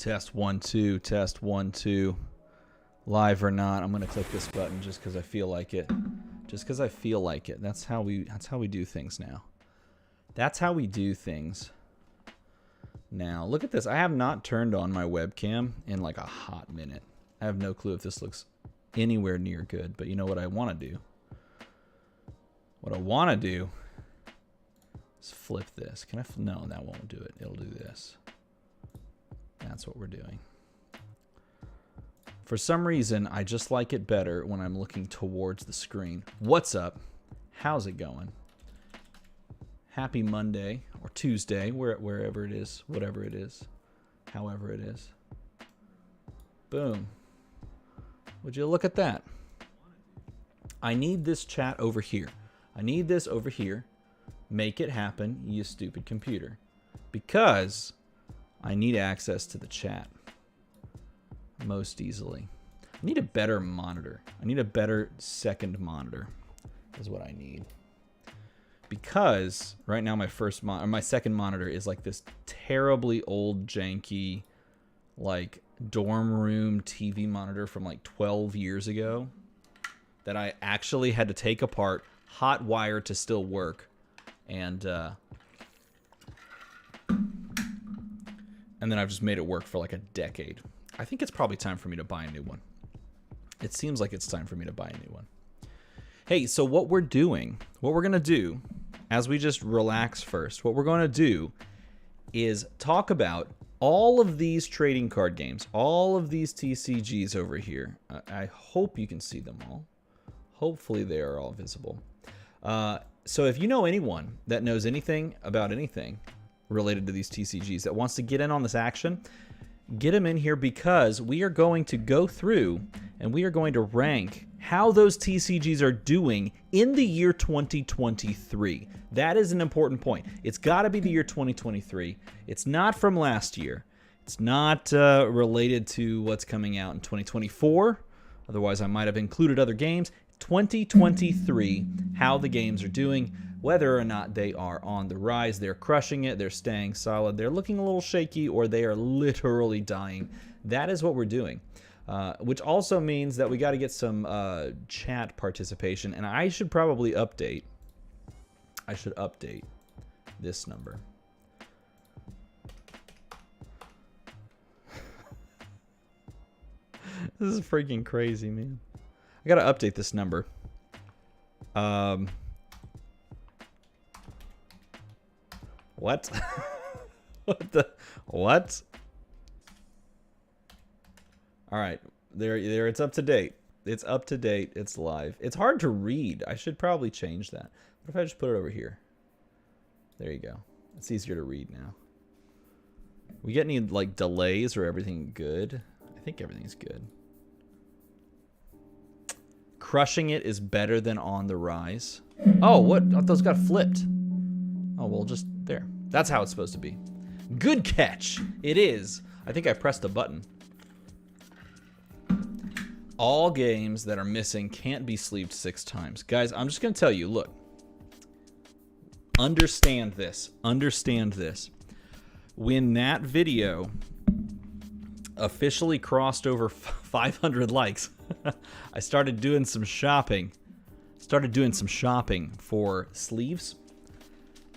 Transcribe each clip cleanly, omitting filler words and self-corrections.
Test 1 2, test 1 2. Live or not, I'm gonna click this button just because I feel like it. Just because I feel like it. That's how we do things now. That's how we do things. Now, look at this. I have not turned on my webcam in like a hot minute. I have no clue if this looks anywhere near good, but you know what I want to do? What I want to do is flip this. Can I? No, that won't do it. It'll do this. That's what we're doing. For some reason, I just like it better when I'm looking towards the screen. What's up? How's it going? Happy Monday or Tuesday, wherever it is, whatever it is, however it is. Boom. Would you look at that? I need this chat over here. I need this over here. Make it happen, you stupid computer. Because I need access to the chat most easily. I need a better monitor. I need a better second monitor is what I need. Because right now my second monitor is like this terribly old janky like dorm room TV monitor from like 12 years ago that I actually had to take apart, hot wire to still work, and then I've just made it work for like a decade. I think it's probably time for me to buy a new one. It seems like it's time for me to buy a new one. Hey, so what we're doing, what we're going to do, as we just relax first, what we're going to do is talk about all of these trading card games, all of these TCGs over here. I hope you can see them all. Hopefully they are all visible. So if you know anyone that knows anything about anything related to these TCGs that wants to get in on this action, get them in here, because we are going to go through and we are going to rank how those TCGs are doing in the year 2023. That is an important point. It's got to be the year 2023. It's not from last year. It's not related to what's coming out in 2024. Otherwise, I might have included other games. 2023, how the games are doing, whether or not they are on the rise, they're crushing it, they're staying solid, they're looking a little shaky, or they are literally dying. That is what we're doing. Which also means that we got to get some chat participation, and I should probably update. I should update this number. This is freaking crazy, man. I got to update this number. What? What? All right, there. It's up to date. It's up to date. It's live. It's hard to read. I should probably change that. What if I just put it over here? There you go. It's easier to read now. We get any like delays or everything good? I think everything's good. Crushing it is better than on the rise. Oh, what? I thought those got flipped. Oh, well, just there. That's how it's supposed to be. Good catch. It is. I think I pressed a button. All games that are missing can't be sleeved 6 times. Guys, I'm just going to tell you, look. Understand this. Understand this. When that video officially crossed over 500 likes, I started doing some shopping. For sleeves.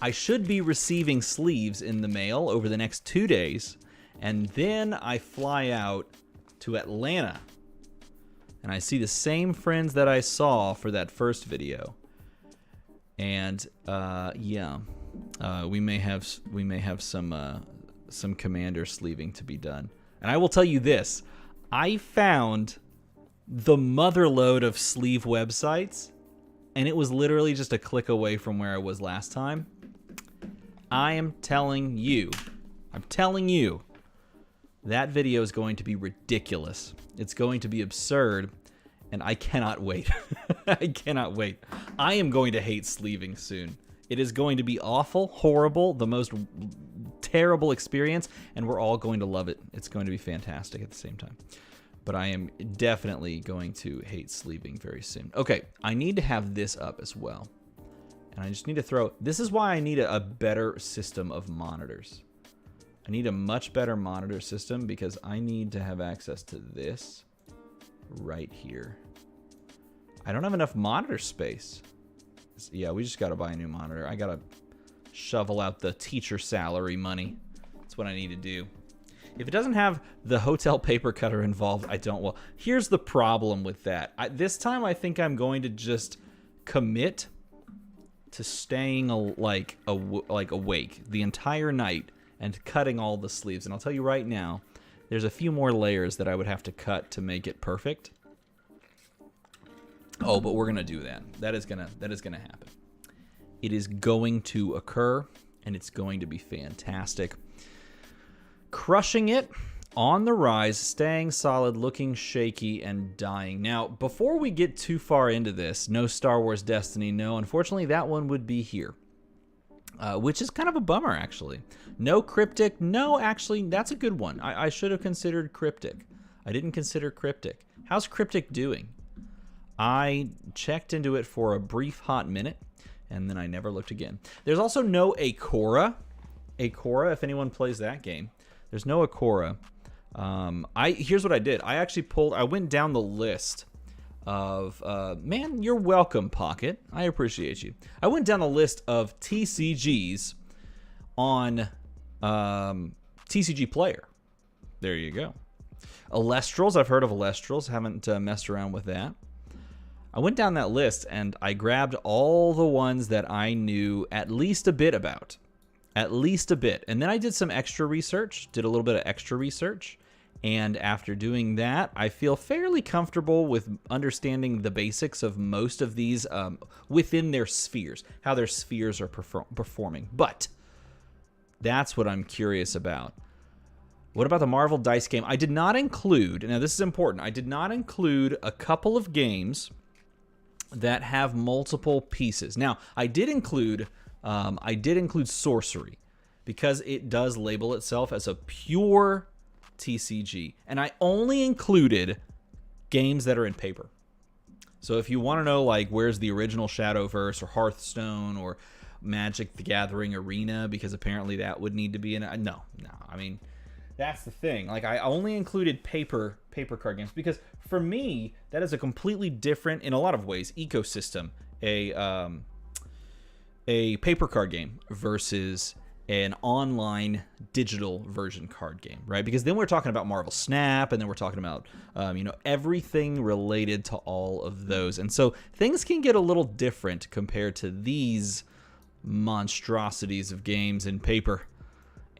I should be receiving sleeves in the mail over the next 2 days, and then I fly out to Atlanta. And I see the same friends that I saw for that first video. And yeah, we may have some commander sleeving to be done. And I will tell you this, I found the motherload of sleeve websites, and it was literally just a click away from where I was last time. I am telling you, that video is going to be ridiculous. It's going to be absurd, and I cannot wait. I cannot wait. I am going to hate sleeving soon. It is going to be awful, horrible, the most terrible experience, and we're all going to love it. It's going to be fantastic at the same time. But I am definitely going to hate sleeving very soon. Okay, I need to have this up as well. And I just need to throw... This is why I need a better system of monitors. I need a much better monitor system because I need to have access to this right here. I don't have enough monitor space. Yeah, we just got to buy a new monitor. I got to shovel out the teacher salary money. That's what I need to do. If it doesn't have the hotel paper cutter involved, I don't. Well, here's the problem with that. This time I think I'm going to just commit to staying awake the entire night and cutting all the sleeves. And I'll tell you right now, there's a few more layers that I would have to cut to make it perfect. Oh, but we're gonna do that. That is gonna happen. It is going to occur, and it's going to be fantastic. Crushing it, on the rise, staying solid, looking shaky, and dying. Now, before we get too far into this, no Star Wars Destiny, no. Unfortunately, that one would be here. Which is kind of a bummer, actually. No Cryptic. No, actually, that's a good one. I should have considered Cryptic. I didn't consider Cryptic. How's Cryptic doing? I checked into it for a brief hot minute, and then I never looked again. There's also no Akora. Akora, if anyone plays that game. There's no Akora. Here's what I did. I went down the list of, man, you're welcome, Pocket. I appreciate you. I went down the list of TCGs on TCG Player. There you go. Alestrals, I've heard of Alestrals. Haven't messed around with that. I went down that list and I grabbed all the ones that I knew at least a bit about. At least a bit. And then I did some extra research, did a little bit of extra research. And after doing that, I feel fairly comfortable with understanding the basics of most of these within their spheres, how their spheres are performing. But that's what I'm curious about. What about the Marvel Dice game? I did not include, now this is important, I did not include a couple of games that have multiple pieces. Now, I did include Sorcery because it does label itself as a pure TCG, and I only included games that are in paper. So if you want to know, like, where's the original Shadowverse or Hearthstone or Magic the Gathering Arena, because apparently that would need to be in it. No, I mean, that's the thing. Like, I only included paper card games because for me that is a completely different, in a lot of ways, ecosystem. A paper card game versus an online digital version card game, right? Because then we're talking about Marvel Snap, and then we're talking about everything related to all of those, and so things can get a little different compared to these monstrosities of games in paper.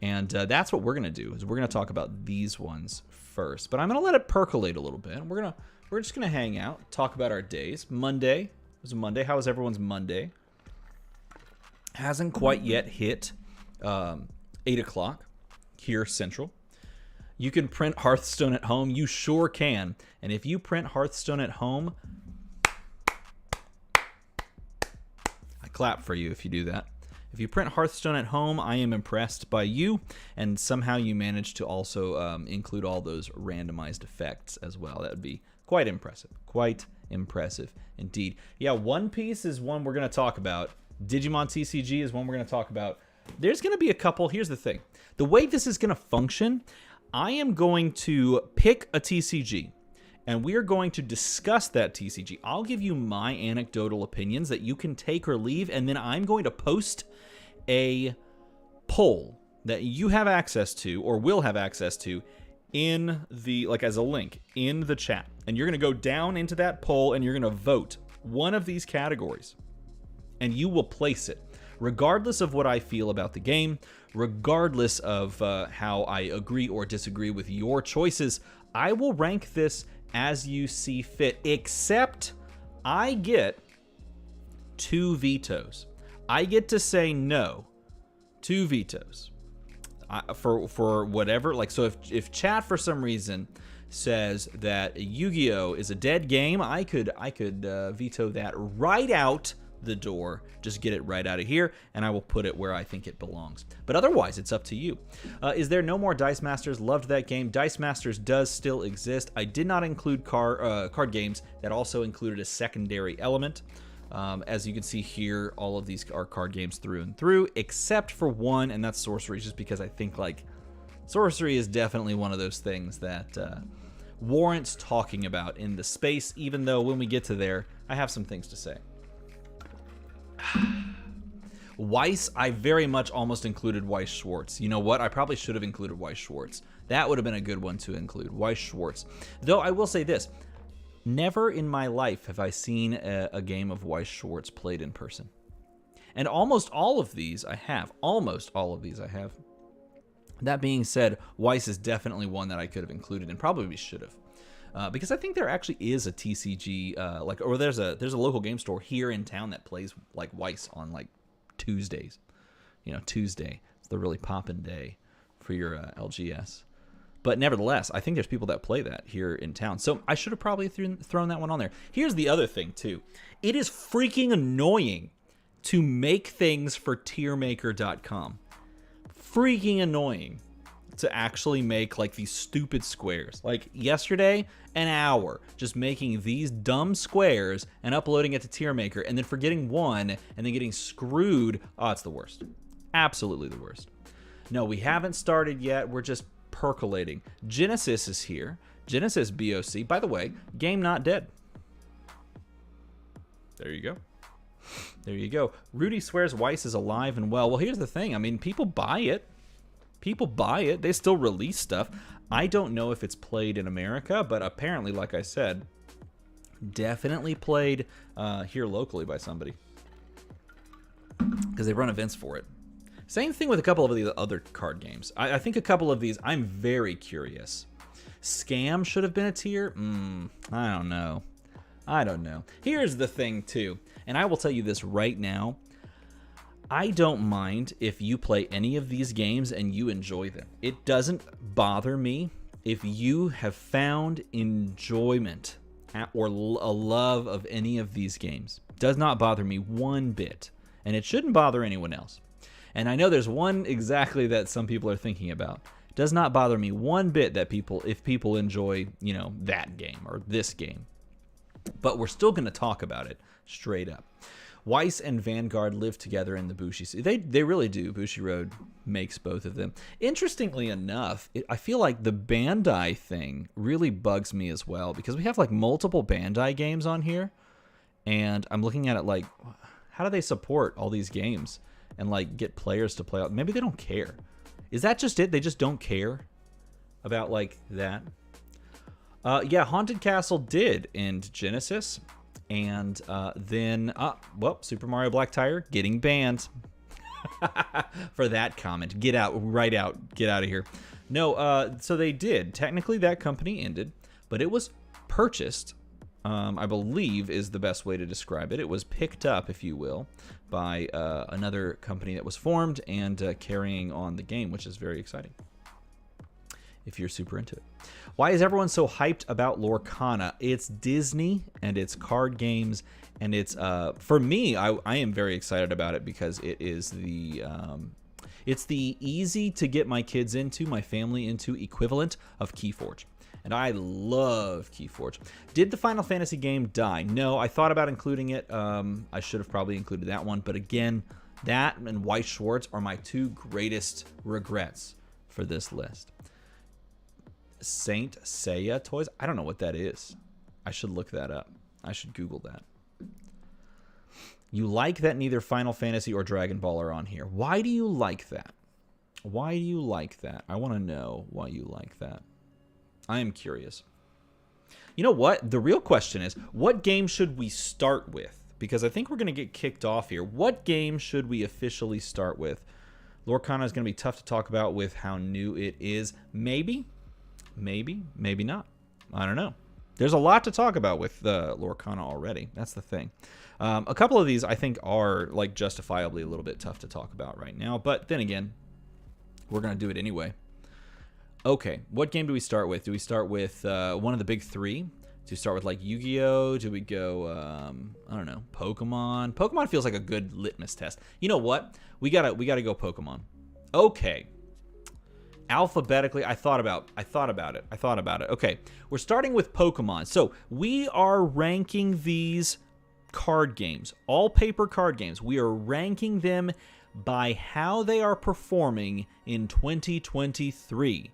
And that's what we're gonna do, is we're gonna talk about these ones first. But I'm gonna let it percolate a little bit. We're just gonna hang out, talk about our days. Monday, it was a Monday. How was everyone's Monday? Hasn't quite yet hit 8 o'clock here Central. You can print Hearthstone at home. You sure can. And if you print Hearthstone at home, I clap for you if you do that. If you print Hearthstone at home, I am impressed by you. And somehow you managed to also include all those randomized effects as well. That would be quite impressive. Quite impressive indeed. Yeah, One Piece is one we're going to talk about. Digimon TCG is one we're going to talk about. There's going to be a couple. Here's the thing. The way this is going to function, I am going to pick a TCG, and we are going to discuss that TCG. I'll give you my anecdotal opinions that you can take or leave, and then I'm going to post a poll that you have access to, or will have access to, in the, like, as a link in the chat. And you're going to go down into that poll, and you're going to vote one of these categories, and you will place it. Regardless of what I feel about the game, regardless of how I agree or disagree with your choices, I will rank this as you see fit, except I get 2 vetoes. I get to say no. 2 vetoes. For whatever, like, so if chat for some reason says that Yu-Gi-Oh is a dead game, I could veto that right out the door, just get it right out of here, and I will put it where I think it belongs. But otherwise, it's up to you. Is there no more Dice Masters? Loved that game. Dice Masters does still exist. I did not include card games that also included a secondary element. As you can see here, all of these are card games through and through, except for one, and that's Sorcery, just because I think, like, Sorcery is definitely one of those things that warrants talking about in the space, even though when we get to there, I have some things to say. Weiss, I very much almost included Weiss Schwarz. You know what? I probably should have included Weiss Schwarz. That would have been a good one to include, Weiss Schwarz. Though I will say this, never in my life have I seen a game of Weiss Schwarz played in person. And almost all of these I have. Almost all of these I have. That being said, Weiss is definitely one that I could have included and probably should have. Because I think there actually is a TCG, or there's a local game store here in town that plays like Weiss on like Tuesdays. You know, Tuesday. It's the really poppin' day for your LGS. But nevertheless, I think there's people that play that here in town. So I should have probably thrown that one on there. Here's the other thing, too. It is freaking annoying to make things for tiermaker.com. Freaking annoying to actually make like these stupid squares. Like yesterday, an hour just making these dumb squares and uploading it to tiermaker and then forgetting one and then getting screwed. Oh, it's the worst. Absolutely the worst. No, we haven't started yet. We're just percolating. Genesis is here. Genesis BOC. By the way, game not dead. There you go. There you go. Rudy swears Weiss is alive and well. Well, here's the thing. I mean, people buy it. People buy it. They still release stuff. I don't know if it's played in America, but apparently, like I said, definitely played here locally by somebody. Because they run events for it. Same thing with a couple of the other card games. I think a couple of these, I'm very curious. Scam should have been a tier? I don't know. I don't know. Here's the thing, too. And I will tell you this right now. I don't mind if you play any of these games and you enjoy them. It doesn't bother me if you have found enjoyment or a love of any of these games. It does not bother me one bit. And it shouldn't bother anyone else. And I know there's one exactly that some people are thinking about. It does not bother me one bit that if people enjoy, you know, that game or this game. But we're still going to talk about it straight up. Weiss and Vanguard live together in the Bushi. They really do. Bushiroad makes both of them. Interestingly enough, I feel like the Bandai thing really bugs me as well because we have like multiple Bandai games on here, and I'm looking at it like, how do they support all these games and like get players to play out? Maybe they don't care. Is that just it? They just don't care about like that? Yeah, Haunted Castle did end Genesis. And then, Super Mario Black Tire getting banned for that comment. Get out, right out, get out of here. No, so they did. Technically, that company ended, but it was purchased, I believe is the best way to describe it. It was picked up, if you will, by another company that was formed and carrying on the game, which is very exciting if you're super into it. Why is everyone so hyped about Lorcana? It's Disney and it's card games, and it's for me, I am very excited about it because it is it's the easy to get my kids into, my family into equivalent of Keyforge. And I love Keyforge. Did the Final Fantasy game die? No, I thought about including it. I should have probably included that one, but again, that and Weiss Schwarz are my two greatest regrets for this list. Saint Seiya toys? I don't know what that is. I should look that up. I should Google that. You like that neither Final Fantasy or Dragon Ball are on here. Why do you like that? Why do you like that? I want to know why you like that. I am curious. You know what? The real question is, what game should we start with? Because I think we're going to get kicked off here. What game should we officially start with? Lorcana is going to be tough to talk about with how new it is. Maybe. Maybe not. I don't know. There's a lot to talk about with Lorcana already. That's the thing. A couple of these I think are like justifiably a little bit tough to talk about right now. But then again, we're going to do it anyway. Okay, what game do we start with? Do we start with one of the big three? Do we start with like Yu-Gi-Oh? Do we go, I don't know, Pokemon? Pokemon feels like a good litmus test. You know what? We gotta go Pokemon. Okay. Alphabetically, I thought about it. Okay, we're starting with Pokemon. So we are ranking these card games, all paper card games. We are ranking them by how they are performing in 2023.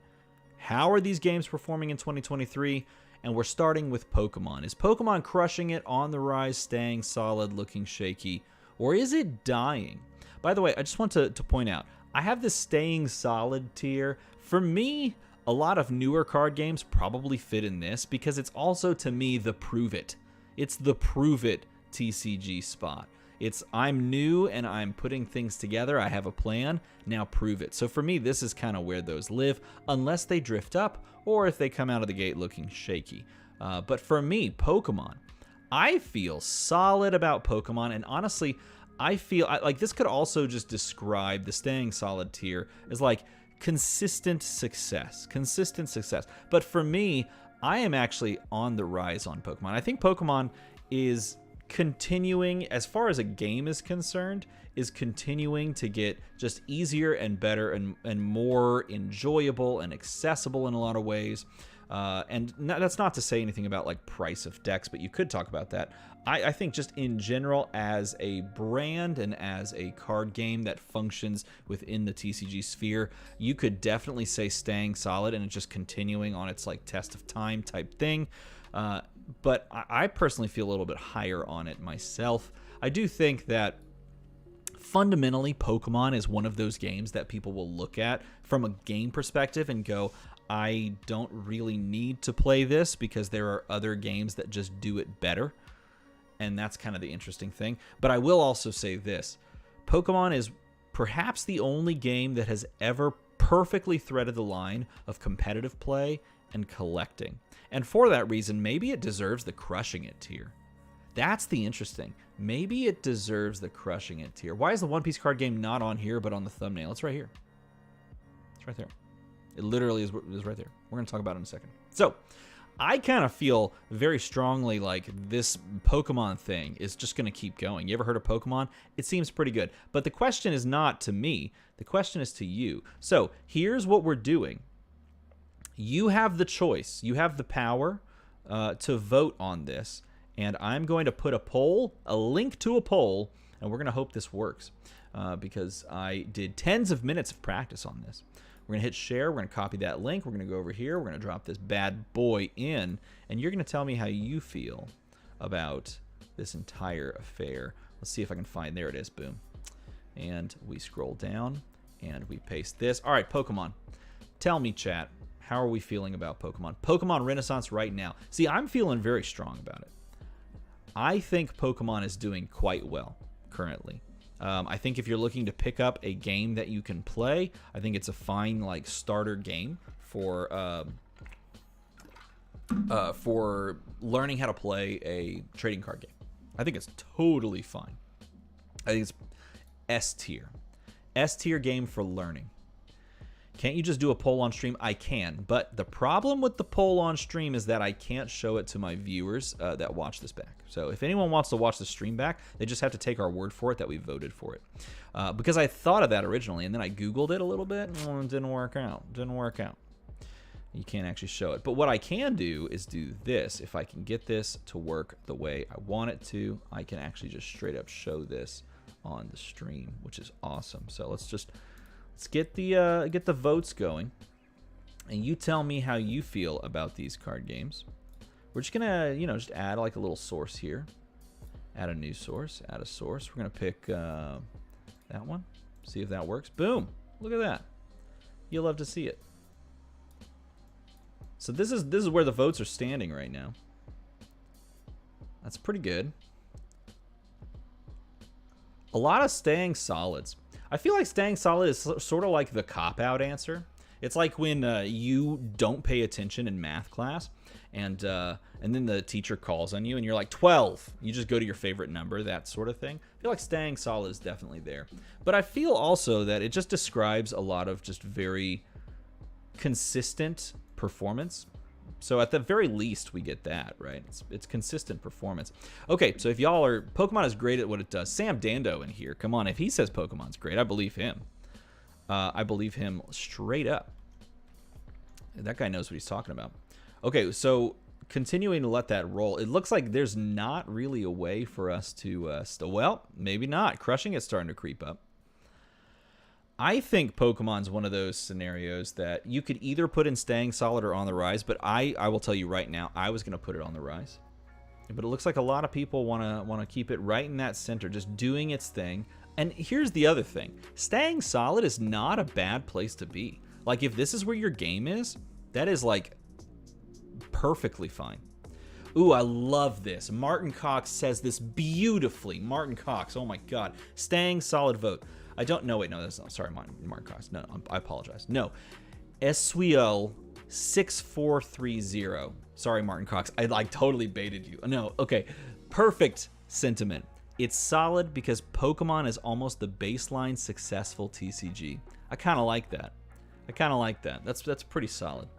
How are these games performing in 2023? And we're starting with Pokemon. Is Pokemon crushing it, on the rise, staying solid, looking shaky, or is it dying? By the way, I just want to point out, I have this staying solid tier. For me, a lot of newer card games probably fit in this because it's also, to me, the prove it. It's the prove it TCG spot. It's I'm new and I'm putting things together. I have a plan. Now prove it. So for me, this is kind of where those live, unless they drift up or if they come out of the gate looking shaky. But for me, Pokemon, I feel solid about Pokemon. And honestly, I feel like this could also just describe the staying solid tier as like consistent success. Consistent success. But for me, I am actually on the rise on Pokemon. I think Pokemon is continuing, as far as a game is concerned, is continuing to get just easier and better and more enjoyable and accessible in a lot of ways. And that's not to say anything about like price of decks, but you could talk about that. I think just in general as a brand and as a card game that functions within the TCG sphere, you could definitely say staying solid and it's just continuing on its like test of time type thing. But I personally feel a little bit higher on it myself. I do think that fundamentally Pokemon is one of those games that people will look at from a game perspective and go, I don't really need to play this because there are other games that just do it better. And that's kind of the interesting thing. But I will also say this. Pokemon is perhaps the only game that has ever perfectly threaded the line of competitive play and collecting. And for that reason, maybe it deserves the crushing it tier. That's the interesting. Maybe it deserves the crushing it tier. Why is the One Piece card game not on here but on the thumbnail? It's right here. It's right there. It literally is right there. We're going to talk about it in a second. So, I kind of feel very strongly like this Pokemon thing is just going to keep going. You ever heard of Pokemon? It seems pretty good. But the question is not to me. The question is to you. So, here's what we're doing. You have the choice. You have the power to vote on this. And I'm going to put a poll, a link to a poll, and we're going to hope this works because I did tens of minutes of practice on this. We're going to hit share. We're going to copy that link. We're going to go over here. We're going to drop this bad boy in, and you're going to tell me how you feel about this entire affair. Let's see if I can find, there it is, boom. And we scroll down, and we paste this. All right, Pokemon. Tell me, chat, how are we feeling about Pokemon? Pokemon Renaissance right now. See, I'm feeling very strong about it. I think Pokemon is doing quite well currently. I think if you're looking to pick up a game that you can play, I think it's a fine like starter game for learning how to play a trading card game. I think it's totally fine. I think it's S tier. S tier game for learning. Can't you just do a poll on stream? I can, but the problem with the poll on stream is that I can't show it to my viewers that watch this back. So if anyone wants to watch the stream back, they just have to take our word for it that we voted for it. Because I thought of that originally, and then I Googled it a little bit, and it didn't work out. Didn't work out. You can't actually show it. But what I can do is do this. If I can get this to work the way I want it to, I can actually just straight up show this on the stream, which is awesome. So let's get the votes going, and you tell me how you feel about these card games. We're just gonna, just add like a little source here. Add a new source. Add a source. We're gonna pick that one. See if that works. Boom! Look at that. You'll love to see it. So this is where the votes are standing right now. That's pretty good. A lot of staying solids. I feel like staying solid is sort of like the cop-out answer. It's like when you don't pay attention in math class, and then the teacher calls on you, and you're like 12. You just go to your favorite number, that sort of thing. I feel like staying solid is definitely there. But I feel also that it just describes a lot of just very consistent performance. So at the very least, we get that, right? It's consistent performance. Okay, so if y'all are... Pokemon is great at what it does. Sam Dando in here. Come on, if he says Pokemon's great, I believe him. I believe him straight up. That guy knows what he's talking about. Okay, so continuing to let that roll. It looks like there's not really a way for us to... well, maybe not. Crushing it's starting to creep up. I think Pokemon's one of those scenarios that you could either put in Staying Solid or On the Rise, but I will tell you right now, I was going to put it On the Rise. But it looks like a lot of people want to keep it right in that center, just doing its thing. And here's the other thing. Staying Solid is not a bad place to be. Like, if this is where your game is, that is, like, perfectly fine. Ooh, I love this. Martin Cox says this beautifully. Martin Cox, oh my God. Staying Solid vote. I don't know. Wait, no, that's not. Sorry, Martin Cox. No, I apologize. No. SWL 6430. Sorry, Martin Cox. I like totally baited you. No, okay. Perfect sentiment. It's solid because Pokemon is almost the baseline successful TCG. I kind of like that. That's pretty solid.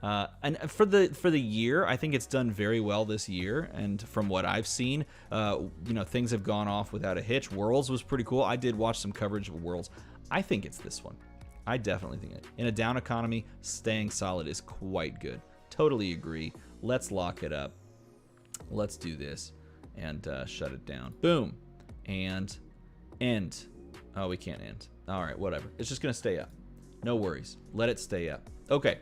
And for the year, I think it's done very well this year. And from what I've seen, things have gone off without a hitch. Worlds was pretty cool. I did watch some coverage of Worlds. I think it's this one. I definitely think it. In a down economy, Staying Solid is quite good. Totally agree. Let's lock it up. Let's do this and shut it down. Boom. And end. Oh, we can't end. All right, whatever. It's just going to stay up. No worries. Let it stay up. Okay.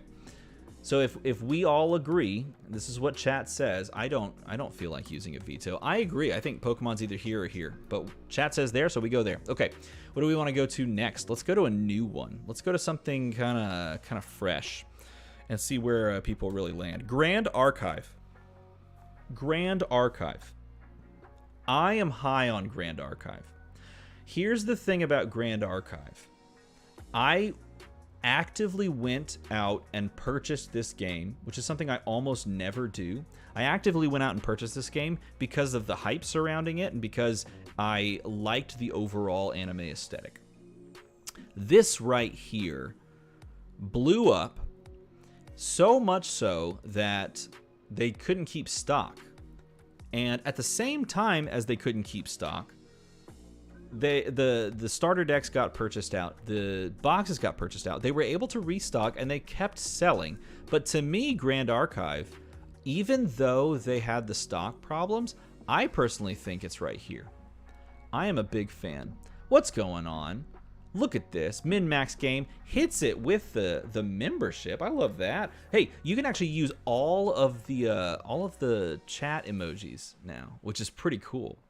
So if we all agree, this is what chat says. I don't feel like using a veto. I agree. I think Pokemon's either here or here, but chat says there, so we go there. Okay, what do we want to go to next? Let's go to a new one. Let's go to something kind of fresh, and see where people really land. Grand Archive. Grand Archive. I am high on Grand Archive. Here's the thing about Grand Archive. I actively went out and purchased this game, which is something I almost never do. I actively went out and purchased this game because of the hype surrounding it and because I liked the overall anime aesthetic. This right here blew up so much so that they couldn't keep stock. And at the same time as they couldn't keep stock, the starter decks got purchased out, the boxes got purchased out. They were able to restock and they kept selling. But to me, Grand Archive, even though they had the stock problems, I personally think it's right here. I am a big fan. What's going on? Look at this. Min-Max Game hits it with the membership. I love that. Hey, you can actually use all of the chat emojis now, which is pretty cool.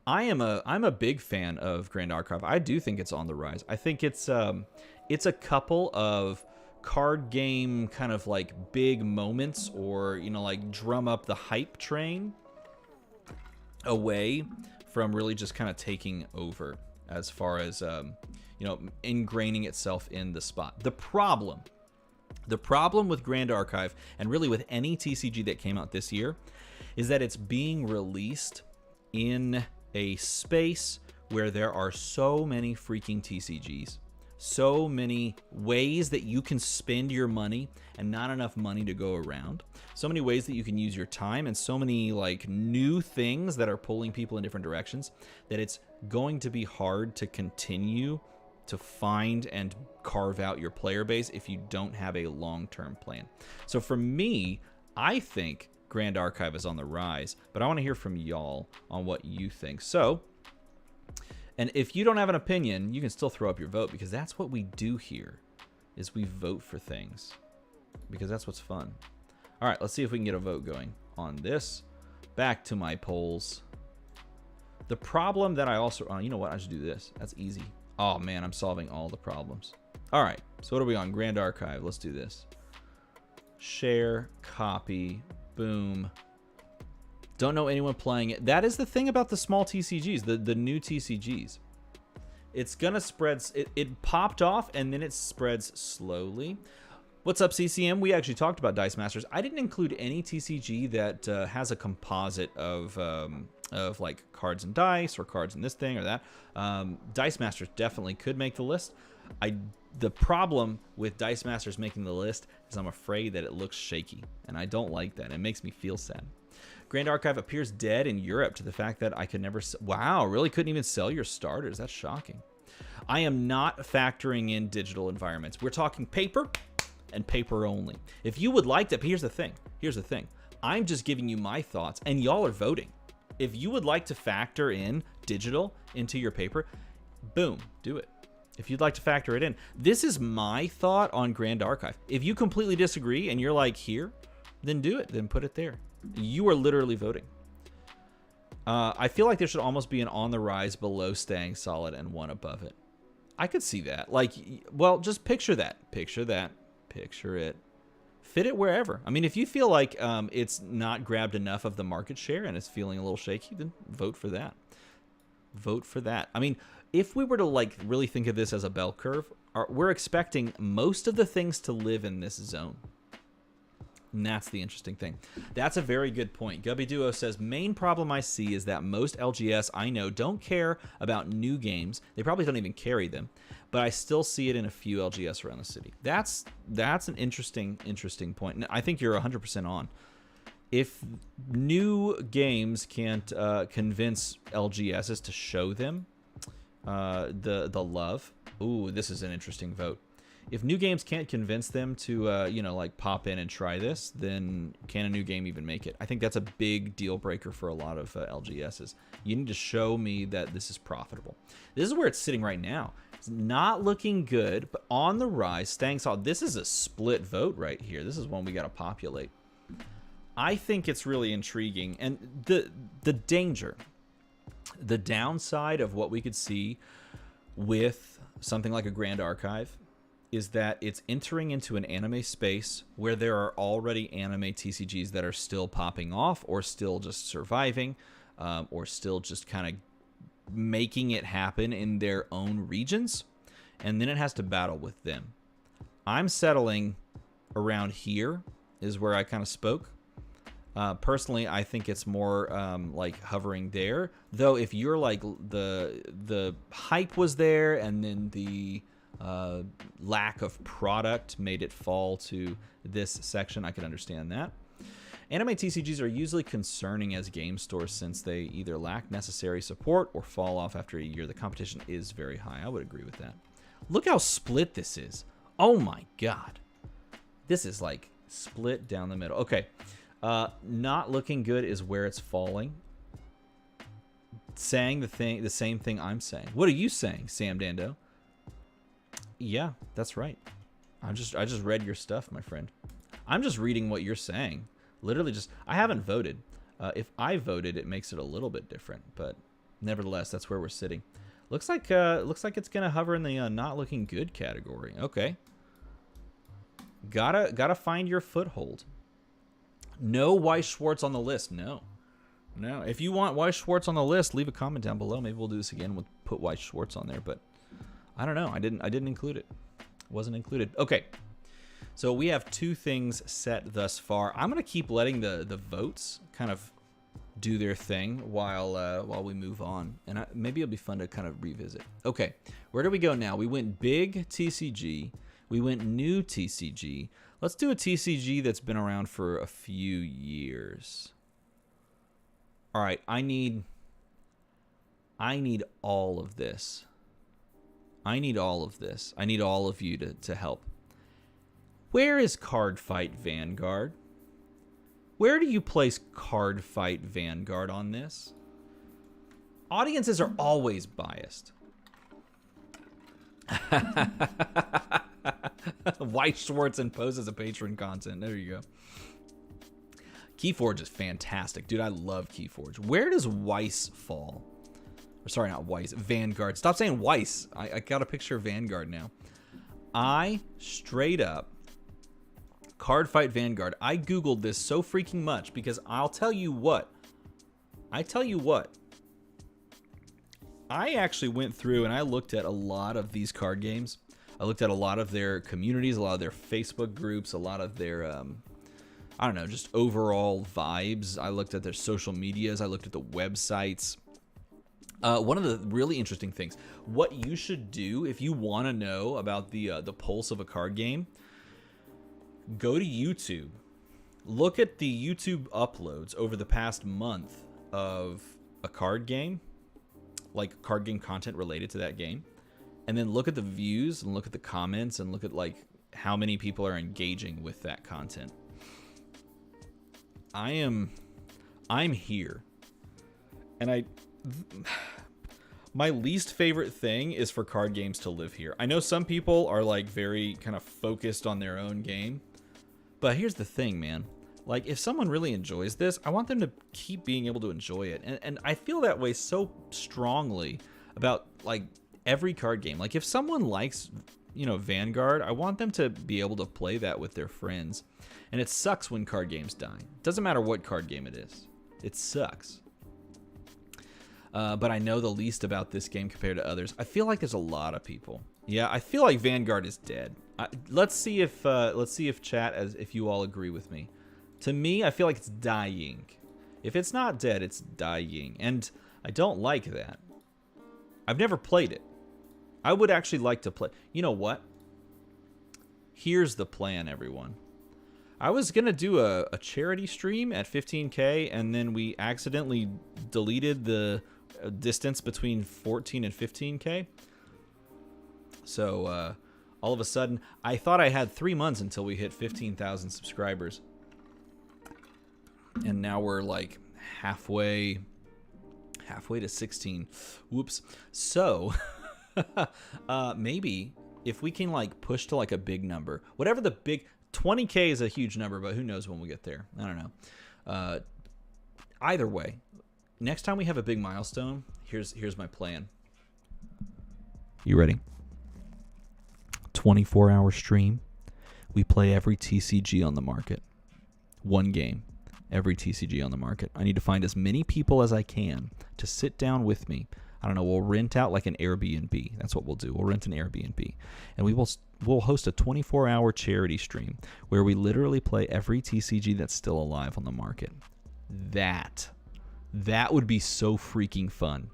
I'm a big fan of Grand Archive. I do think it's on the rise. I think it's a couple of card game kind of like big moments, or like drum up the hype train away from really just kind of taking over as far as ingraining itself in the spot. The problem with Grand Archive, and really with any TCG that came out this year, is that it's being released in a space where there are so many freaking TCGs, so many ways that you can spend your money and not enough money to go around, so many ways that you can use your time, and so many like new things that are pulling people in different directions, that it's going to be hard to continue to find and carve out your player base if you don't have a long-term plan. So for me, I think Grand Archive is on the rise, but I want to hear from y'all on what you think. So, and if you don't have an opinion, you can still throw up your vote, because that's what we do here, is we vote for things, because that's what's fun. All right, let's see if we can get a vote going on this. Back to my polls. The problem that I also, you know what, I should do this. That's easy. Oh man, I'm solving all the problems. All right, so what are we on? Grand Archive. Let's do this. Share, copy, boom. Don't know anyone playing it. That is the thing about the small TCGs, the new TCGs. It's gonna spread. It popped off and then it spreads slowly. What's up, CCM? We actually talked about Dice Masters. I didn't include any TCG that has a composite of like cards and dice, or cards and this thing or that. Dice Masters definitely could make the list. The problem with Dice Masters making the list is I'm afraid that it looks shaky, and I don't like that. It makes me feel sad. Grand Archive appears dead in Europe to the fact that I could never... Wow, really couldn't even sell your starters. That's shocking. I am not factoring in digital environments. We're talking paper and paper only. If you would like to... Here's the thing. I'm just giving you my thoughts, and y'all are voting. If you would like to factor in digital into your paper, boom, do it. if you'd like to factor it in. This is my thought on Grand Archive. If you completely disagree and you're like here, then do it. Then put it there. You are literally voting. I feel like there should almost be an on the rise below staying solid and one above it. I could see that. Like, well, just picture that. Picture that. Picture it. Fit it wherever. I mean, if you feel like it's not grabbed enough of the market share and it's feeling a little shaky, then vote for that. Vote for that. I mean, if we were to like really think of this as a bell curve, we're expecting most of the things to live in this zone. And that's the interesting thing. That's a very good point. Gubby Duo says, main problem I see is that most LGS I know don't care about new games. They probably don't even carry them. But I still see it in a few LGS around the city. That's an interesting point. And I think you're 100% on. If new games can't convince LGSs to show them the love, ooh, this is an interesting vote. If new games can't convince them to, you know, like pop in and try this, then can a new game even make it? I think that's a big deal breaker for a lot of LGSs. You need to show me that this is profitable. This is where it's sitting right now. It's not looking good, but on the rise, staying solid. This is a split vote right here. This is one we got to populate. I think it's really intriguing. And the danger, the downside of what we could see with something like a Grand Archive is that it's entering into an anime space where there are already anime TCGs that are still popping off or still just surviving or still just kind of making it happen in their own regions. And then it has to battle with them. I'm settling around here is where I kind of spoke. Personally, I think it's more like hovering there. Though if you're like the hype was there and then the lack of product made it fall to this section, I can understand that. Anime TCGs are usually concerning as game stores since they either lack necessary support or fall off after a year. The competition is very high. I would agree with that. Look how split this is. Oh my god. This is like split down the middle. Okay. Not looking good is where it's falling. Saying the same thing I'm saying. What are you saying, Sam Dando? Yeah, that's right. I just read your stuff, my friend. I'm just reading what you're saying. Literally just, I haven't voted. If I voted, it makes it a little bit different, but nevertheless, that's where we're sitting. Looks like it's gonna hover in the not looking good category. Okay. Gotta find your foothold. No Weiss Schwartz on the list. No. If you want Weiss Schwartz on the list, leave a comment down below. Maybe we'll do this again. We'll put Weiss Schwartz on there, but I don't know. I didn't include it. Wasn't included. Okay. So we have two things set thus far. I'm gonna keep letting the votes kind of do their thing while we move on, and maybe it'll be fun to kind of revisit. Okay, where do we go now? We went big TCG. We went new TCG. Let's do a TCG that's been around for a few years. All right, I need all of this. I need all of this. I need all of you to help. Where is Card Fight Vanguard? Where do you place Card Fight Vanguard on this? Audiences are always biased. Weiss Schwartz and pose as a patron content. There you go. Keyforge is fantastic. Dude, I love Keyforge. Where does Weiss fall? Or sorry, not Weiss. Vanguard. Stop saying Weiss. I got a picture of Vanguard now. I straight up Card Fight Vanguard. I Googled this so freaking much because I'll tell you what. I actually went through and I looked at a lot of these card games. I looked at a lot of their communities, a lot of their Facebook groups, a lot of their, I don't know, just overall vibes. I looked at their social medias. I looked at the websites. One of the really interesting things, what you should do if you want to know about the pulse of a card game, go to YouTube. Look at the YouTube uploads over the past month of a card game, like card game content related to that game. And then look at the views and look at the comments and look at like how many people are engaging with that content. I'm here. And My least favorite thing is for card games to live here. I know some people are like very kind of focused on their own game, but here's the thing, man. Like, if someone really enjoys this, I want them to keep being able to enjoy it. And I feel that way so strongly about, like, every card game. Like, if someone likes, you know, Vanguard, I want them to be able to play that with their friends. And it sucks when card games die. Doesn't matter what card game it is. It sucks. But I know the least about this game compared to others. I feel like there's a lot of people. Yeah, I feel like Vanguard is dead. Let's see if chat, if you all agree with me. To me, I feel like it's dying. If it's not dead, it's dying, and I don't like that. I've never played it. I would actually like to play. You know what? Here's the plan, everyone. I was gonna do a charity stream at 15K, and then we accidentally deleted the distance between 14 and 15K. So all of a sudden, I thought I had 3 months until we hit 15,000 subscribers, and now we're like halfway to 16. Whoops. So maybe if we can like push to like a big number, whatever the big 20K is a huge number, but who knows when we'll get there. I don't know. Either way, next time we have a big milestone, here's my plan. You ready? 24-hour stream. We play every TCG on the market. One game. Every TCG on the market. I need to find as many people as I can to sit down with me. I don't know, we'll rent out like an Airbnb. That's what we'll do. We'll rent an Airbnb. And we'll host a 24-hour charity stream where we literally play every TCG that's still alive on the market. That would be so freaking fun.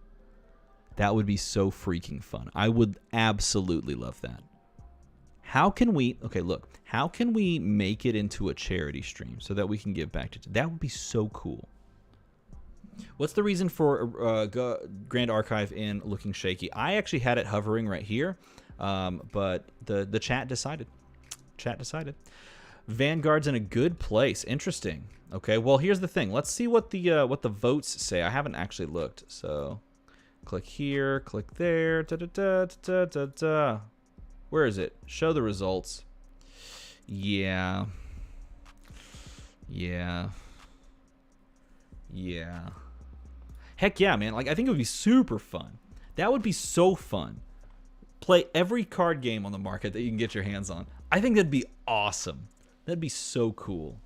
That would be so freaking fun. I would absolutely love that. How can we make it into a charity stream so that we can give back to that would be so cool. What's the reason for Grand Archive in looking shaky? I actually had it hovering right here, but the chat decided. Vanguard's in a good place. Interesting. Okay, well, here's the thing. Let's see what the votes say. I haven't actually looked, so click here, click there. Da. Where is it? Show the results. Yeah. Heck yeah, man. Like, I think it would be super fun. That would be so fun. Play every card game on the market that you can get your hands on. I think that'd be awesome. That'd be so cool.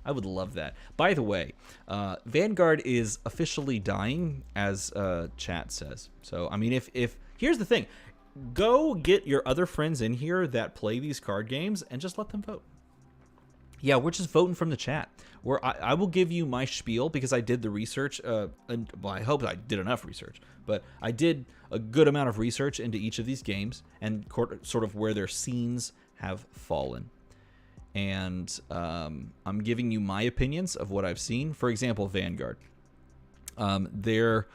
I would love that. By the way, Vanguard is officially dying, as chat says. So, I mean, if here's the thing. Go get your other friends in here that play these card games and just let them vote. Yeah, we're just voting from the chat. Where I will give you my spiel because I did the research. And well, I hope I did enough research, but I did a good amount of research into each of these games and sort of where their scenes have fallen. And I'm giving you my opinions of what I've seen. For example, Vanguard. There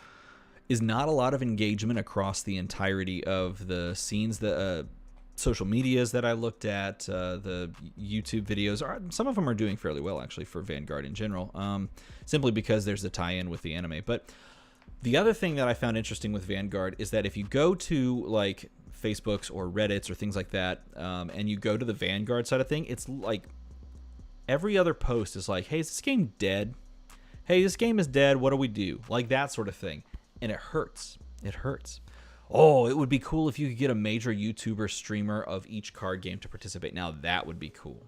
is not a lot of engagement across the entirety of the scenes, the social medias that I looked at, the YouTube videos. Some of them are doing fairly well, actually, for Vanguard in general, simply because there's a tie-in with the anime. But the other thing that I found interesting with Vanguard is that if you go to, like, Facebooks or Reddits or things like that, and you go to the Vanguard side of thing, it's like every other post is like, hey, is this game dead? Hey, this game is dead. What do we do? Like that sort of thing. And it hurts. It hurts. Oh, it would be cool if you could get a major YouTuber streamer of each card game to participate. Now, that would be cool.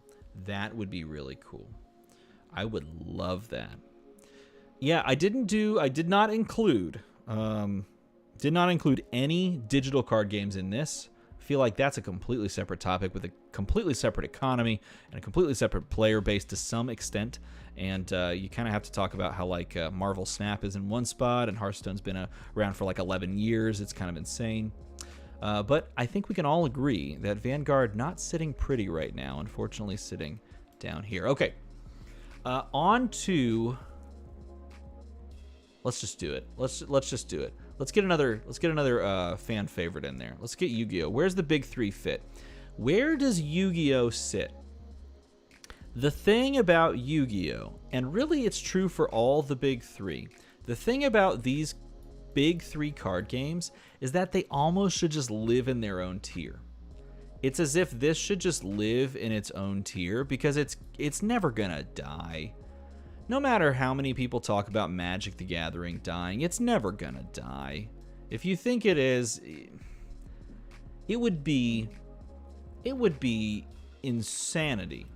That would be really cool. I would love that. Yeah, I did not include any digital card games in this. I feel like that's a completely separate topic with a completely separate economy and a completely separate player base to some extent. And you kind of have to talk about how, like, Marvel Snap is in one spot and Hearthstone's been around for like 11 years. It's kind of insane. But I think we can all agree that Vanguard not sitting pretty right now, unfortunately sitting down here. Okay, on to... Let's just do it. Let's just do it. Let's get another fan favorite in there. Let's get Yu-Gi-Oh! Where's the big three fit? Where does Yu-Gi-Oh! Sit? The thing about Yu-Gi-Oh! And really it's true for all the big three. The thing about these big three card games is that they almost should just live in their own tier. It's as if this should just live in its own tier because it's never gonna die. No matter how many people talk about Magic the Gathering dying, it's never gonna die. If you think it is, it would be insanity.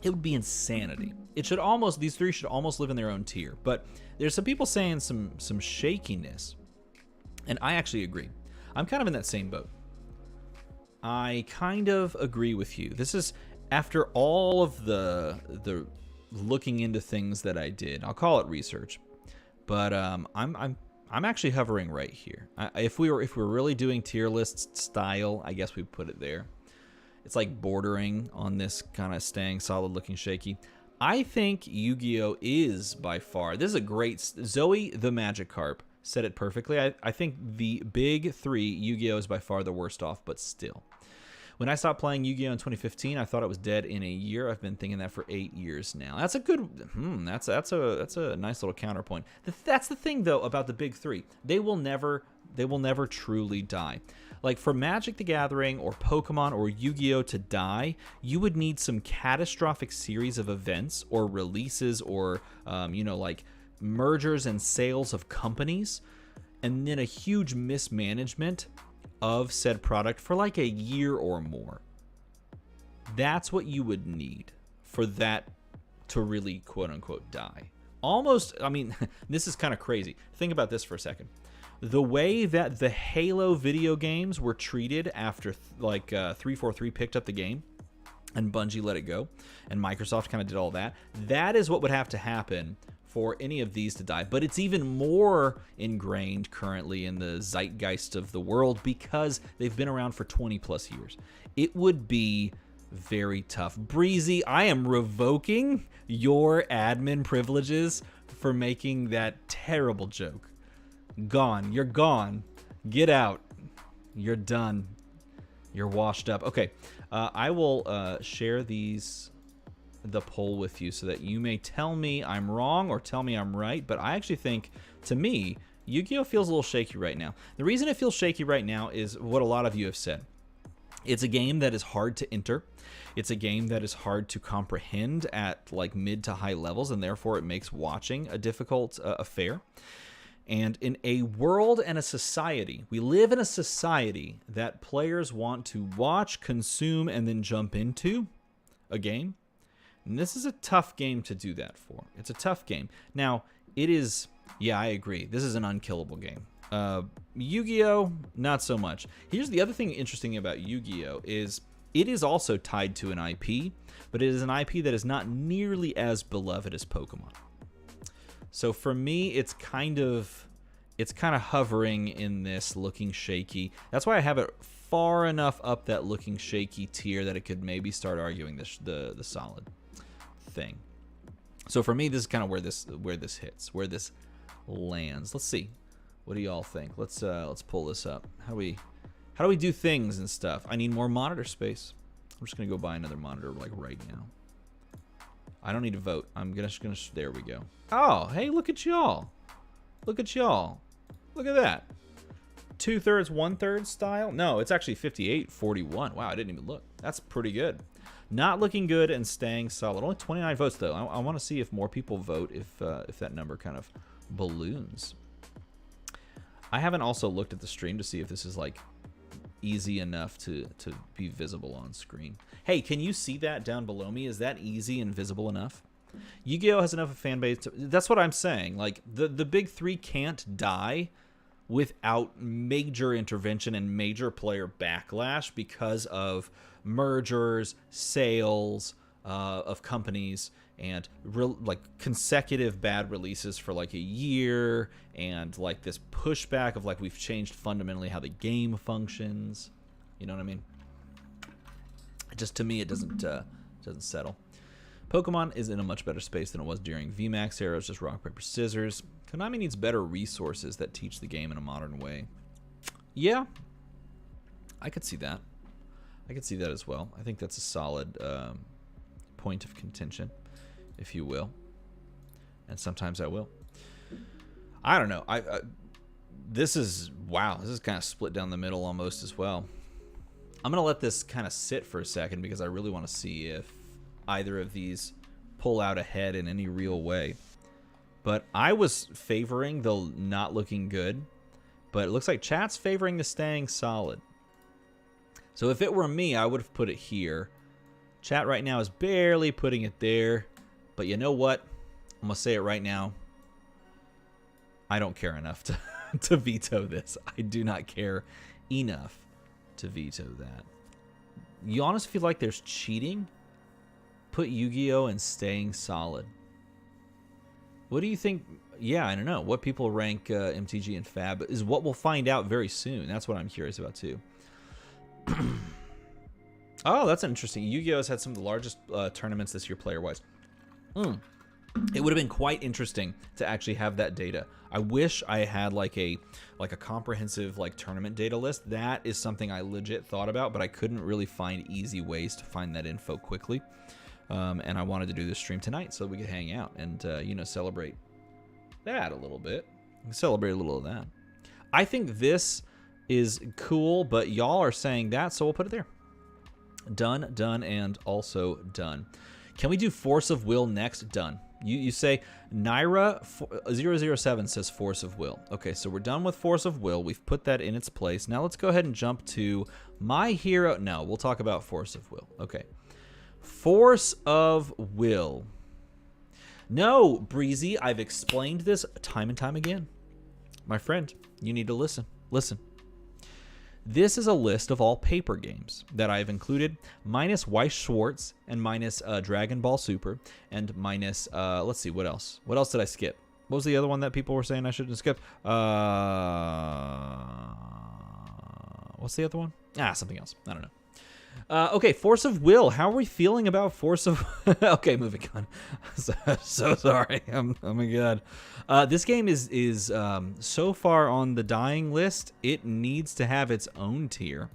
It would be insanity. It should almost, these three should almost live in their own tier. But there's some people saying some shakiness, and I actually agree. I'm kind of in that same boat. I kind of agree with you. This is after all of the looking into things that I did. I'll call it research, but I'm actually hovering right here. If we're really doing tier list style, I guess we put it there. It's like bordering on this kind of staying solid, looking shaky. I think Yu-Gi-Oh is by far. This is a great Zoe the Magikarp said it perfectly. I think the big three, Yu-Gi-Oh is by far the worst off, but still. When I stopped playing Yu-Gi-Oh in 2015, I thought it was dead in a year. I've been thinking that for 8 years now. That's a good. That's a nice little counterpoint. That's the thing though about the big three. They will never truly die. Like for Magic the Gathering or Pokemon or Yu-Gi-Oh to die, you would need some catastrophic series of events or releases or like mergers and sales of companies, and then a huge mismanagement of said product for like a year or more. That's what you would need for that to really quote unquote die. Almost, I mean, this is kind of crazy. Think about this for a second. The way that the Halo video games were treated after 343 picked up the game and Bungie let it go and Microsoft kind of did all that, that is what would have to happen for any of these to die. But it's even more ingrained currently in the zeitgeist of the world because they've been around for 20 plus years. It would be very tough. Breezy, I am revoking your admin privileges for making that terrible joke. Gone. You're gone. Get out. You're done. You're washed up. Okay. I will share the poll with you so that you may tell me I'm wrong or tell me I'm right. But I actually think, to me, Yu-Gi-Oh feels a little shaky right now. The reason it feels shaky right now is what a lot of you have said. It's a game that is hard to enter. It's a game that is hard to comprehend at like mid to high levels, and therefore it makes watching a difficult affair. And in a world and a society, we live in a society that players want to watch, consume, and then jump into a game. And this is a tough game to do that for. It's a tough game. Now, it is, yeah, I agree. This is an unkillable game. Yu-Gi-Oh, not so much. Here's the other thing interesting about Yu-Gi-Oh is it is also tied to an IP, but it is an IP that is not nearly as beloved as Pokemon. So for me, it's kind of hovering in this looking shaky. That's why I have it far enough up that looking shaky tier that it could maybe start arguing the solid thing. So for me, this is kind of where this hits, where this lands. Let's see. What do y'all think? Let's pull this up. How do we do things and stuff? I need more monitor space. I'm just gonna go buy another monitor like right now. I don't need to vote. I'm gonna there we go. Oh, hey, look at y'all. Look at y'all. Look at that. 2/3, 1/3 style. No, it's actually 58-41. Wow, I didn't even look. That's pretty good. Not looking good and staying solid. Only 29 votes though. I want to see if more people vote if that number kind of balloons. I haven't also looked at the stream to see if this is like easy enough to be visible on screen. Hey, can you see that down below me? Is that easy and visible enough? Yu-Gi-Oh has enough of a fan base. That's what I'm saying. Like the big three can't die without major intervention and major player backlash because of mergers, sales of companies, and like consecutive bad releases for like a year, and like this pushback of like we've changed fundamentally how the game functions. You know what I mean? Just to me, it doesn't settle. Pokemon is in a much better space than it was during VMAX era. It's just rock, paper, scissors. Konami needs better resources that teach the game in a modern way. Yeah, I could see that. I could see that as well. I think that's a solid point of contention, if you will. And sometimes I will. I don't know. This is, wow, this is kind of split down the middle almost as well. I'm going to let this kind of sit for a second because I really want to see if either of these pull out ahead in any real way. But I was favoring the not looking good, but it looks like chat's favoring the staying solid. So if it were me, I would have put it here. Chat right now is barely putting it there. But you know what? I'm going to say it right now. I don't care enough to veto this. I do not care enough to veto that. You honestly feel like there's cheating? Put Yu-Gi-Oh! And staying solid. What do you think? Yeah, I don't know. What people rank MTG and Fab is what we'll find out very soon. That's what I'm curious about too. Oh, that's interesting. Yu-Gi-Oh! Has had some of the largest tournaments this year player-wise. It would have been quite interesting to actually have that data. I wish I had like a comprehensive like tournament data list. That is something I legit thought about, but I couldn't really find easy ways to find that info quickly. And I wanted to do this stream tonight so we could hang out and you know, celebrate that a little bit. Celebrate a little of that. I think this is cool, but y'all are saying that, so we'll put it there. Done, done, and also done. Can we do Force of Will next? Done. You say Naira 007 says Force of Will. Okay, so we're done with Force of Will. We've put that in its place. Now let's go ahead and jump to My Hero. No, we'll talk about Force of Will. Okay. Force of Will. No, Breezy, I've explained this time and time again. My friend, you need to listen. Listen. This is a list of all paper games that I've included, minus Weiss Schwarz and minus Dragon Ball Super and minus, let's see, what else? What else did I skip? What was the other one that people were saying I shouldn't skip? What's the other one? Something else. I don't know. Okay, Force of Will. How are we feeling about Force of... Okay, moving on. So sorry. Oh my god. This game is so far on the dying list, it needs to have its own tier.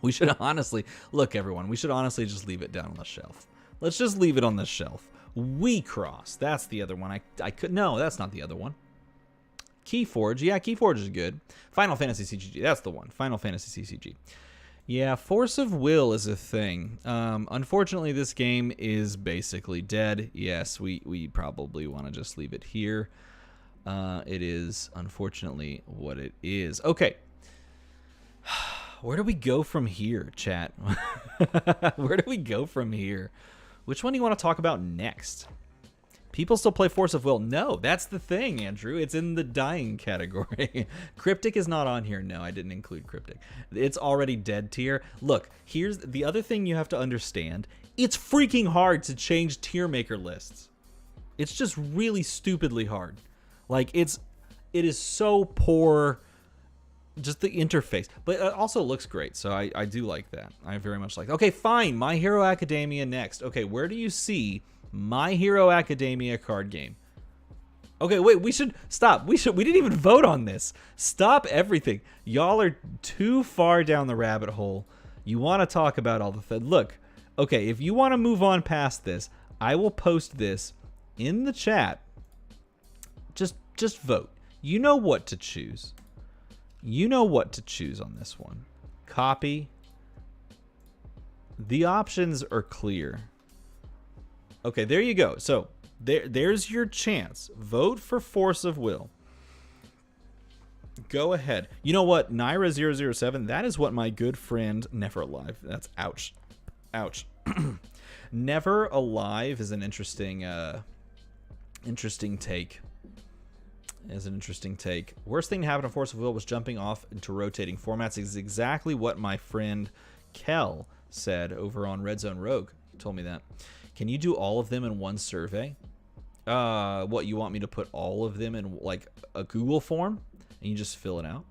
We should honestly... Look, everyone, we should honestly just leave it down on the shelf. Let's just leave it on the shelf. We Cross. That's the other one. I could... No, that's not the other one. Keyforge. Yeah, Keyforge is good. Final Fantasy CCG. That's the one. Final Fantasy CCG. Yeah, Force of Will is a thing. Unfortunately, this game is basically dead. Yes, we probably want to just leave it here. It is, unfortunately, what it is. Okay. Where do we go from here, chat? Where do we go from here? Which one do you want to talk about next? People still play Force of Will. No, that's the thing, Andrew. It's in the dying category. Cryptic is not on here. No, I didn't include Cryptic. It's already dead tier. Look, here's the other thing you have to understand. It's freaking hard to change tier maker lists. It's just really stupidly hard. Like, it is so poor, just the interface. But it also looks great, so I do like that. I very much like that. Okay, fine. My Hero Academia next. Okay, where do you see My Hero Academia card game? Okay, wait, we should stop. We didn't even vote on this. Stop everything. Y'all are too far down the rabbit hole. You want to talk about all the things. Look, okay, if you want to move on past this, I will post this in the chat. Just vote. You know what to choose. You know what to choose on this one. Copy. The options are clear. Okay, there you go. So there's your chance. Vote for Force of Will. Go ahead. You know what? Naira 007, that is what my good friend Never Alive. That's ouch. Ouch. Never Alive is an interesting take. Is an interesting take. Worst thing to happen to Force of Will was jumping off into rotating formats. Is exactly what my friend Kel said over on Red Zone Rogue. He told me that. Can you do all of them in one survey? What, you want me to put all of them in like a Google form and you just fill it out?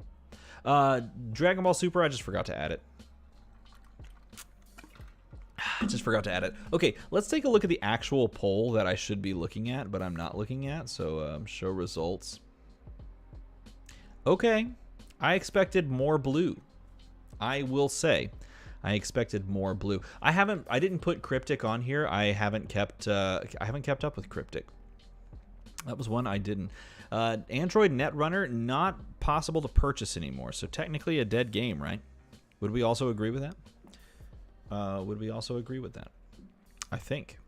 Dragon Ball Super, I just forgot to add it. Okay, let's take a look at the actual poll that I should be looking at, but I'm not looking at. So show results. Okay, I expected more blue. I will say, I expected more blue. I didn't put Cryptic on here. I haven't kept up with Cryptic. That was one I didn't. Android Netrunner, not possible to purchase anymore. So technically a dead game, right? Would we also agree with that? Would we also agree with that? I think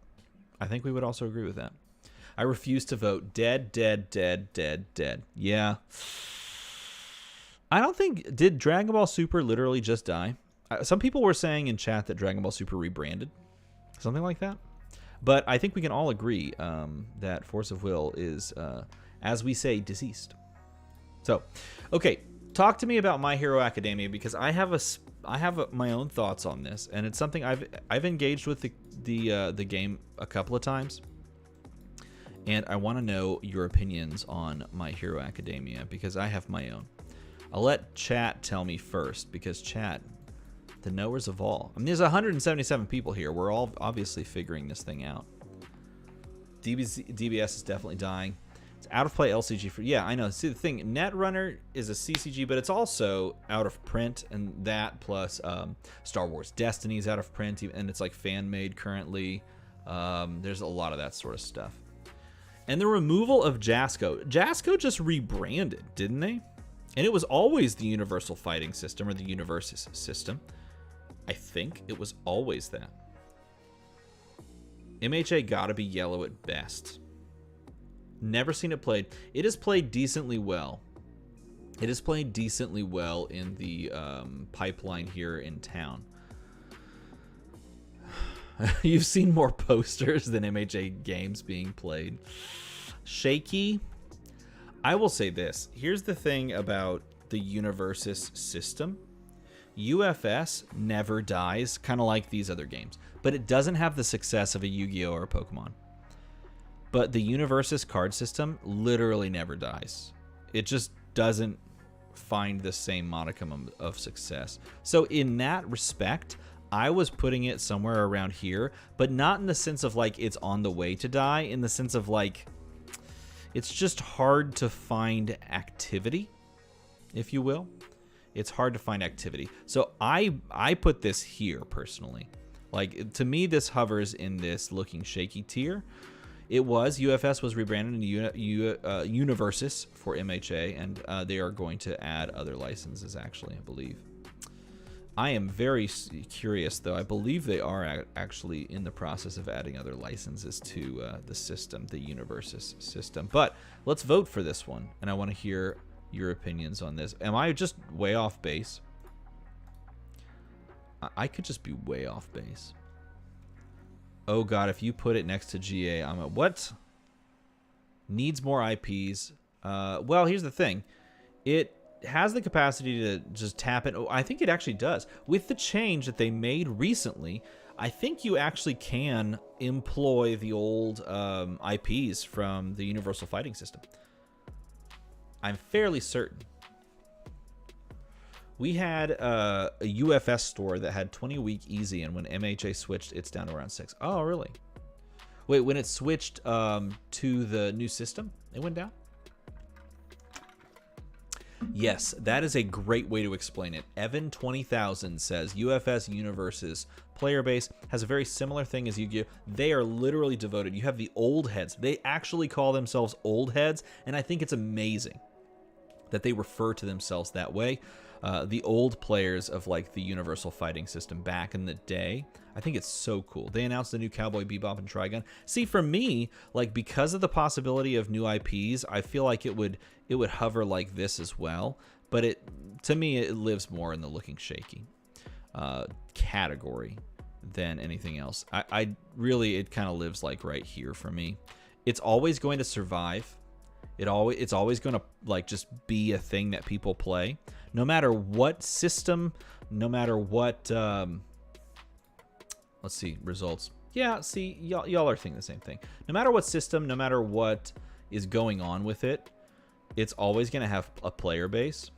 we would also agree with that. I refuse to vote. Dead, dead, dead, dead, dead. Yeah. I don't think... Did Dragon Ball Super literally just die? Some people were saying in chat that Dragon Ball Super rebranded. Something like that. But I think we can all agree that Force of Will is, as we say, deceased. So, okay. Talk to me about My Hero Academia, because I have my own thoughts on this, and it's something I've engaged with the game a couple of times. And I want to know your opinions on My Hero Academia, because I have my own. I'll let chat tell me first, because chat, the knowers of all. I mean, there's 177 people here. We're all obviously figuring this thing out. DBS is definitely dying. It's out of play LCG for... Yeah, I know. See, the thing, Netrunner is a CCG, but it's also out of print, and that plus Star Wars Destiny is out of print, and it's like fan-made currently. There's a lot of that sort of stuff. And the removal of Jasco. Jasco just rebranded, didn't they? And it was always the Universal Fighting System, or the Universus system. I think it was always that. MHA gotta be yellow at best. Never seen it played. It is played decently well. It is played decently well in the pipeline here in town. You've seen more posters than MHA games being played. Shaky. I will say this. Here's the thing about the Universus system. UFS never dies, kind of like these other games. But it doesn't have the success of a Yu-Gi-Oh! Or a Pokemon. But the Universus card system literally never dies. It just doesn't find the same modicum of success. So in that respect, I was putting it somewhere around here, but not in the sense of like it's on the way to die, in the sense of like it's just hard to find activity, if you will. It's hard to find activity. So I put this here personally. Like, to me, this hovers in this looking shaky tier. It was, UFS was rebranded into Universus for MHA, and they are going to add other licenses, actually, I believe. I am very curious, though. I believe they are actually in the process of adding other licenses to the system, the Universus system. But let's vote for this one, and I want to hear your opinions on this. Am I just way off base? I could just be way off base. Oh god, if you put it next to GA, I'm a what? Needs more IPs. Well, here's the thing. It has the capacity to just tap it. Oh, I think it actually does. With the change that they made recently, I think you actually can employ the old IPs from the Universal Fighting System. I'm fairly certain. We had a UFS store that had 20-week easy, and when MHA switched, it's down to around 6. Oh, really? Wait, when it switched to the new system, it went down? Yes, that is a great way to explain it. Evan 20,000 says UFS Universus player base has a very similar thing as Yu-Gi-Oh! They are literally devoted. You have the old heads. They actually call themselves old heads, and I think it's amazing that they refer to themselves that way. The old players of like the Universal Fighting System back in the day. I think it's so cool. They announced the new Cowboy Bebop and Trigun. See, for me, like because of the possibility of new IPs, I feel like it would hover like this as well. But to me, it lives more in the looking shaky category than anything else. I really, it kind of lives like right here for me. It's always going to survive. It's always going to like just be a thing that people play. No matter what system, no matter what, let's see, results. Yeah, see, y'all are thinking the same thing. No matter what system, no matter what is going on with it, it's always going to have a player base.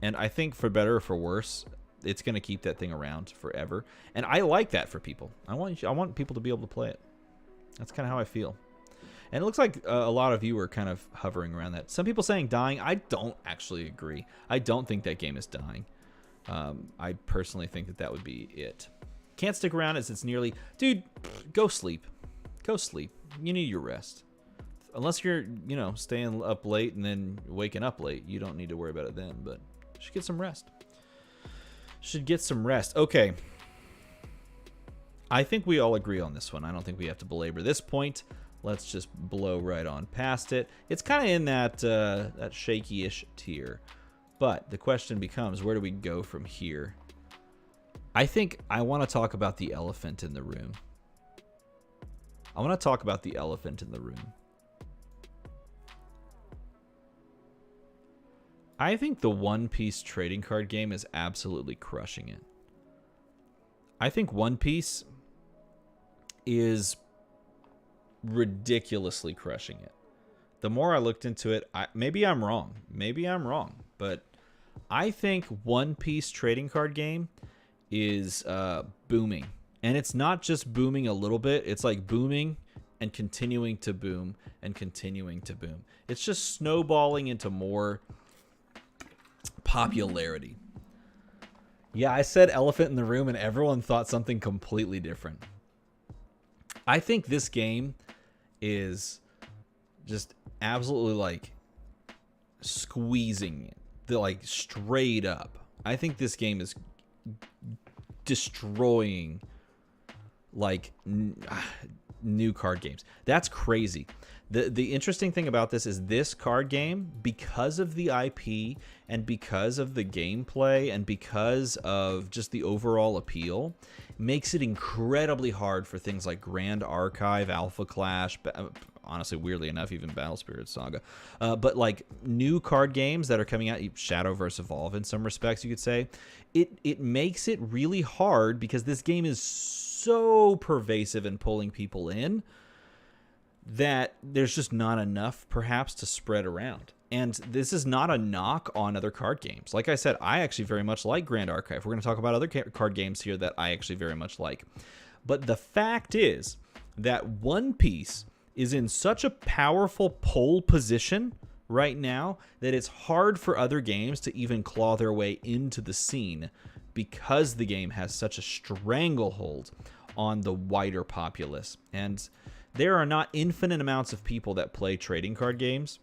And I think for better or for worse, it's going to keep that thing around forever. And I like that for people. I want people to be able to play it. That's kind of how I feel. And it looks like a lot of you are kind of hovering around that. Some people saying dying. I don't actually agree. I don't think that game is dying. I personally think that would be it. Can't stick around as it's nearly... Dude, go sleep. Go sleep. You need your rest. unless you're, you know, staying up late and then waking up late, you don't need to worry about it then, but should get some rest. Should get some rest. Okay. I think we all agree on this one. I don't think we have to belabor this point. Let's just blow right on past it. It's kind of in that that shaky-ish tier. But the question becomes, where do we go from here? I think I want to talk about the elephant in the room. I want to talk about the elephant in the room. I think the One Piece trading card game is absolutely crushing it. I think One Piece is ridiculously crushing it. The more I looked into it, maybe I'm wrong. Maybe I'm wrong. But I think One Piece trading card game is booming. And it's not just booming a little bit. It's like booming and continuing to boom and continuing to boom. It's just snowballing into more popularity. Yeah, I said elephant in the room and everyone thought something completely different. I think this game is just absolutely like squeezing it. They're like straight up. I think this game is destroying like new card games. That's crazy. The interesting thing about this card game, because of the IP and because of the gameplay and because of just the overall appeal, makes it incredibly hard for things like Grand Archive, Alpha Clash, honestly, weirdly enough, even Battle Spirit Saga. But like new card games that are coming out, Shadow vs. Evolve in some respects, you could say, it makes it really hard because this game is so pervasive and pulling people in that there's just not enough perhaps to spread around. And this is not a knock on other card games. Like I said, I actually very much like Grand Archive. We're going to talk about other card games here that I actually very much like. But the fact is that One Piece is in such a powerful pole position right now that it's hard for other games to even claw their way into the scene because the game has such a stranglehold on the wider populace. And there are not infinite amounts of people that play trading card games.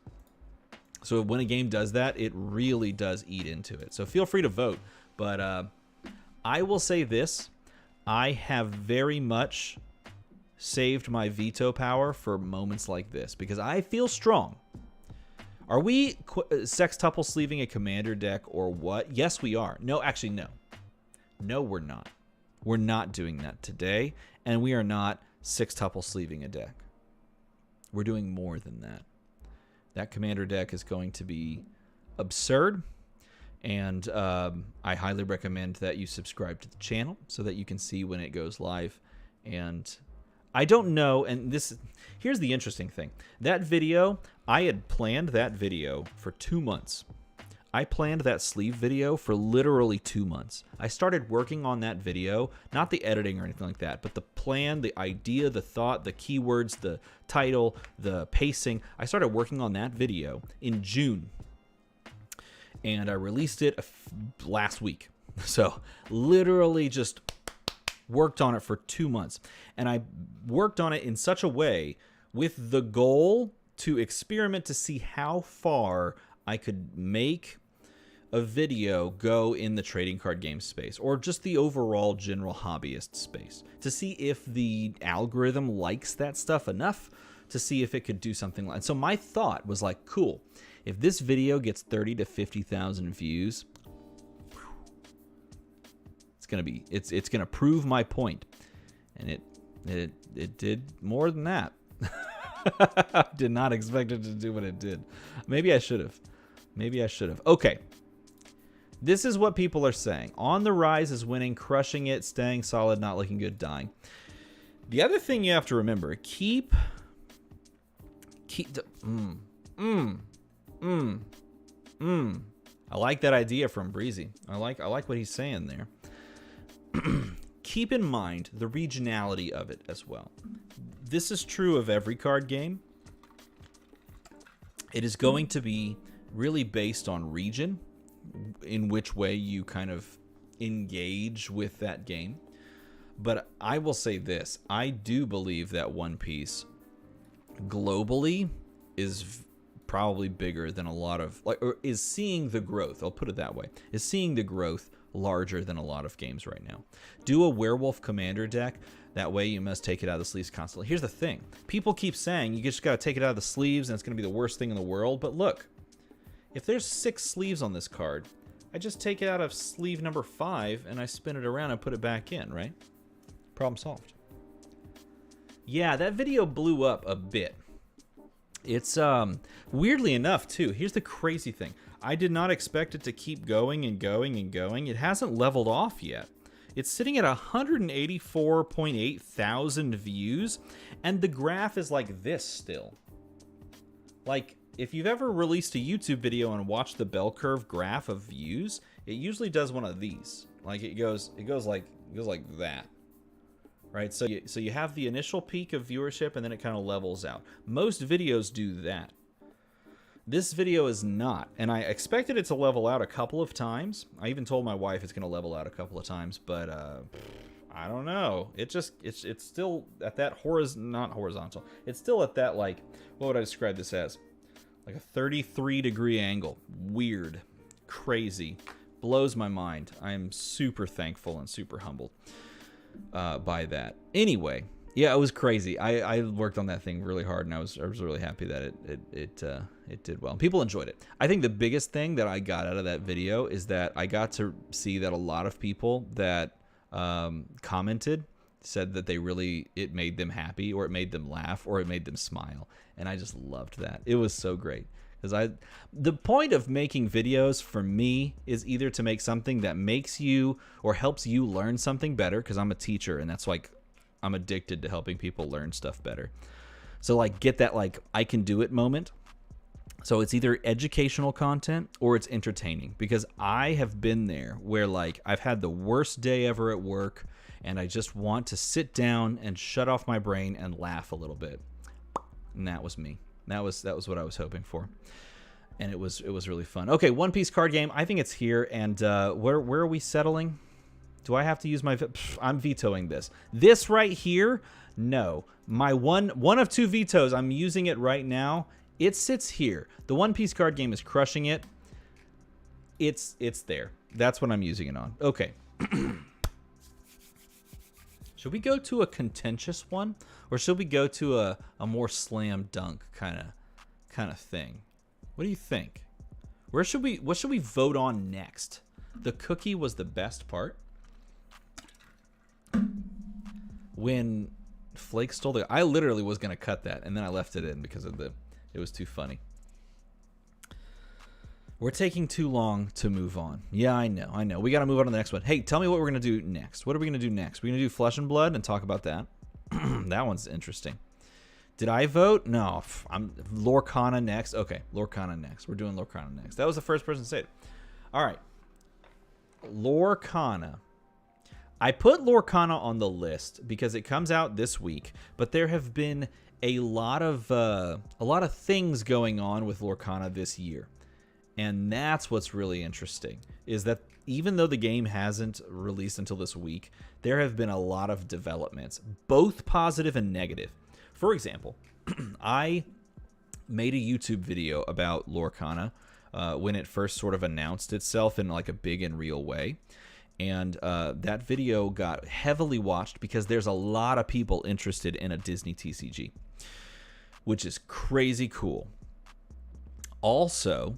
So when a game does that, it really does eat into it. So feel free to vote. But I will say this. I have very much saved my veto power for moments like this because I feel strong. Are we sextuple sleeving a commander deck or what? Yes, we are. No, actually, no. No, we're not. We're not doing that today. And we are not sextuple sleeving a deck. We're doing more than that. That commander deck is going to be absurd, and I highly recommend that you subscribe to the channel so that you can see when it goes live. And I don't know, and here's the interesting thing. That video, I had planned that video for 2 months. I planned that sleeve video for literally 2 months. I started working on that video, not the editing or anything like that, but the plan, the idea, the thought, the keywords, the title, the pacing. I started working on that video in June, and I released it last week. So literally just worked on it for 2 months, and I worked on it in such a way with the goal to experiment to see how far I could make a video go in the trading card game space or just the overall general hobbyist space to see if the algorithm likes that stuff enough to see if it could do something like. And so my thought was like, cool, if this video gets 30 to 50,000 views, it's gonna prove my point. And it did more than that. Did not expect it to do what it did. Maybe I should have. Okay. This is what people are saying. On the rise is winning, crushing it, staying solid, not looking good, dying. The other thing you have to remember, I like that idea from Breezy. I like what he's saying there. Keep in mind the regionality of it as well. This is true of every card game. It is going to be really based on region, in which way you kind of engage with that game. But I will say this. I do believe that One Piece globally is probably bigger than a lot of, like, or is seeing the growth, I'll put it that way, is seeing the growth larger than a lot of games right now. Do a Werewolf Commander deck. That way you must take it out of the sleeves constantly. Here's the thing. People keep saying you just got to take it out of the sleeves and it's going to be the worst thing in the world. But look, if there's 6 sleeves on this card, I just take it out of sleeve number 5 and I spin it around and put it back in, right? Problem solved. Yeah, that video blew up a bit. It's weirdly enough too. Here's the crazy thing. I did not expect it to keep going and going and going. It hasn't leveled off yet. It's sitting at 184.8 thousand views, and the graph is like this still. Like, if you've ever released a YouTube video and watched the bell curve graph of views, it usually does one of these. Like it goes like that. Right? So you have the initial peak of viewership and then it kind of levels out. Most videos do that. This video is not, and I expected it to level out a couple of times. I even told my wife it's going to level out a couple of times, but I don't know. It's still at that not horizontal. It's still at that, like, what would I describe this as? Like a 33-degree angle. Weird, crazy, blows my mind. I am super thankful and super humbled by that. Anyway, yeah, it was crazy. I worked on that thing really hard, and I was really happy that it did well. People enjoyed it. I think the biggest thing that I got out of that video is that I got to see that a lot of people that commented said that it made them happy, or it made them laugh, or it made them smile, and I just loved that. It was so great. Because the point of making videos for me is either to make something that makes you or helps you learn something better, because I'm a teacher and that's like, I'm addicted to helping people learn stuff better. So like get that like I can do it moment. So it's either educational content or it's entertaining, because I have been there where like I've had the worst day ever at work and I just want to sit down and shut off my brain and laugh a little bit. And that was me. That was what I was hoping for, and it was really fun. Okay, One Piece card game. I think it's here, and where are we settling? Do I have to use my? I'm vetoing this. This right here, no. My one of 2 vetoes. I'm using it right now. It sits here. The One Piece card game is crushing it. It's there. That's what I'm using it on. Okay. Should we go to a contentious one, or should we go to a more slam dunk kind of thing? What do you think? What should we vote on next? The cookie was the best part. When Flake stole I literally was gonna cut that, and then I left it in because it was too funny. We're taking too long to move on. Yeah, I know. We got to move on to the next one. Hey, tell me what we're going to do next. What are we going to do next? We're going to do Flesh and Blood and talk about that. That one's interesting. Did I vote? No. I'm Lorcana next. Okay, Lorcana next. We're doing Lorcana next. That was the first person to say it. All right. Lorcana. I put Lorcana on the list because it comes out this week, but there have been a lot of things going on with Lorcana this year. And that's what's really interesting, is that even though the game hasn't released until this week, there have been a lot of developments, both positive and negative. For example, I made a YouTube video about Lorcana when it first sort of announced itself in like a big and real way. And that video got heavily watched because there's a lot of people interested in a Disney TCG, which is crazy cool. Also,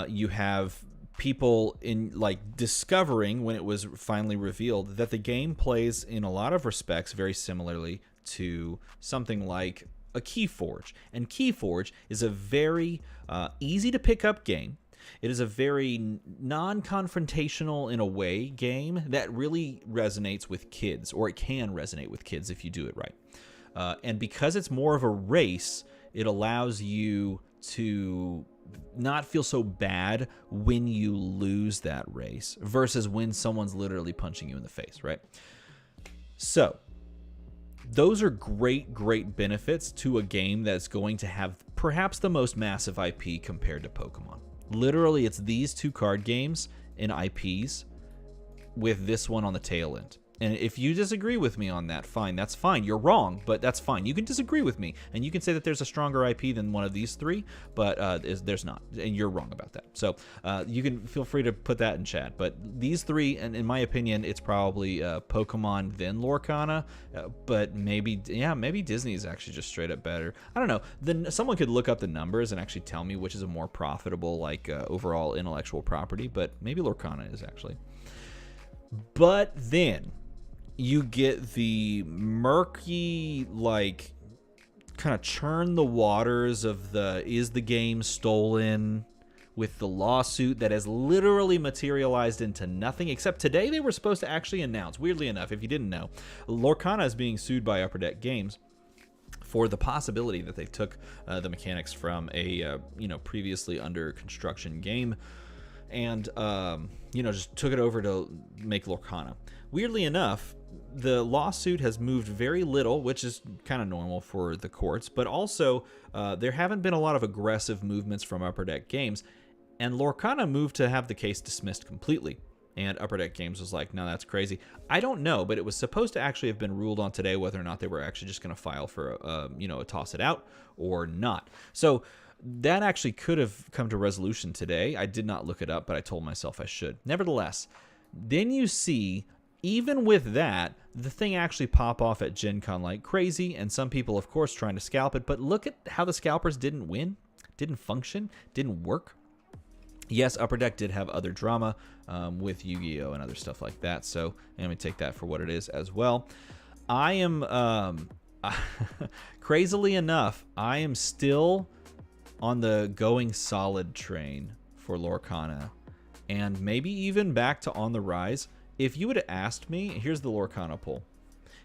you have people in like discovering when it was finally revealed that the game plays in a lot of respects very similarly to something like a Keyforge. And Keyforge is a very easy to pick up game. It is a very non-confrontational in a way game that really resonates with kids, or it can resonate with kids if you do it right. And because it's more of a race, it allows you to not feel so bad when you lose that race versus when someone's literally punching you in the face, right? So those are great benefits to a game that's going to have perhaps the most massive IP compared to Pokemon. Literally, it's these 2 card games and IPs with this one on the tail end. And if you disagree with me on that, fine. That's fine. You're wrong, but that's fine. You can disagree with me, and you can say that there's a stronger IP than one of these three, but there's not, and you're wrong about that. So you can feel free to put that in chat. But these three, and in my opinion, it's probably Pokemon, then Lorcana, but maybe Disney is actually just straight up better. I don't know. Then someone could look up the numbers and actually tell me which is a more profitable, like overall intellectual property, but maybe Lorcana is actually. But then you get the murky, like, kind of churn the waters of is the game stolen, with the lawsuit that has literally materialized into nothing, except today they were supposed to actually announce, weirdly enough, if you didn't know, Lorcana is being sued by Upper Deck Games for the possibility that they took the mechanics from a previously under construction game and just took it over to make Lorcana. Weirdly enough, the lawsuit has moved very little, which is kind of normal for the courts, but also there haven't been a lot of aggressive movements from Upper Deck Games, and Lorcana moved to have the case dismissed completely. And Upper Deck Games was like, no, that's crazy. I don't know, but it was supposed to actually have been ruled on today whether or not they were actually just going to file for a toss it out or not. So that actually could have come to resolution today. I did not look it up, but I told myself I should. Nevertheless, then you see, even with that, the thing actually pop off at Gen Con like crazy, and some people, of course, trying to scalp it. But look at how the scalpers didn't win, didn't function, didn't work. Yes, Upper Deck did have other drama with Yu-Gi-Oh! And other stuff like that, so I'm going to take that for what it is as well. I am, crazily enough, I am still on the going solid train for Lorcana, and maybe even back to on the rise. If you had asked me, here's the Lorcana poll.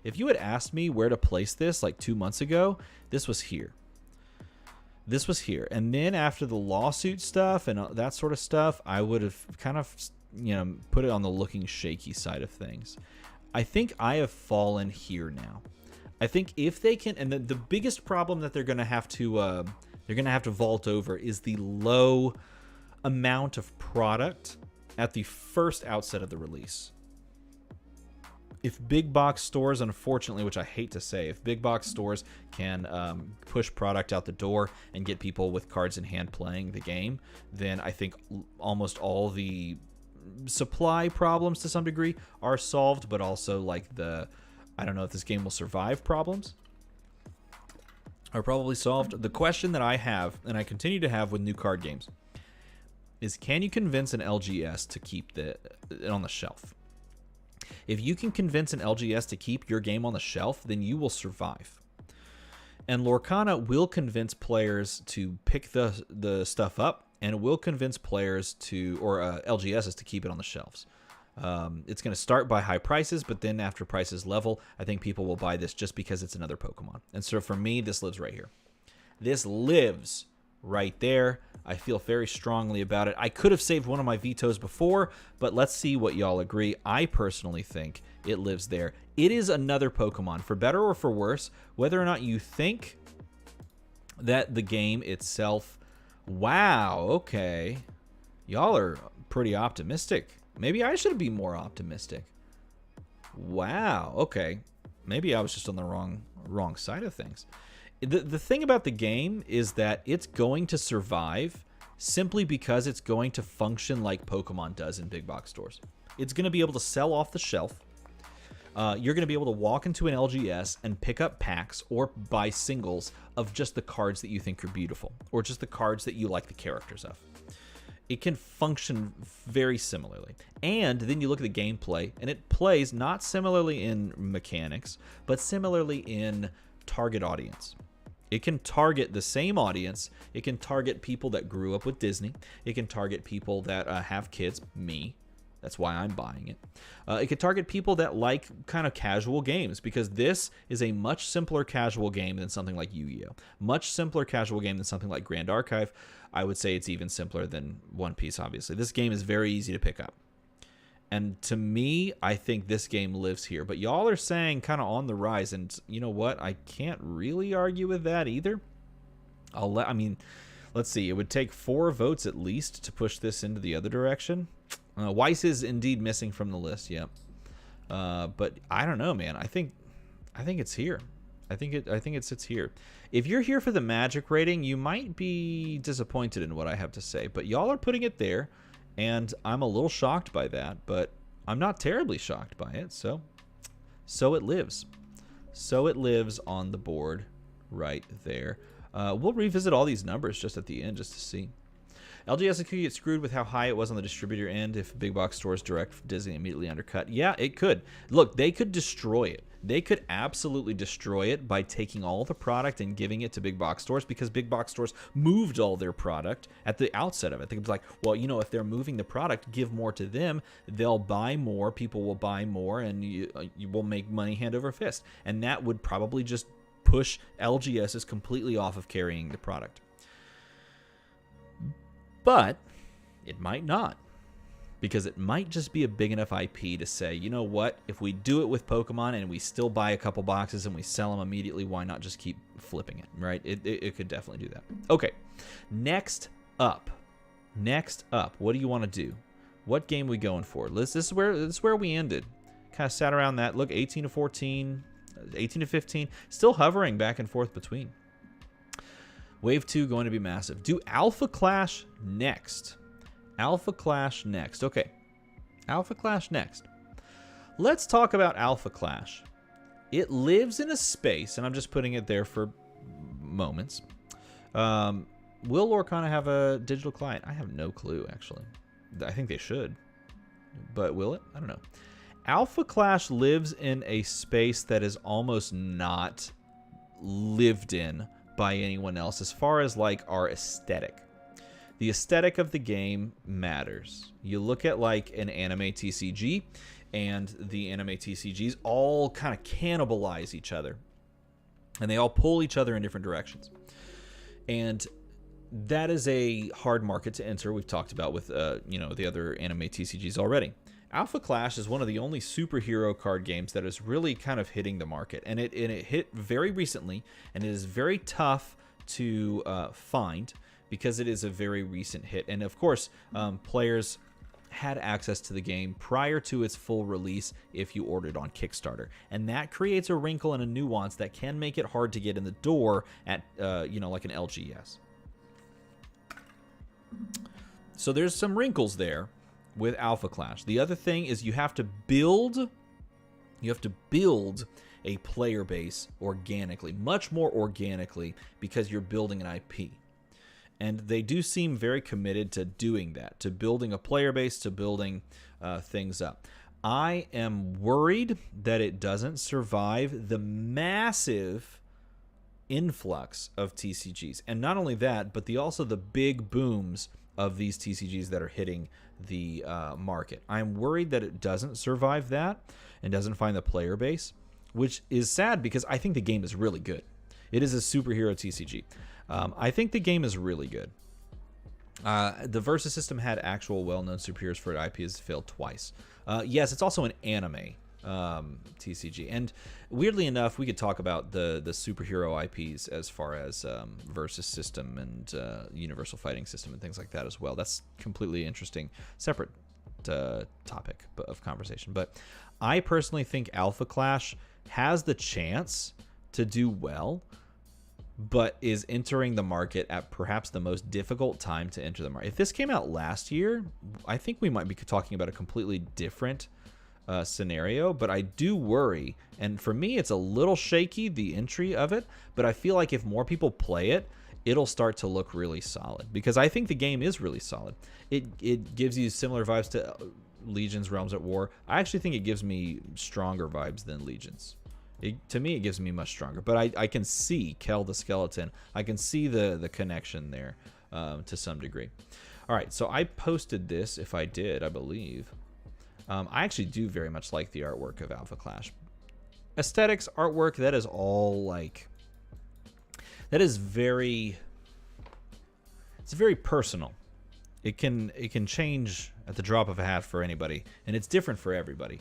If you had asked me where to place this like 2 months ago, this was here. This was here. And then after the lawsuit stuff and that sort of stuff, I would have kind of, put it on the looking shaky side of things. I think I have fallen here now. I think if they can, and the biggest problem that they're going to have to vault over is the low amount of product at the first outset of the release. If big box stores, unfortunately, which I hate to say, if big box stores can push product out the door and get people with cards in hand playing the game, then I think almost all the supply problems to some degree are solved, but also like I don't know if this game will survive problems are probably solved. The question that I have, and I continue to have with new card games, is can you convince an LGS to keep it on the shelf? If you can convince an LGS to keep your game on the shelf, then you will survive. And Lorcana will convince players to pick the stuff up, and it will convince players or LGSs to keep it on the shelves. It's going to start by high prices, but then after prices level, I think people will buy this just because it's another Pokemon. And so for me, this lives right here. This lives right there. I feel very strongly about it. I could have saved one of my vetoes before, but let's see what y'all agree. I personally think it lives there. It is another Pokemon, for better or for worse, whether or not you think that the game itself... Wow, okay. Y'all are pretty optimistic. Maybe I should be more optimistic. Wow, okay. Maybe I was just on the wrong side of things. The thing about the game is that it's going to survive simply because it's going to function like Pokemon does in big box stores. It's going to be able to sell off the shelf. You're going to be able to walk into an LGS and pick up packs or buy singles of just the cards that you think are beautiful, or just the cards that you like the characters of. It can function very similarly. And then you look at the gameplay, and it plays not similarly in mechanics, but similarly in target audience. It can target the same audience. It can target people that grew up with Disney. It can target people that have kids, me. That's why I'm buying it. It can target people that like kind of casual games, because this is a much simpler casual game than something like Yu-Gi-Oh! Much simpler casual game than something like Grand Archive. I would say it's even simpler than One Piece, obviously. This game is very easy to pick up. And to me, I think this game lives here. But y'all are saying kind of on the rise, and you know what? I can't really argue with that either. Let's see. It would take 4 votes at least to push this into the other direction. Weiss is indeed missing from the list, yep. But I don't know, man. I think it's here. I think it sits here. If you're here for the Magic rating, you might be disappointed in what I have to say, but y'all are putting it there, and I'm a little shocked by that, but I'm not terribly shocked by it. So it lives. So it lives on the board right there. We'll revisit all these numbers just at the end just to see. LGS could get screwed with how high it was on the distributor end if big box stores direct from Disney immediately undercut. Yeah, it could. Look, they could destroy it. They could absolutely destroy it by taking all the product and giving it to big box stores, because big box stores moved all their product at the outset of it. They could be like, well, you know, if they're moving the product, give more to them. They'll buy more. People will buy more, and you will make money hand over fist. And that would probably just push LGSs completely off of carrying the product. But it might not, because it might just be a big enough IP to say, you know what, if we do it with Pokemon and we still buy a couple boxes and we sell them immediately, why not just keep flipping it, right? It could definitely do that. Okay, next up, what do you want to do? What game are we going for? This is where we ended. Kind of sat around that. Look, 18 to 14, 18 to 15, still hovering back and forth between. Wave 2 going to be massive. Do Alpha Clash next. Alpha Clash next. Okay. Alpha Clash next. Let's talk about Alpha Clash. It lives in a space, and I'm just putting it there for moments. Will Lorcana have a digital client? I have no clue, actually. I think they should. But will it? I don't know. Alpha Clash lives in a space that is almost not lived in by anyone else as far as like our aesthetic. The aesthetic of the game matters. You look at like an anime TCG, and the anime TCGs all kind of cannibalize each other, and they all pull each other in different directions. And that is a hard market to enter. We've talked about with the other anime TCGs already. Alpha Clash is one of the only superhero card games that is really kind of hitting the market, and it hit very recently, and it is very tough to find because it is a very recent hit. And of course, players had access to the game prior to its full release if you ordered on Kickstarter, and that creates a wrinkle and a nuance that can make it hard to get in the door at like an LGS. So there's some wrinkles there with Alpha Clash. The other thing is you have to build a player base organically, much more organically, because you're building an IP. And they do seem very committed to doing that, to building a player base, to building things up. I am worried that it doesn't survive the massive influx of TCGs. And not only that, but also the big booms of these TCGs that are hitting the market. I'm worried that it doesn't survive that and doesn't find the player base, which is sad because I think the game is really good. It is a superhero TCG. I think the game is really good. The Versus system had actual well-known superheroes for it. IP has failed twice. Yes, it's also an anime TCG. And weirdly enough, we could talk about the superhero IPs as far as Versus system and Universal Fighting System and things like that as well. That's completely interesting, separate topic of conversation. But I personally think Alpha Clash has the chance to do well, but is entering the market at perhaps the most difficult time to enter the market. If this came out last year, I think we might be talking about a completely different scenario, but I do worry, and for me it's a little shaky, the entry of it, but I feel like if more people play it, it'll start to look really solid, because I think the game is really solid. It gives you similar vibes to Legion's Realms at War. I actually think it gives me stronger vibes than Legion's. To me, it gives me much stronger, but I can see Kel the Skeleton. I can see the connection there to some degree. All right, so I posted this, if I did, I believe. I actually do very much like the artwork of Alpha Clash. Aesthetics, artwork, that is all like... That is very... It's very personal. It can change at the drop of a hat for anybody, and it's different for everybody.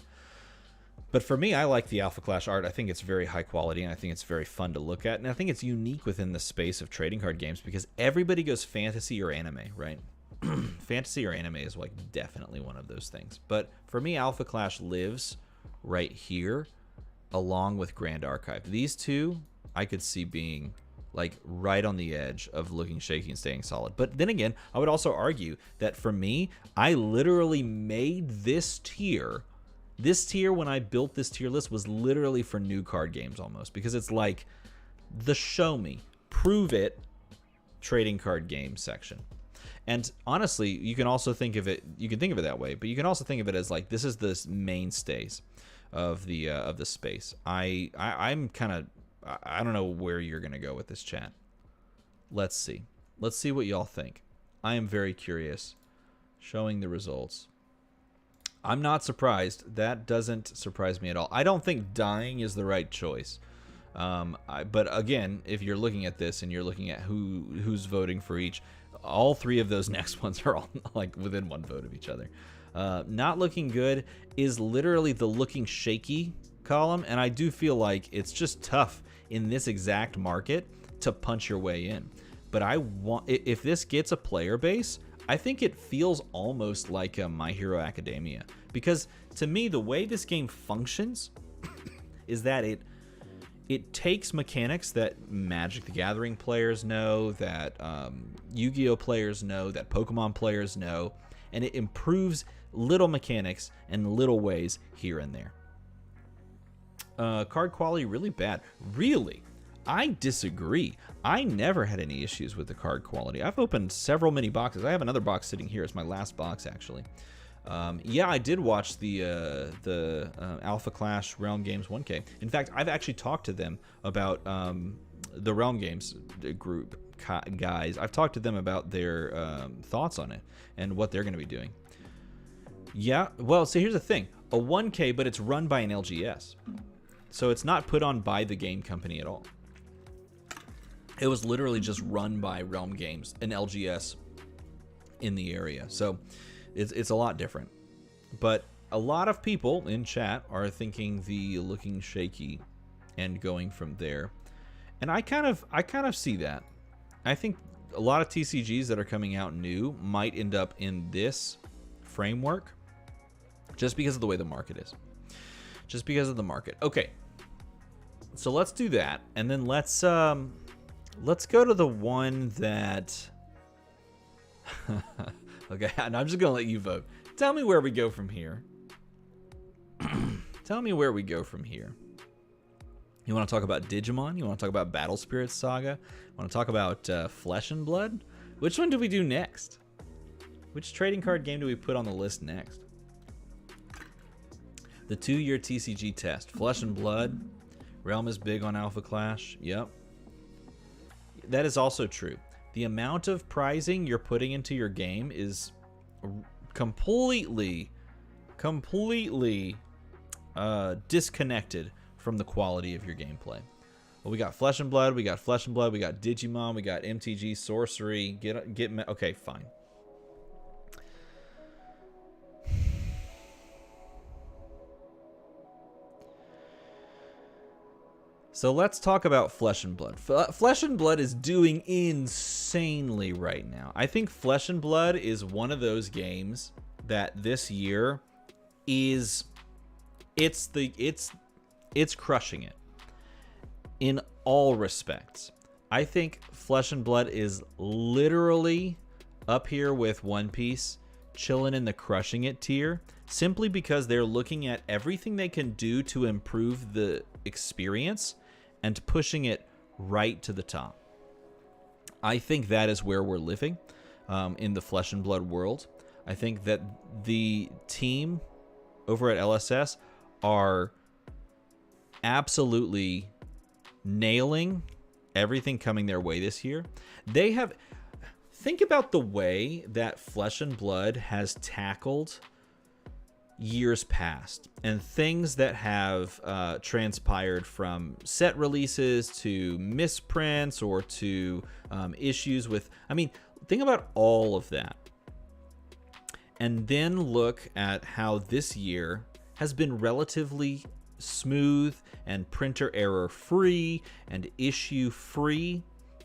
But for me, I like the Alpha Clash art. I think it's very high quality, and I think it's very fun to look at. And I think it's unique within the space of trading card games because everybody goes fantasy or anime, right? Fantasy or anime is like definitely one of those things. But for me, Alpha Clash lives right here, along with Grand Archive. These two I could see being like right on the edge of looking shaky and staying solid. But then again, I would also argue that for me, I literally made this tier. This tier, when I built this tier list, was literally for new card games almost, because it's like the show me, prove it trading card game section. And honestly, you can also think of it, you can think of it that way, but you can also think of it as like, this is the mainstays of the space. I'm kind of, I don't know where you're going to go with this, chat. Let's see. Let's see what y'all think. I am very curious. Showing the results. I'm not surprised. That doesn't surprise me at all. I don't think dying is the right choice. But again, if you're looking at this and you're looking at who's voting for each, all three of those next ones are all like within one vote of each other. Not looking good is literally the looking shaky column, and I do feel like it's just tough in this exact market to punch your way in. But I want, if this gets a player base, I think it feels almost like a My Hero Academia, because to me the way this game functions is that it takes mechanics that Magic the Gathering players know, that Yu-Gi-Oh players know, that Pokemon players know, and it improves little mechanics and little ways here and there. Card quality really bad. Really? I disagree. I never had any issues with the card quality. I've opened several mini boxes. I have another box sitting here. It's my last box, actually. Yeah, I did watch the Alpha Clash Realm Games 1K. In fact, I've actually talked to them about the Realm Games group guys. I've talked to them about their thoughts on it and what they're going to be doing. Yeah, well, so here's the thing. A 1K, but it's run by an LGS. So it's not put on by the game company at all. It was literally just run by Realm Games, an LGS in the area. So it's a lot different. But a lot of people in chat are thinking the looking shaky and going from there. And I kind of see that. I think a lot of TCGs that are coming out new might end up in this framework just because of the way the market is. Just because of the market. Okay. So let's do that, and then let's go to the one that okay, and I'm just gonna let you vote. Tell me where we go from here. Tell me where we go from here. You want to talk about Digimon? You want to talk about Battle Spirit Saga? Want to talk about Flesh and Blood? Which one do we do next? Which trading card game do we put on the list next? The 2-year TCG test. Flesh and Blood. Realm is big on Alpha Clash. Yep. That is also true. The amount of prizing you're putting into your game is completely disconnected from the quality of your gameplay. Well, we got Flesh and Blood, we got Digimon, we got MTG Sorcery. Okay, fine. So let's talk about Flesh and Blood. Flesh and Blood is doing insanely right now. I think Flesh and Blood is one of those games that this year is it's crushing it in all respects. I think Flesh and Blood is literally up here with One Piece, chilling in the crushing it tier, simply because they're looking at everything they can do to improve the experience and pushing it right to the top. I think that is where we're living in the Flesh and Blood world. I think that the team over at LSS are absolutely nailing everything coming their way this year. They have... Think about the way that Flesh and Blood has tackled years past and things that have transpired from set releases to misprints or to issues with... I mean, think about all of that. And then look at how this year has been relatively smooth and printer error free and issue free,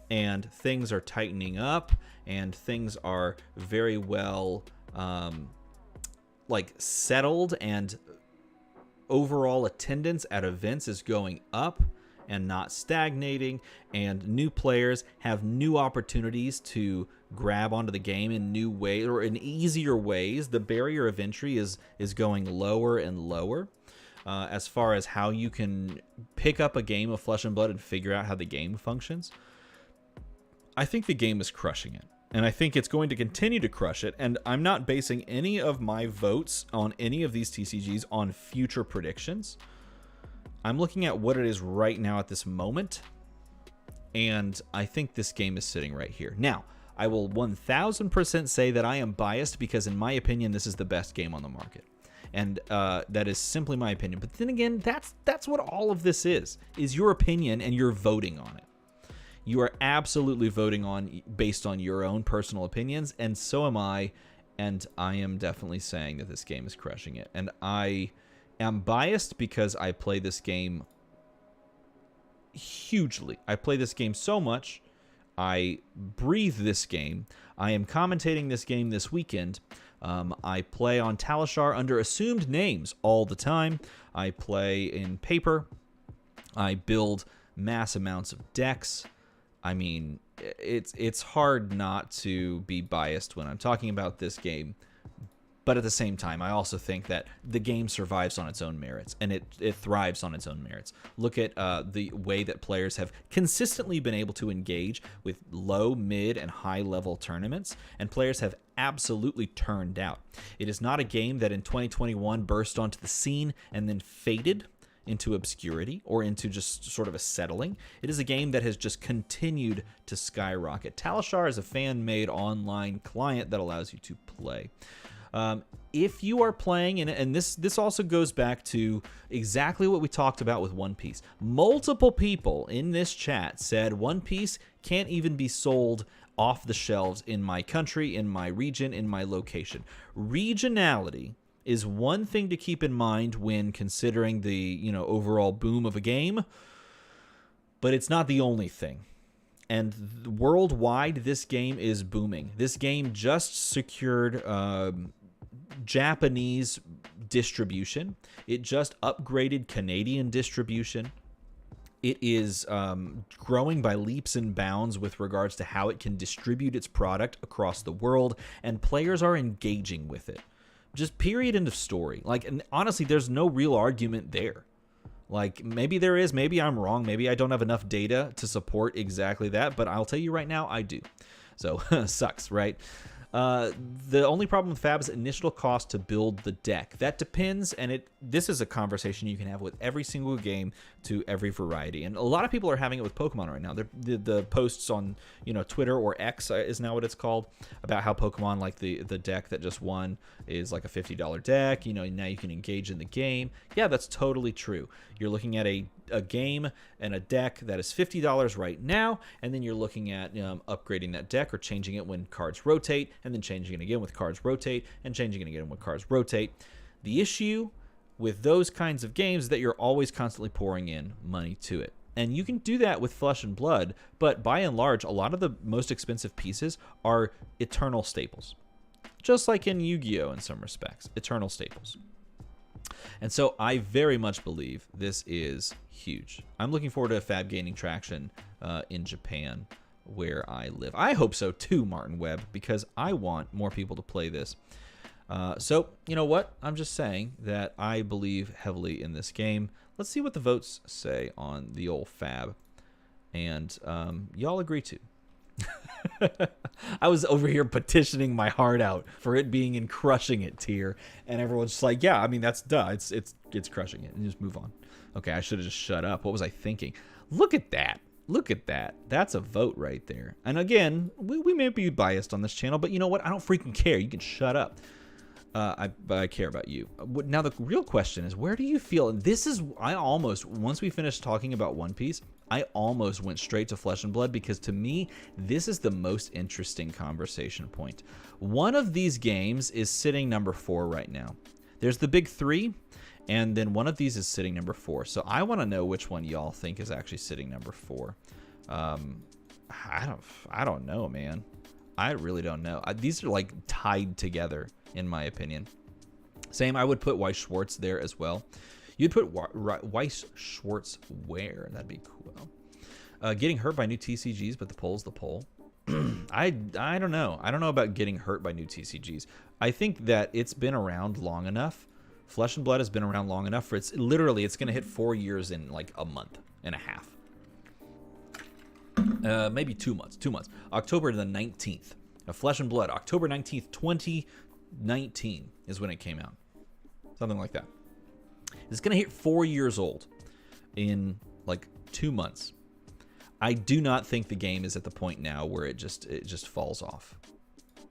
and things are tightening up and things are very well like settled and overall attendance at events is going up and not stagnating, and new players have new opportunities to grab onto the game in new ways or in easier ways. The barrier of entry is going lower and lower as far as how you can pick up a game of Flesh and Blood and figure out how the game functions. I think the game is crushing it, and I think it's going to continue to crush it, and I'm not basing any of my votes on any of these TCGs on future predictions. I'm looking at what it is right now at this moment, and I think this game is sitting right here. Now, I will 1000% say that I am biased because, in my opinion, this is the best game on the market. And that is simply my opinion. But then again, that's what all of this is your opinion, and you're voting on it. You are absolutely voting based on your own personal opinions, and so am I, and I am definitely saying that this game is crushing it. And I am biased because I play this game hugely. I play this game so much. I breathe this game. I am commentating this game this weekend. I play on Talishar under assumed names all the time. I play in paper. I build mass amounts of decks. I mean, it's hard not to be biased when I'm talking about this game. But at the same time, I also think that the game survives on its own merits, and it thrives on its own merits. Look at the way that players have consistently been able to engage with low, mid, and high-level tournaments, and players have absolutely turned out. It is not a game that in 2021 burst onto the scene and then faded into obscurity or into just sort of a settling. It is a game that has just continued to skyrocket. Talishar is a fan-made online client that allows you to play. If you are playing, and this also goes back to exactly what we talked about with One Piece. Multiple people in this chat said One Piece can't even be sold off the shelves in my country, in my region, in my location. Regionality is one thing to keep in mind when considering the overall boom of a game, but it's not the only thing. And worldwide, this game is booming. This game just secured Japanese distribution. It just upgraded Canadian distribution. It is growing by leaps and bounds with regards to how it can distribute its product across the world, and players are engaging with it. Just period, end of story. And honestly, there's no real argument there. Maybe there is, maybe I'm wrong, maybe I don't have enough data to support exactly that, but I'll tell you right now, I do. So, sucks, right? The only problem with Fab is initial cost to build the deck. That depends, and this is a conversation you can have with every single game to every variety. And a lot of people are having it with Pokemon right now. The posts on Twitter, or X is now what it's called, about how Pokemon, like the deck that just won, is like a $50 deck. Now you can engage in the game. Yeah, that's totally true. You're looking at a game and a deck that is $50 right now, and then you're looking at upgrading that deck or changing it when cards rotate, and then changing it again with cards rotate, and changing it again when cards rotate. The issue with those kinds of games is that you're always constantly pouring in money to it. And you can do that with Flesh and Blood, but by and large, a lot of the most expensive pieces are eternal staples. Just like in Yu-Gi-Oh! In some respects, eternal staples. And so I very much believe this is huge. I'm looking forward to Fab gaining traction in Japan, where I live. I hope so too, Martin Webb, because I want more people to play this. So, you know what? I'm just saying that I believe heavily in this game. Let's see what the votes say on the old Fab. And y'all agree to. I was over here petitioning my heart out for it being in crushing it tier, and everyone's just like, yeah, I mean, that's duh. It's crushing it, and just move on. Okay, I should have just shut up. What was I thinking? Look at that. Look at that. That's a vote right there. And again, we may be biased on this channel, but you know what? I don't freaking care. You can shut up. But I care about you. Now, the real question is, where do you feel? And this is, once we finished talking about One Piece, I almost went straight to Flesh and Blood, because to me, this is the most interesting conversation point. One of these games is sitting number 4 right now. There's the big 3, and then one of these is sitting number 4. So I want to know which one y'all think is actually sitting number 4. I don't know, man. I really don't know. These are like tied together, in my opinion. Same, I would put Weiss Schwartz there as well. You'd put Weiss Schwartz where? That'd be cool. Getting hurt by new TCGs, but the poll's the poll. I don't know. I don't know about getting hurt by new TCGs. I think that it's been around long enough. Flesh and Blood has been around long enough for it's going to hit 4 years in like a month and a half. Maybe 2 months. 2 months. October the 19th. Flesh and Blood, October 19th, 2019 is when it came out. Something like that. It's going to hit 4 years old in like 2 months. I do not think the game is at the point now where it just falls off.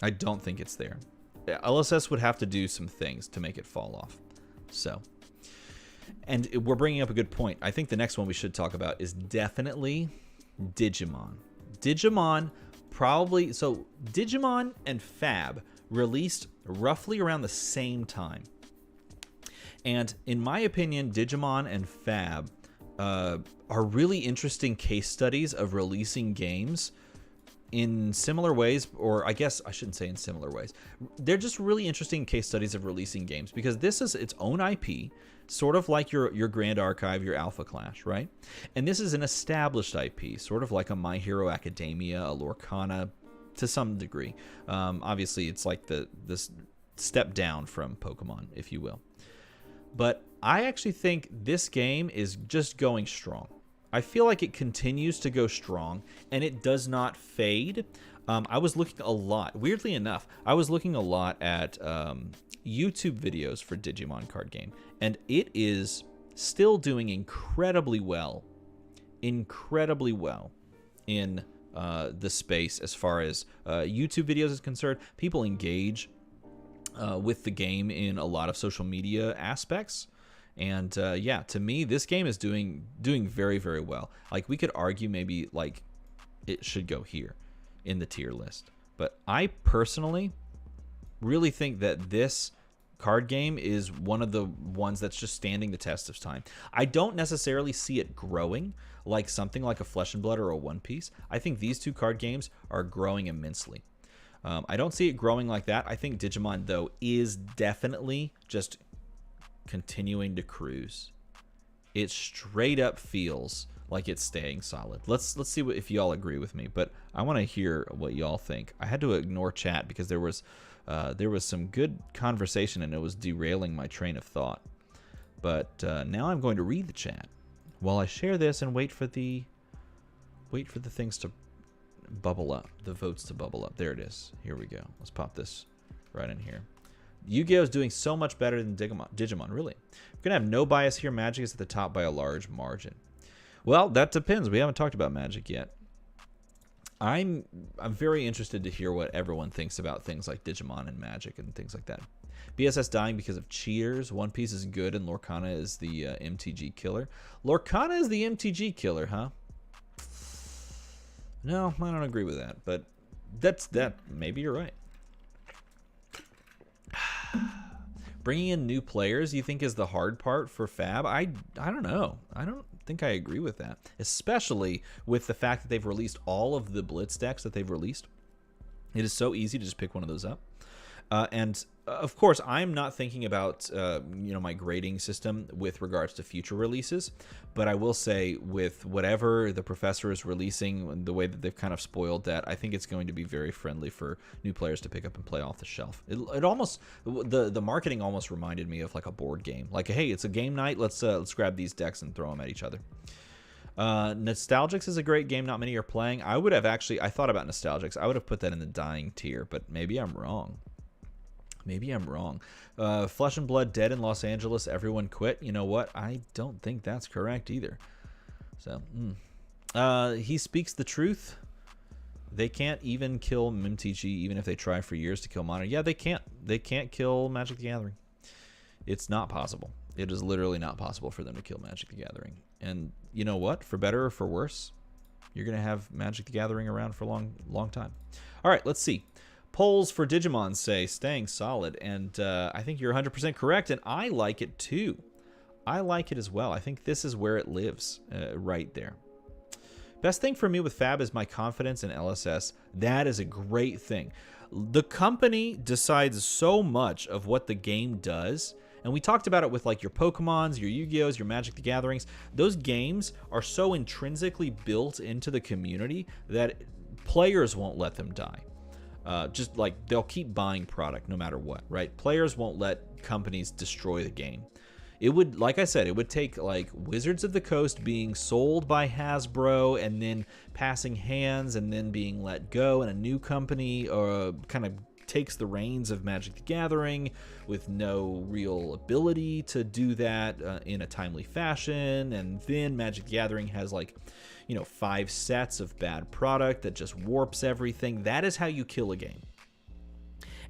I don't think it's there. LSS would have to do some things to make it fall off. So, and we're bringing up a good point. I think the next one we should talk about is definitely Digimon. Digimon probably, so Digimon and Fab released roughly around the same time. And in my opinion, Digimon and Fab are really interesting case studies of releasing games in similar ways, or I guess I shouldn't say in similar ways. They're just really interesting case studies of releasing games because this is its own IP, sort of like your Grand Archive, your Alpha Clash, right? And this is an established IP, sort of like a My Hero Academia, a Lorcana, to some degree. Obviously, it's like this step down from Pokemon, if you will. But I actually think this game is just going strong. I feel like it continues to go strong, and it does not fade. I was looking a lot, weirdly enough, I was looking a lot at YouTube videos for Digimon card game, and it is still doing incredibly well in the space as far as YouTube videos is concerned. People engage with the game in a lot of social media aspects. And yeah, to me, this game is doing very, very well. Like, we could argue maybe like it should go here in the tier list. But I personally really think that this card game is one of the ones that's just standing the test of time. I don't necessarily see it growing like something like a Flesh and Blood or a One Piece. I think these two card games are growing immensely. I don't see it growing like that. I think Digimon, though, is definitely just continuing to cruise. It straight up feels like it's staying solid. Let's see if y'all agree with me, but I want to hear what y'all think. I had to ignore chat because there was some good conversation and it was derailing my train of thought. But now I'm going to read the chat while I share this and wait for the things to bubble up, the votes to bubble up. There it is. Here we go. Let's pop this right in here. Yu-Gi-Oh! Is doing so much better than Digimon. Really? We're going to have no bias here. Magic is at the top by a large margin. Well, that depends. We haven't talked about Magic yet. I'm very interested to hear what everyone thinks about things like Digimon and Magic and things like that. BSS dying because of cheaters. One Piece is good and Lorcana is the MTG killer. Lorcana is the MTG killer, huh? No, I don't agree with that, but that. Maybe you're right. Bringing in new players, you think, is the hard part for Fab? I don't know. I don't think I agree with that, especially with the fact that they've released all of the Blitz decks that they've released. It is so easy to just pick one of those up. And of course, I'm not thinking about my grading system with regards to future releases, but I will say with whatever the professor is releasing, the way that they've kind of spoiled that, I think it's going to be very friendly for new players to pick up and play off the shelf. It almost, the marketing almost reminded me of like a board game. Like, hey, it's a game night. Let's grab these decks and throw them at each other. Nostalgics is a great game not many are playing. I thought about Nostalgics. I would have put that in the dying tier, but maybe I'm wrong. Flesh and Blood dead in Los Angeles. Everyone quit. You know what? I don't think that's correct either. So, he speaks the truth. They can't even kill MTG even if they try for years to kill Modern. Yeah, they can't. They can't kill Magic the Gathering. It's not possible. It is literally not possible for them to kill Magic the Gathering. And you know what? For better or for worse, you're going to have Magic the Gathering around for a long time. All right, let's see. Polls for Digimon say staying solid, and I think you're 100% correct, and I like it too. I like it as well. I think this is where it lives, right there. Best thing for me with Fab is my confidence in LSS. That is a great thing. The company decides so much of what the game does, And we talked about it with like your Pokemons, your Yu-Gi-Ohs, your Magic the Gatherings. Those games are so intrinsically built into the community that players won't let them die. Just like they'll keep buying product no matter what, right? Players won't let companies destroy the game. It would, like I said, it would take like Wizards of the Coast being sold by Hasbro and then passing hands and then being let go, and a new company kind of takes the reins of Magic the Gathering with no real ability to do that in a timely fashion. And then Magic the Gathering has like, 5 sets of bad product that just warps everything. That is how you kill a game.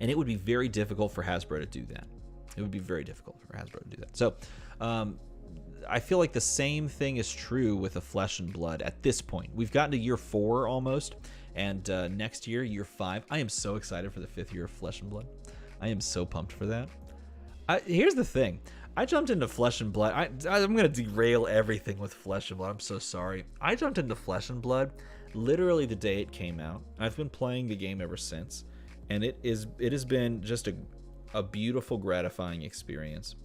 And it would be very difficult for Hasbro to do that. It would be very difficult for Hasbro to do that. So I feel like the same thing is true with a Flesh and Blood at this point. We've gotten to year 4 almost, and next year, year 5. I am so excited for the 5th year of Flesh and Blood. I am so pumped for that. Here's the thing. I jumped into Flesh and Blood. I'm going to derail everything with Flesh and Blood. I'm so sorry. I jumped into Flesh and Blood literally the day it came out. I've been playing the game ever since, and it has been just a beautiful, gratifying experience.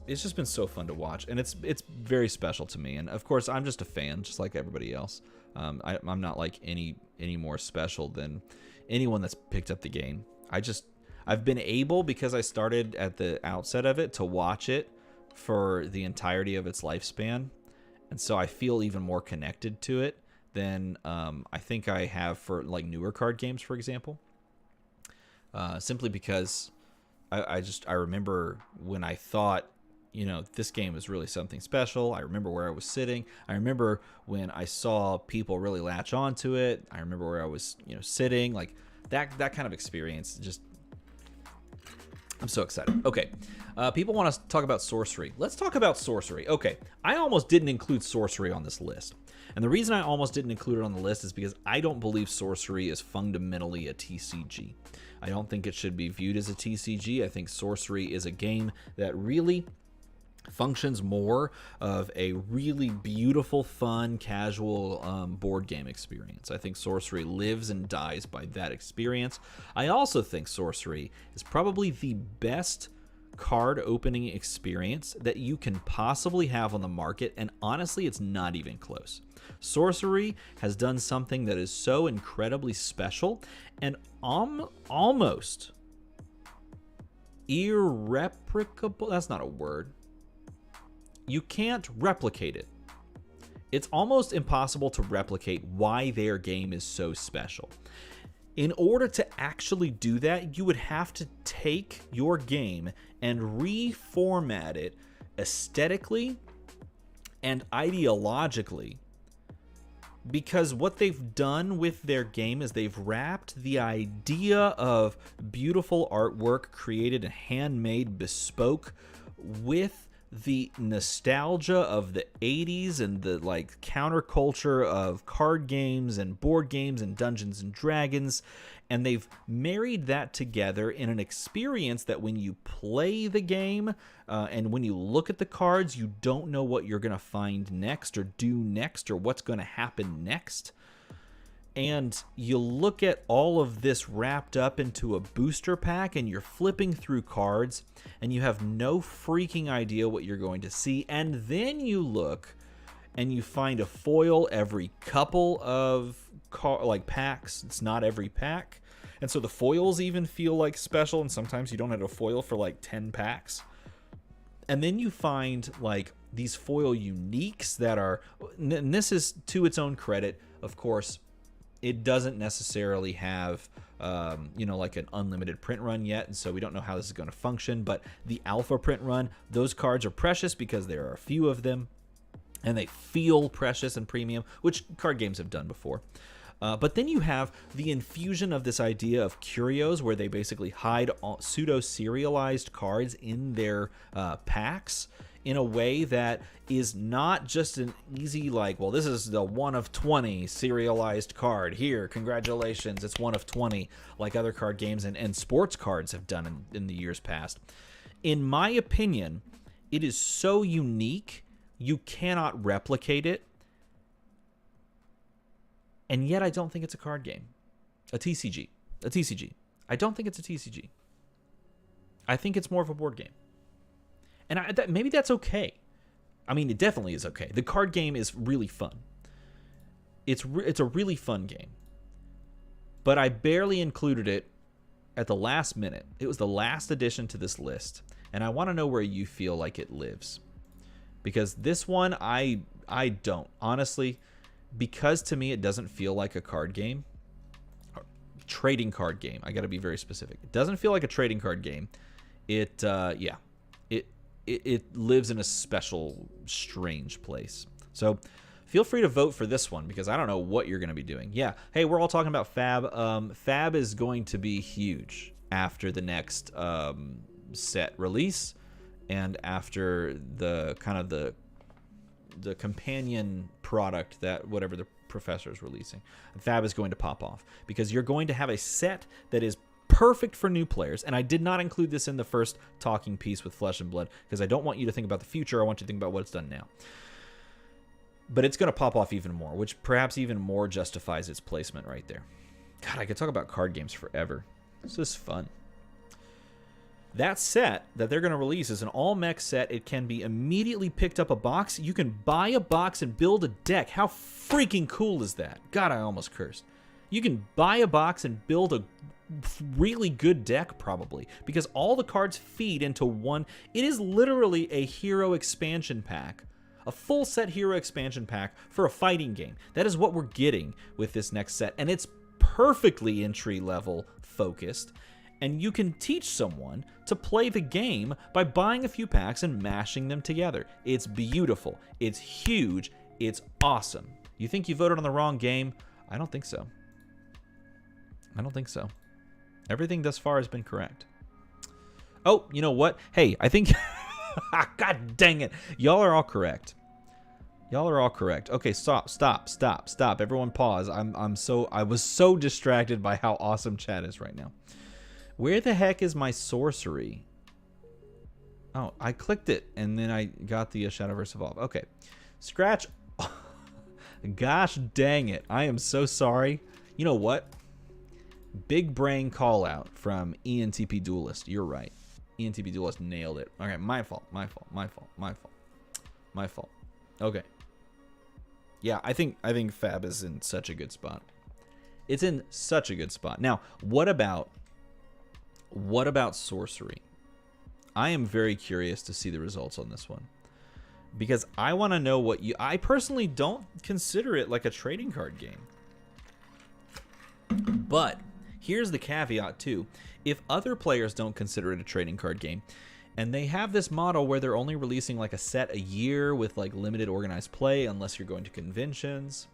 It's just been so fun to watch, and it's very special to me. And of course, I'm just a fan, just like everybody else. I'm not like any more special than anyone that's picked up the game. I've been able, because I started at the outset of it, to watch it for the entirety of its lifespan, and so I feel even more connected to it than I think I have for like newer card games, for example. Simply because I remember when I thought, this game is really something special. I remember where I was sitting. I remember when I saw people really latch onto it. I remember where I was, sitting. Like that kind of experience. Just, I'm so excited. Okay, people want to talk about sorcery. Let's talk about sorcery. Okay, I almost didn't include sorcery on this list. And the reason I almost didn't include it on the list is because I don't believe sorcery is fundamentally a TCG. I don't think it should be viewed as a TCG. I think sorcery is a game that really functions more of a really beautiful, fun, casual board game experience. I think sorcery lives and dies by that experience. I also think sorcery is probably the best card opening experience that you can possibly have on the market, and honestly, it's not even close. Sorcery has done something that is so incredibly special and almost irreplicable. That's not a word. You can't replicate it. It's almost impossible to replicate why their game is so special. In order to actually do that, you would have to take your game and reformat it aesthetically and ideologically, because what they've done with their game is they've wrapped the idea of beautiful artwork created and handmade bespoke with the nostalgia of the 80s and the like counterculture of card games and board games and Dungeons and Dragons, and they've married that together in an experience that when you play the game and when you look at the cards, you don't know what you're going to find next or do next or what's going to happen next. And you look at all of this wrapped up into a booster pack, and you're flipping through cards, and you have no freaking idea what you're going to see. And then you look, and you find a foil every couple of packs. It's not every pack. And so the foils even feel like special, and sometimes you don't have a foil for like 10 packs. And then you find like these foil uniques that are, and this is to its own credit, of course, it doesn't necessarily have, like an unlimited print run yet, and so we don't know how this is going to function. But the alpha print run, those cards are precious because there are a few of them, and they feel precious and premium, which card games have done before. But then you have the infusion of this idea of curios, where they basically hide pseudo-serialized cards in their packs in a way that is not just an easy, like, well, this is the 1 of 20 serialized card. Here, congratulations, it's 1 of 20, like other card games and sports cards have done in the years past. In my opinion, it is so unique, you cannot replicate it. And yet I don't think it's a card game. A TCG. I don't think it's a TCG. I think it's more of a board game. And maybe that's okay. I mean, it definitely is okay. The card game is really fun. It's a really fun game. But I barely included it at the last minute. It was the last addition to this list. And I want to know where you feel like it lives. Because this one, I don't. Honestly, because to me it doesn't feel like a card game. Trading card game. I got to be very specific. It doesn't feel like a trading card game. It lives in a special, strange place. So feel free to vote for this one because I don't know what you're going to be doing. Yeah. Hey, we're all talking about Fab. Fab is going to be huge after the next set release and after the kind of the companion product that whatever the professor is releasing. Fab is going to pop off because you're going to have a set that is perfect for new players. And I did not include this in the first talking piece with Flesh and Blood because I don't want you to think about the future. I want you to think about what it's done now. But it's going to pop off even more, which perhaps even more justifies its placement right there. God, I could talk about card games forever. This is fun. That set that they're going to release is an all-mech set. It can be immediately picked up a box. You can buy a box and build a deck. How freaking cool is that? God, I almost cursed. You can buy a box and build a really good deck probably because all the cards feed into one. It is literally a hero expansion pack. A full set hero expansion pack for a fighting game. That is what we're getting with this next set. And it's perfectly entry level focused. And you can teach someone to play the game by buying a few packs and mashing them together. It's beautiful. It's huge. It's awesome. You think you voted on the wrong game? I don't think so. I don't think so. Everything thus far has been correct. Oh, you know what? Hey, I think... God dang it. Y'all are all correct. Y'all are all correct. Okay, stop. Everyone pause. I was so distracted by how awesome chat is right now. Where the heck is my sorcery? Oh, I clicked it and then I got the Shadowverse Evolve. Okay. Scratch. Gosh dang it. I am so sorry. You know what? Big brain call out from ENTP Duelist. You're right. ENTP Duelist nailed it. Okay, my fault. Okay. Yeah, I think Fab is in such a good spot. It's in such a good spot. Now, what about sorcery? I am very curious to see the results on this one. Because I want to know what I personally don't consider it like a trading card game. But here's the caveat too. If other players don't consider it a trading card game, and they have this model where they're only releasing like a set a year with like limited organized play unless you're going to conventions,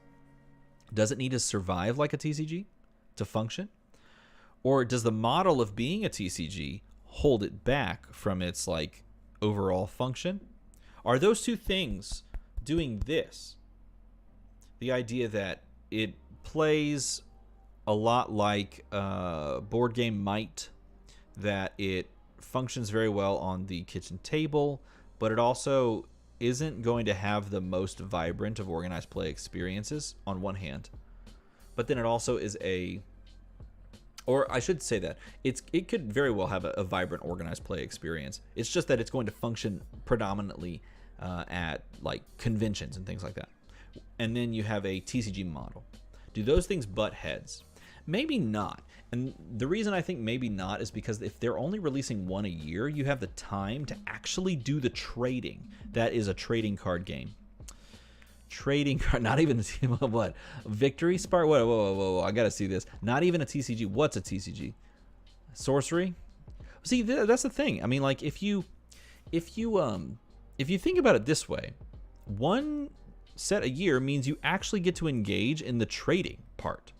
does it need to survive like a TCG to function? Or does the model of being a TCG hold it back from its like overall function? Are those two things doing this? The idea that it plays a lot like board game Might, that it functions very well on the kitchen table, but it also isn't going to have the most vibrant of organized play experiences on one hand. But then it also is or I should say that it could very well have a vibrant organized play experience. It's just that it's going to function predominantly at like conventions and things like that. And then you have a TCG model. Do those things butt heads? Maybe not. And the reason I think maybe not is because if they're only releasing one a year, you have the time to actually do the trading. That is a trading card game. Trading card, not even what? Victory Spark? Whoa, I gotta see this. Not even a TCG. What's a TCG? Sorcery? See, that's the thing. I mean, like if you think about it this way, one set a year means you actually get to engage in the trading part.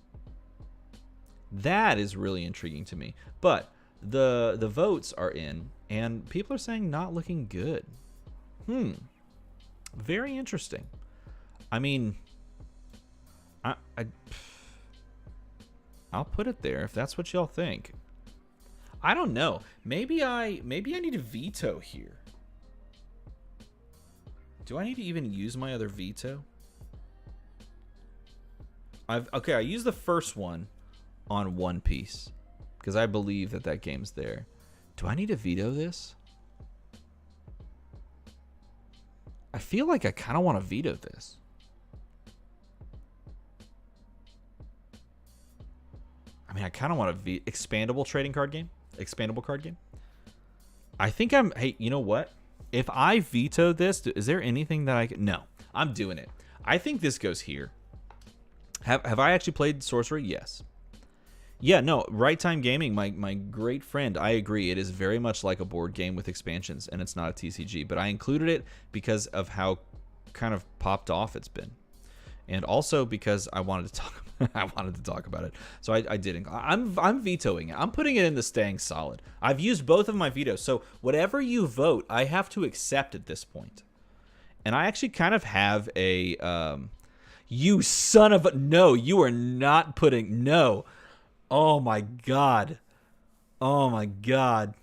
That is really intriguing to me. But the votes are in, and people are saying not looking good. Very interesting. I mean, I'll put it there if that's what y'all think. I don't know. Maybe I need to veto here. Do I need to even use my other veto? I used the first one on One Piece because I believe that game's there. Do I need to veto this? I feel like I kind of want to veto this. I mean, I kind of want to expandable trading card game. Expandable card game. I think I'm... Hey, you know what? If I veto this, is there anything that I can... No, I'm doing it. I think this goes here. Have I actually played Sorcery? Yes. Yeah, no, Right Time Gaming, my great friend, I agree. It is very much like a board game with expansions, and it's not a TCG. But I included it because of how kind of popped off it's been. And also because I wanted to talk about it. So I didn't. I'm vetoing it. I'm putting it in the staying solid. I've used both of my vetoes. So whatever you vote, I have to accept at this point. And I actually kind of have a... you son of a... No, you are not putting... No. Oh my god. Oh my god.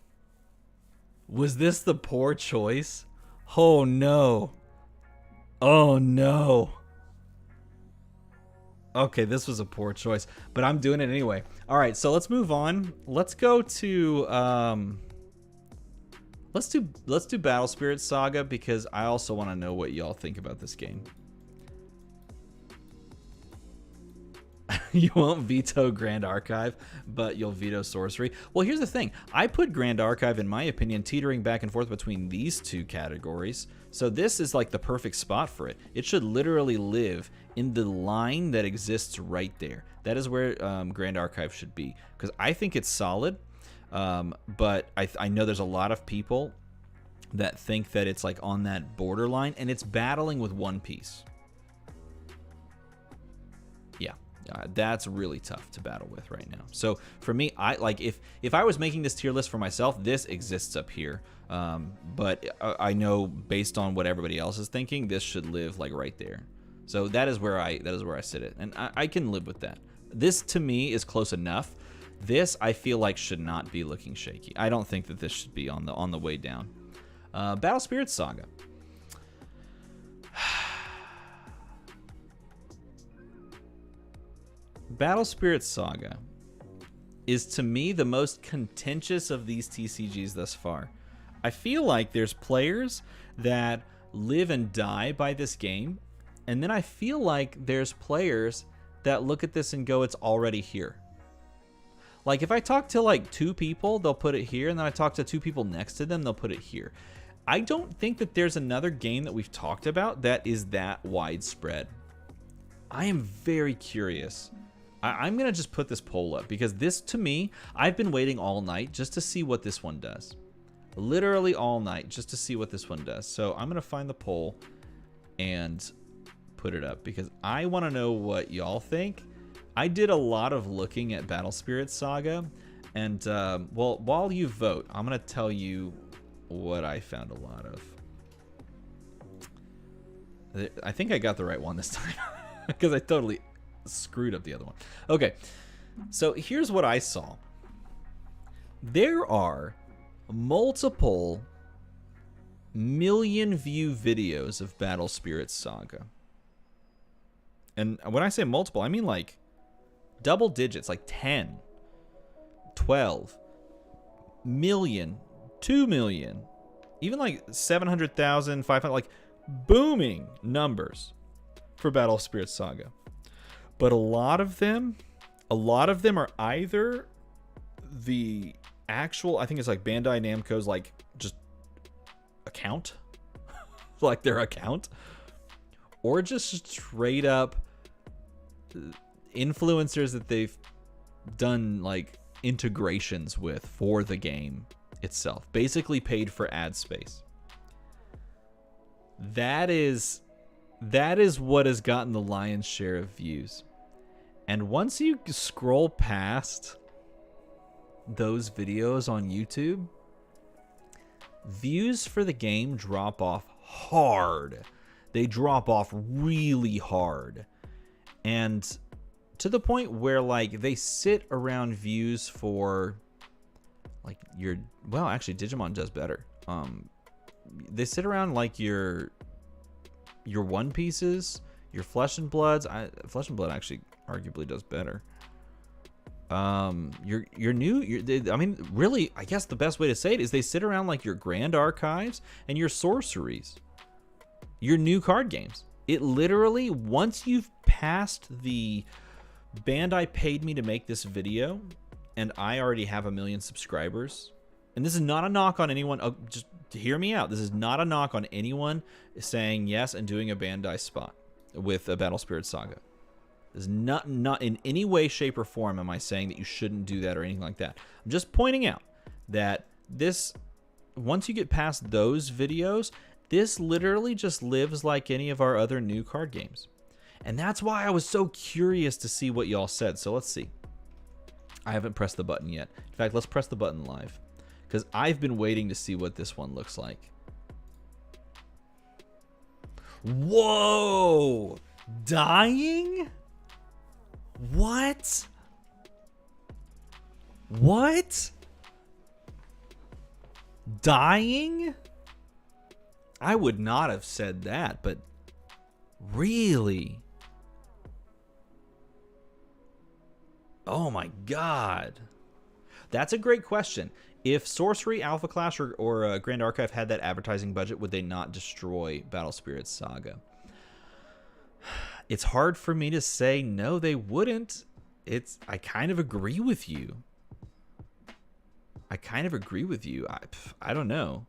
Was this the poor choice? Oh no. Oh no. Okay, this was a poor choice, but I'm doing it anyway. All right, so let's move on. Let's go to let's do Battle Spirit Saga, because I also want to know what y'all think about this game. You won't veto Grand Archive, but you'll veto Sorcery. Well, here's the thing. I put Grand Archive, in my opinion, teetering back and forth between these two categories. So this is like the perfect spot for it. It should literally live in the line that exists right there. That is where Grand Archive should be, because I think it's solid. But I know there's a lot of people that think that it's like on that borderline, and it's battling with One Piece. Yeah. That's really tough to battle with right now. So for me, I like if I was making this tier list for myself, this exists up here. But I know based on what everybody else is thinking, this should live like right there. So that is where I sit it, and I can live with that. This to me is close enough. This I feel like should not be looking shaky. I don't think that this should be on the way down. Battle Spirit Saga. Battle Spirit Saga is, to me, the most contentious of these TCGs thus far. I feel like there's players that live and die by this game, and then I feel like there's players that look at this and go, it's already here. Like, if I talk to, like, 2 people, they'll put it here, and then I talk to 2 people next to them, they'll put it here. I don't think that there's another game that we've talked about that is that widespread. I am very curious. I'm going to just put this poll up, because this, to me, I've been waiting all night just to see what this one does. Literally all night just to see what this one does. So I'm going to find the poll and put it up, because I want to know what y'all think. I did a lot of looking at Battle Spirit Saga, and well, while you vote, I'm going to tell you what I found a lot of. I think I got the right one this time, because I totally screwed up the other one. Okay, so here's what I saw. There are multiple million view videos of Battle Spirit Saga. And when I say multiple, I mean like double digits, like 10, 12 million, 2 million, even like 700,000, 500, like booming numbers for Battle Spirit Saga. But a lot of them are either the actual, I think it's like Bandai Namco's like just account, like their account, or just straight up influencers that they've done like integrations with for the game itself, basically paid for ad space. That is what has gotten the lion's share of views. And once you scroll past those videos on YouTube, views for the game drop off hard. They drop off really hard. And to the point where like they sit around views for like your, well, actually Digimon does better. They sit around like your One Pieces, your Flesh and Bloods. Flesh and Blood actually arguably does better. Your new, I mean, really, I guess the best way to say it is they sit around like your grand archives and your sorceries, your new card games. It literally, once you've passed the Bandai paid me to make this video, and I already have 1 million subscribers. And this is not a knock on anyone. Oh, just hear me out. This is not a knock on anyone saying yes and doing a Bandai spot with a Battle Spirit Saga. This is not in any way, shape, or form am I saying that you shouldn't do that or anything like that. I'm just pointing out that this, once you get past those videos, this literally just lives like any of our other new card games. And that's why I was so curious to see what y'all said. So let's see. I haven't pressed the button yet. In fact, let's press the button live, because I've been waiting to see what this one looks like. Whoa! Dying? What? What? Dying? I would not have said that, but really? Oh my god. That's a great question. If Sorcery, Alpha Clash, or Grand Archive had that advertising budget, would they not destroy Battle Spirit Saga? It's hard for me to say no, they wouldn't. I kind of agree with you. I don't know.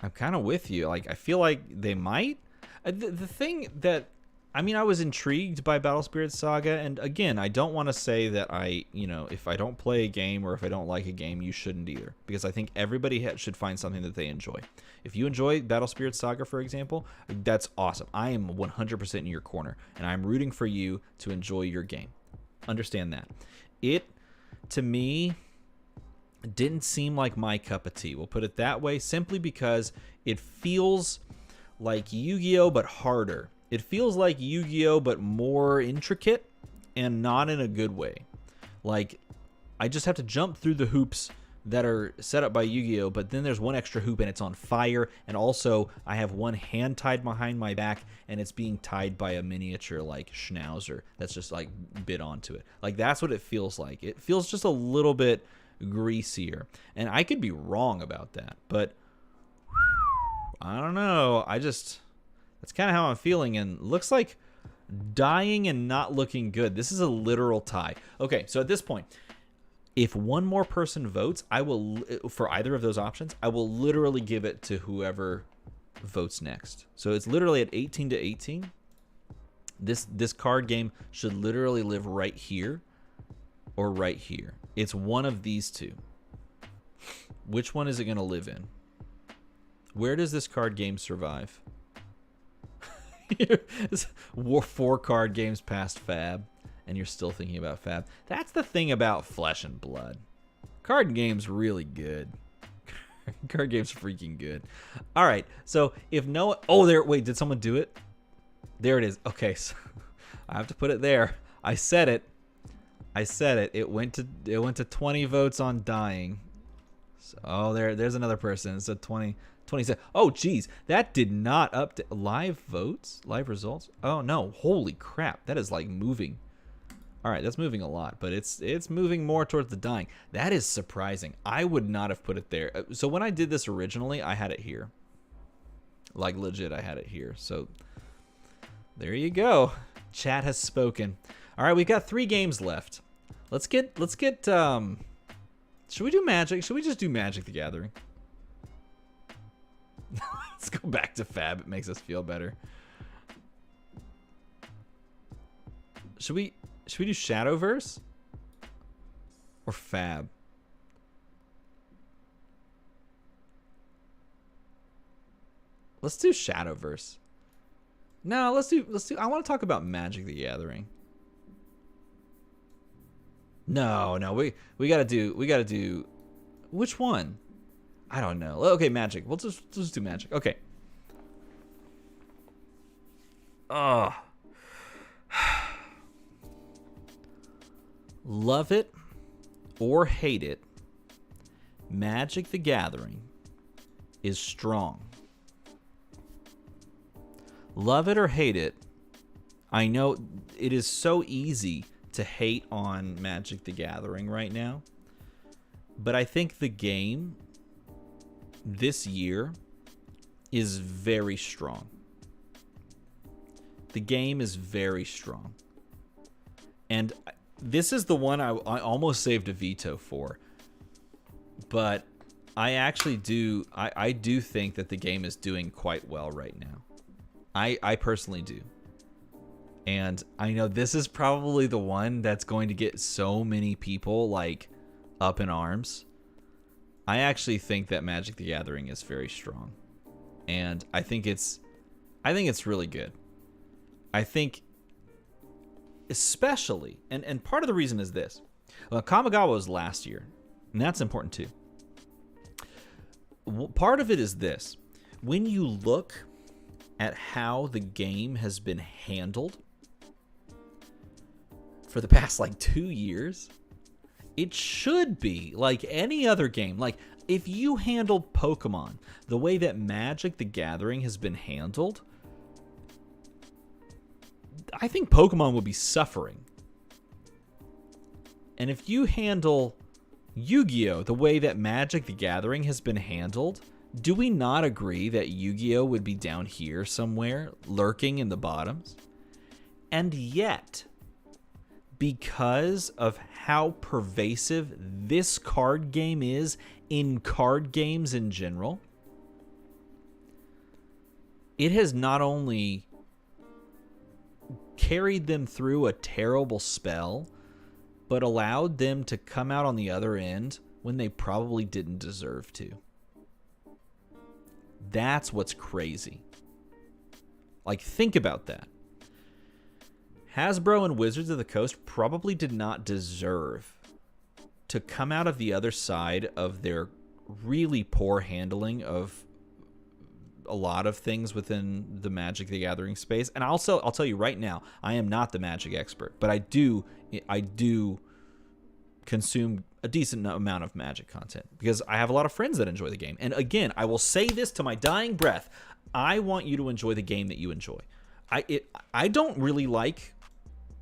I'm kind of with you. Like, I feel like they might. The thing that, I mean, I was intrigued by Battle Spirit Saga, and again, I don't want to say that if I don't play a game or if I don't like a game, you shouldn't either, because I think everybody should find something that they enjoy. If you enjoy Battle Spirit Saga, for example, that's awesome. I am 100% in your corner, and I'm rooting for you to enjoy your game. Understand that. It, to me, didn't seem like my cup of tea. We'll put it that way, simply because it feels like Yu-Gi-Oh! But harder. It feels like Yu-Gi-Oh! But more intricate, and not in a good way. Like, I just have to jump through the hoops that are set up by Yu-Gi-Oh! But then there's one extra hoop and it's on fire, and also I have one hand tied behind my back and it's being tied by a miniature like schnauzer that's just like bit onto it. Like, that's what it feels like. It feels just a little bit greasier, and I could be wrong about that, but I don't know. That's kind of how I'm feeling, and looks like dying and not looking good. This is a literal tie. Okay, so at this point, if one more person votes, I will, for either of those options, I will literally give it to whoever votes next. So it's literally at 18 to 18. This card game should literally live right here or right here. It's one of these two. Which one is it going to live in? Where does this card game survive? 4 card games past Fab, and you're still thinking about Fab. That's the thing about Flesh and Blood. Card game's really good. Card game's freaking good. All right, so if no... Oh, there... Wait, did someone do it? There it is. Okay, so I have to put it there. I said it. It went to 20 votes on dying. So, oh, there's another person. It's a 27. Oh, geez, that did not update. Live votes, live results. Oh no, holy crap, that is like moving. All right, that's moving a lot, but it's moving more towards the dying. That is surprising. I would not have put it there. So when I did this originally, I had it here. Like legit, I had it here. So there you go. Chat has spoken. All right, we've got 3 games left. Let's get should we do Magic? Should we just do Magic the Gathering? Let's go back to Fab. It makes us feel better. Should we do Shadowverse or Fab? Let's do Shadowverse. No, let's do I want to talk about Magic the Gathering. No, we gotta do which one? I don't know. Okay, Magic. We'll just do Magic. Okay. Love it or hate it, Magic the Gathering is strong. Love it or hate it, I know it is so easy to hate on Magic the Gathering right now, but I think the game this year is very strong. The game is very strong. And this is the one I almost saved a veto for. But I actually do, I do think that the game is doing quite well right now. I personally do. And I know this is probably the one that's going to get so many people like up in arms. I actually think that Magic the Gathering is very strong. And I think it's really good. I think especially, and part of the reason is this. Kamigawa was last year, and that's important too. Part of it is this. When you look at how the game has been handled for the past like 2 years, it should be like any other game. Like if you handled Pokemon the way that Magic the Gathering has been handled, I think Pokemon would be suffering. And if you handle Yu-Gi-Oh the way that Magic the Gathering has been handled, do we not agree that Yu-Gi-Oh would be down here somewhere, lurking in the bottoms? And yet, because of how pervasive this card game is in card games in general, it has not only carried them through a terrible spell, but allowed them to come out on the other end when they probably didn't deserve to. That's what's crazy. Like, think about that. Hasbro and Wizards of the Coast probably did not deserve to come out of the other side of their really poor handling of a lot of things within the Magic the Gathering space. And I'll tell you right now, I am not the Magic expert, but I do consume a decent amount of Magic content because I have a lot of friends that enjoy the game. And again, I will say this to my dying breath. I want you to enjoy the game that you enjoy. I don't really like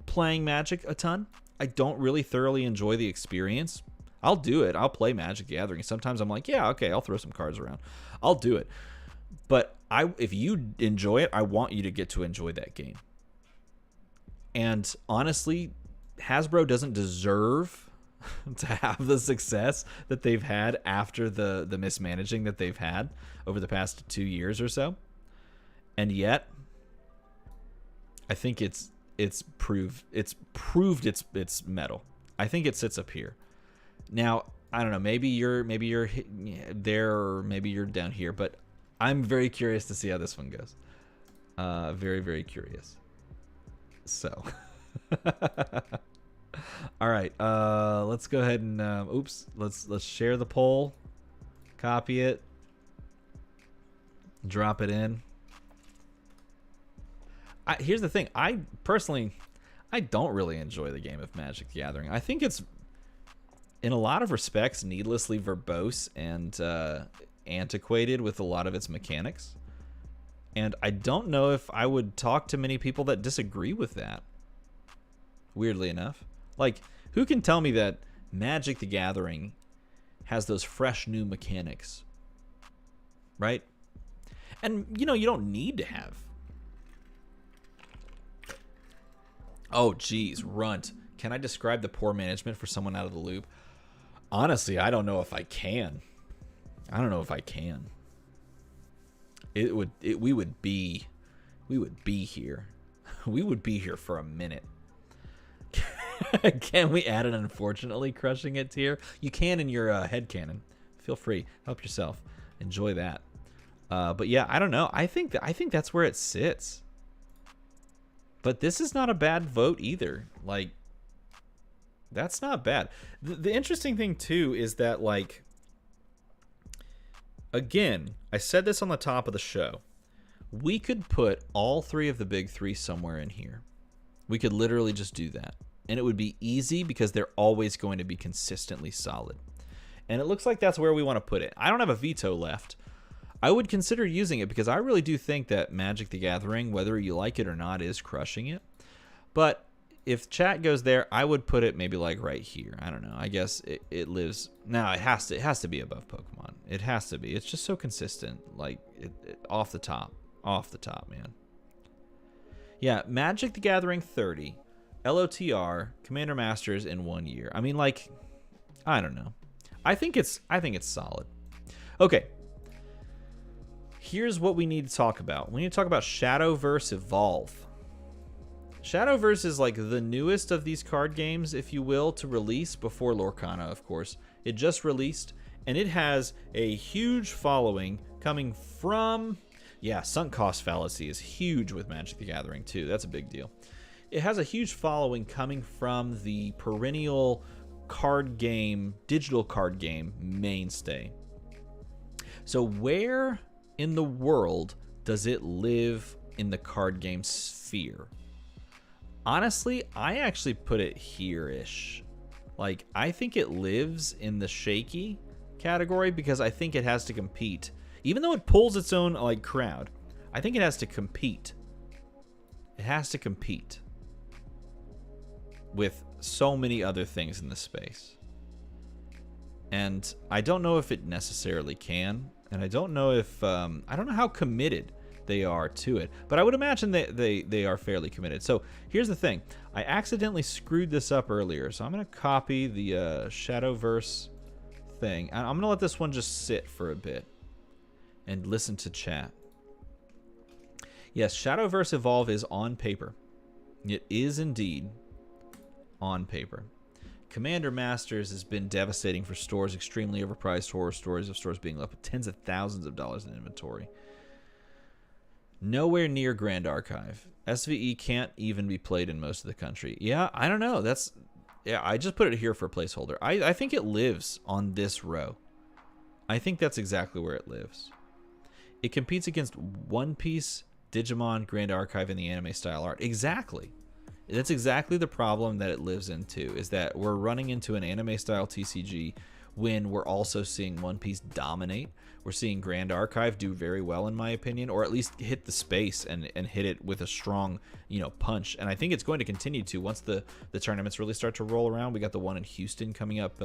playing Magic a ton. I don't really thoroughly enjoy the experience. I'll do it. I'll play Magic the Gathering. Sometimes I'm like, yeah, okay, I'll throw some cards around. I'll do it. But if you enjoy it, I want you to get to enjoy that game. And honestly, Hasbro doesn't deserve to have the success that they've had after the mismanaging that they've had over the past 2 years or so. And yet, I think it's proved its mettle. I think it sits up here. Now, I don't know, maybe you're there or maybe you're down here, but I'm very curious to see how this one goes. Very, very curious. So, all right. Let's go ahead and let's share the poll, copy it, drop it in. Here's the thing. I don't really enjoy the game of Magic the Gathering. I think it's, in a lot of respects, needlessly verbose and antiquated with a lot of its mechanics. And I don't know if I would talk to many people that disagree with that. Weirdly enough. Like, who can tell me that Magic the Gathering has those fresh new mechanics? Right? And, you don't need to have. Oh, geez, Runt. Can I describe the poor management for someone out of the loop? Honestly, I don't know if I can. We would be here. We would be here for a minute. Can we add an unfortunately crushing it tier? You can in your headcanon. Feel free. Help yourself. Enjoy that. But yeah, I don't know. I think that's where it sits. But this is not a bad vote either. Like, that's not bad. The interesting thing too is that, like, again, I said this on the top of the show. We could put all three of the big three somewhere in here. We could literally just do that. And it would be easy because they're always going to be consistently solid. And it looks like that's where we want to put it. I don't have a veto left. I would consider using it because I really do think that Magic the Gathering, whether you like it or not, is crushing it. But if chat goes there, I would put it maybe like right here. I don't know. I guess it lives. No, it has to be above Pokemon. It has to be. It's just so consistent. Like off the top, man. Yeah, Magic the Gathering 30, LOTR, Commander Masters in 1 year. I mean, like, I don't know. I think it's solid. Okay. Here's what we need to talk about. We need to talk about Shadowverse Evolve. Shadowverse is like the newest of these card games, if you will, to release before Lorcana, of course. It just released, and it has a huge following coming from... Yeah, sunk cost fallacy is huge with Magic the Gathering, too. That's a big deal. It has a huge following coming from the perennial card game, digital card game mainstay. So where in the world does it live in the card game sphere? Honestly, I actually put it here-ish. Like, I think it lives in the shaky category because I think it has to compete. Even though it pulls its own, like, crowd, I think it has to compete. It has to compete with so many other things in the space. And I don't know if it necessarily can. And I don't know if... I don't know how committed they are to it, but I would imagine they are fairly committed. So here's the thing. I accidentally screwed this up earlier, so I'm going to copy the Shadowverse thing. I'm going to let this one just sit for a bit and listen to chat. Yes, Shadowverse Evolve is on paper. It is indeed on paper. Commander Masters has been devastating for stores, extremely overpriced horror stories of stores being left with tens of thousands of dollars in inventory. Nowhere near Grand Archive. SVE can't even be played in most of the country. Yeah, I don't know. Yeah, I just put it here for a placeholder. I think it lives on this row. I think that's exactly where it lives. It competes against One Piece, Digimon, Grand Archive, and the anime style art. Exactly. That's exactly the problem that it lives into, is that we're running into an anime style TCG when we're also seeing One Piece dominate. We're seeing Grand Archive do very well, in my opinion, or at least hit the space and hit it with a strong, punch. And I think it's going to continue to once the tournaments really start to roll around. We got the one in Houston coming up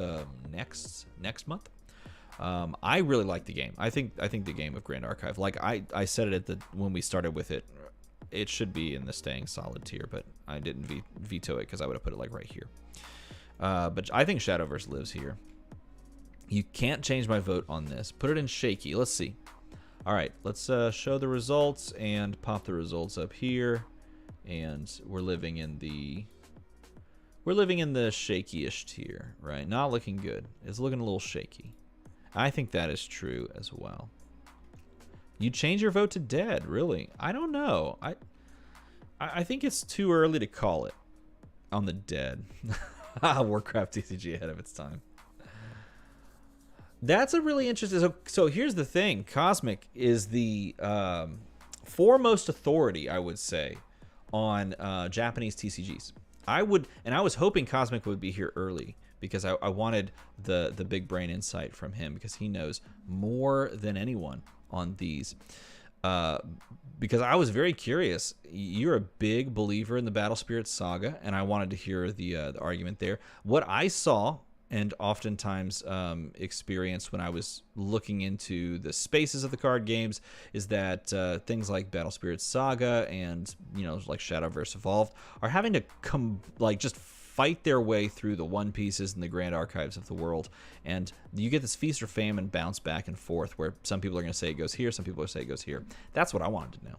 next month. I really like the game. I think the game of Grand Archive, like I said it when we started with it, it should be in the staying solid tier, but I didn't veto it because I would have put it like right here. But I think Shadowverse lives here. You can't change my vote on this. Put it in shaky. Let's see. All right, let's show the results and pop the results up here. And we're living in the shaky-ish tier, right? Not looking good. It's looking a little shaky. I think that is true as well. You change your vote to dead, really? I don't know. I think it's too early to call it on the dead. Warcraft TCG ahead of its time. That's a really interesting... So here's the thing. Cosmic is the foremost authority, I would say, on Japanese TCGs. I was hoping Cosmic would be here early because I wanted the big brain insight from him because he knows more than anyone on these. Because I was very curious. You're a big believer in the Battle Spirit saga, and I wanted to hear the argument there. What I saw and oftentimes experienced when I was looking into the spaces of the card games is that things like Battle Spirit Saga and like Shadowverse Evolved are having to just fight their way through the One Pieces and the Grand Archives of the world, and you get this feast or famine bounce back and forth where some people are going to say it goes here, some people are going to say it goes here. That's what I wanted to know.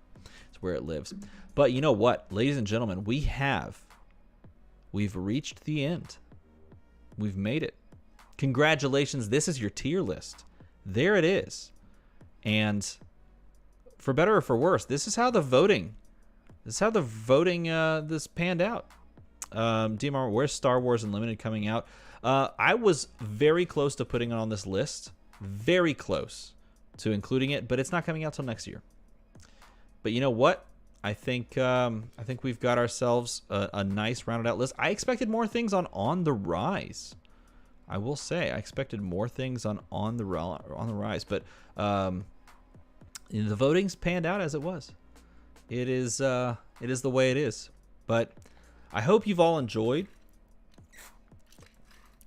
It's where it lives. But you know what, ladies and gentlemen, we've reached the end. We've made it. Congratulations. This is your tier list. There it is. And for better or for worse, this is how the voting this panned out. DMR, where's Star Wars Unlimited coming out? I was very close to putting it on this list. Very close to including it, but it's not coming out till next year. But you know what? I think we've got ourselves a nice rounded out list. I expected more things on the Rise. I will say I expected more things on the Rise, but the voting's panned out as it was. It is the way it is. But I hope you've all enjoyed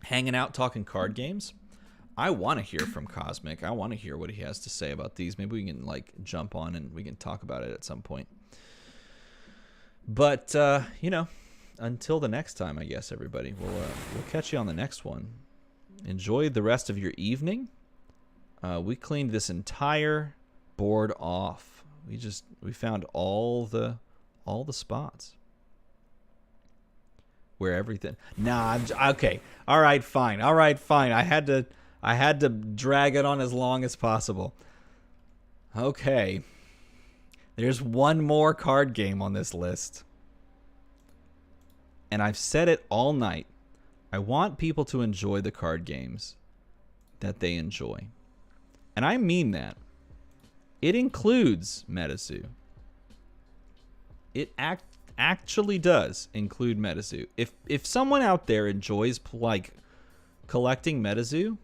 hanging out talking card games. I want to hear from Cosmic. I want to hear what he has to say about these. Maybe we can like jump on and we can talk about it at some point. But you know, until the next time, I guess everybody, we'll catch you on the next one. Enjoy the rest of your evening. We cleaned this entire board off. We found all the spots where everything. Nah, okay. All right, fine. I had to drag it on as long as possible. Okay. There's one more card game on this list. And I've said it all night. I want people to enjoy the card games that they enjoy. And I mean that. It includes MetaZoo. It actually does include MetaZoo. If someone out there enjoys like collecting MetaZoo,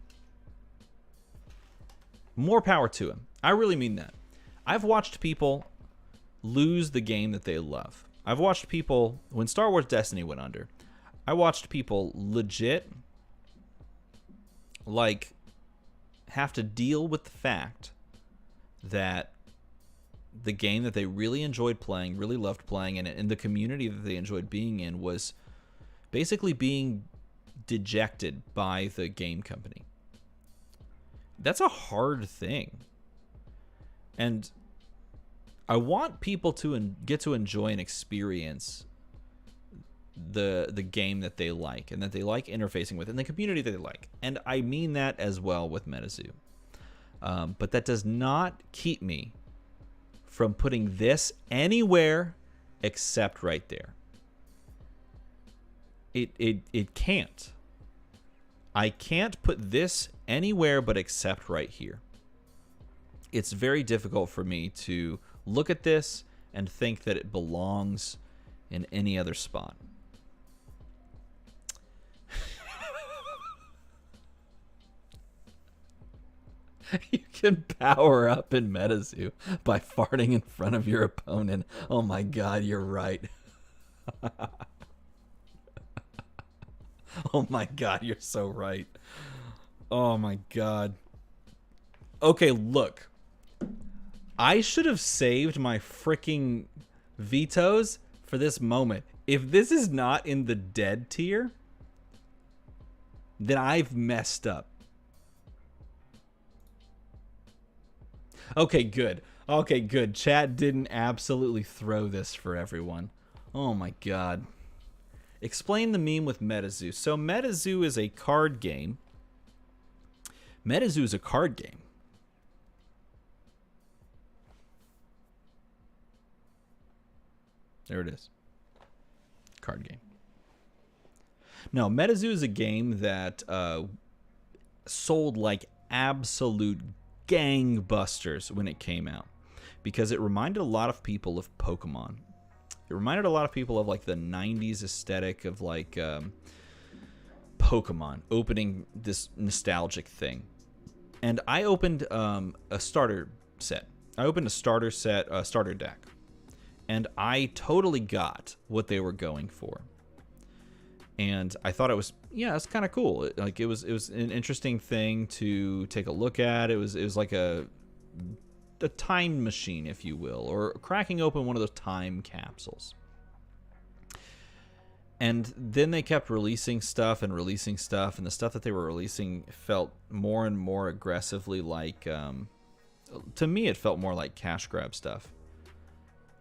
more power to him. I really mean that. I've watched people lose the game that they love. I've watched people, when Star Wars Destiny went under, I watched people legit like have to deal with the fact that the game that they really enjoyed playing, really loved playing, and the community that they enjoyed being in was basically being dejected by the game company. That's a hard thing. And I want people to get to enjoy and experience the game that they like and that they like interfacing with and the community that they like. And I mean that as well with MetaZoo. But that does not keep me from putting this anywhere except right there. It can't. I can't put this anywhere but except right here. It's very difficult for me to look at this and think that it belongs in any other spot. You can power up in MetaZoo by farting in front of your opponent. Oh my god, you're right. Oh my god, you're so right. Oh my god. Okay, look. I should have saved my freaking vetoes for this moment. If this is not in the dead tier, then I've messed up. Okay, good. Okay, good. Chat didn't absolutely throw this for everyone. Oh my god. Explain the meme with MetaZoo. So MetaZoo is a card game. MetaZoo is a card game. There it is. Card game. No, MetaZoo is a game that sold like absolute gangbusters when it came out because it reminded a lot of people of Pokemon. It reminded a lot of people of like the 90s aesthetic of like Pokemon opening this nostalgic thing. And I opened a starter set. I opened a starter set, a starter deck. And I totally got what they were going for. And I thought it was, yeah, it's kind of cool. It was an interesting thing to take a look at. It was like a time machine, if you will, or cracking open one of those time capsules. And then they kept releasing stuff, and the stuff that they were releasing felt more and more aggressively like, to me, it felt more like cash grab stuff.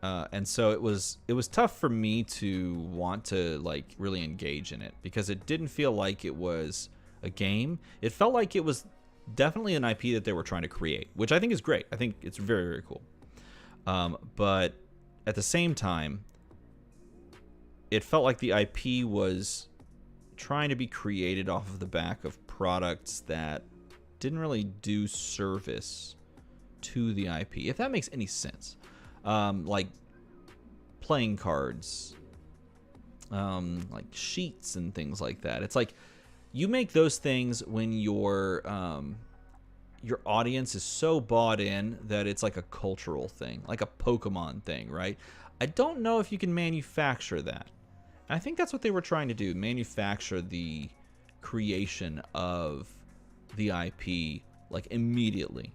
And so it was tough for me to want to like really engage in it because it didn't feel like it was a game. It felt like it was definitely an IP that they were trying to create, which I think is great. I think it's very, very cool. But at the same time, it felt like the IP was trying to be created off of the back of products that didn't really do service to the IP, if that makes any sense. Like playing cards, like sheets and things like that. It's like you make those things when your audience is so bought in that it's like a cultural thing, like a Pokemon thing, right? I don't know if you can manufacture that. I think that's what they were trying to do, manufacture the creation of the IP like immediately.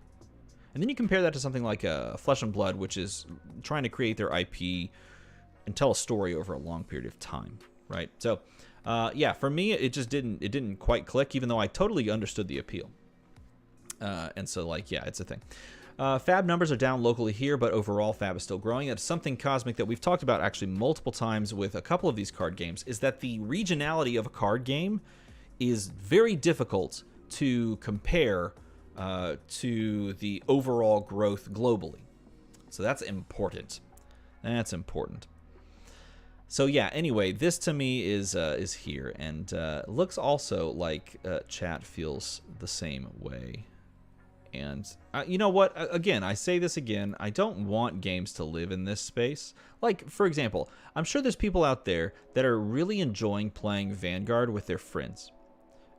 And then you compare that to something like Flesh and Blood, which is trying to create their IP and tell a story over a long period of time, right? So, yeah, for me, it didn't quite click, even though I totally understood the appeal. And so, like, yeah, it's a thing. Fab numbers are down locally here, but overall Fab is still growing. That's something, Cosmic, that we've talked about actually multiple times with a couple of these card games, is that the regionality of a card game is very difficult to compare to the overall growth globally. So that's important. That's important. So yeah, anyway, this to me is here, and looks also like chat feels the same way. And you know what? Again, I say this again. I don't want games to live in this space. Like, for example, I'm sure there's people out there that are really enjoying playing Vanguard with their friends,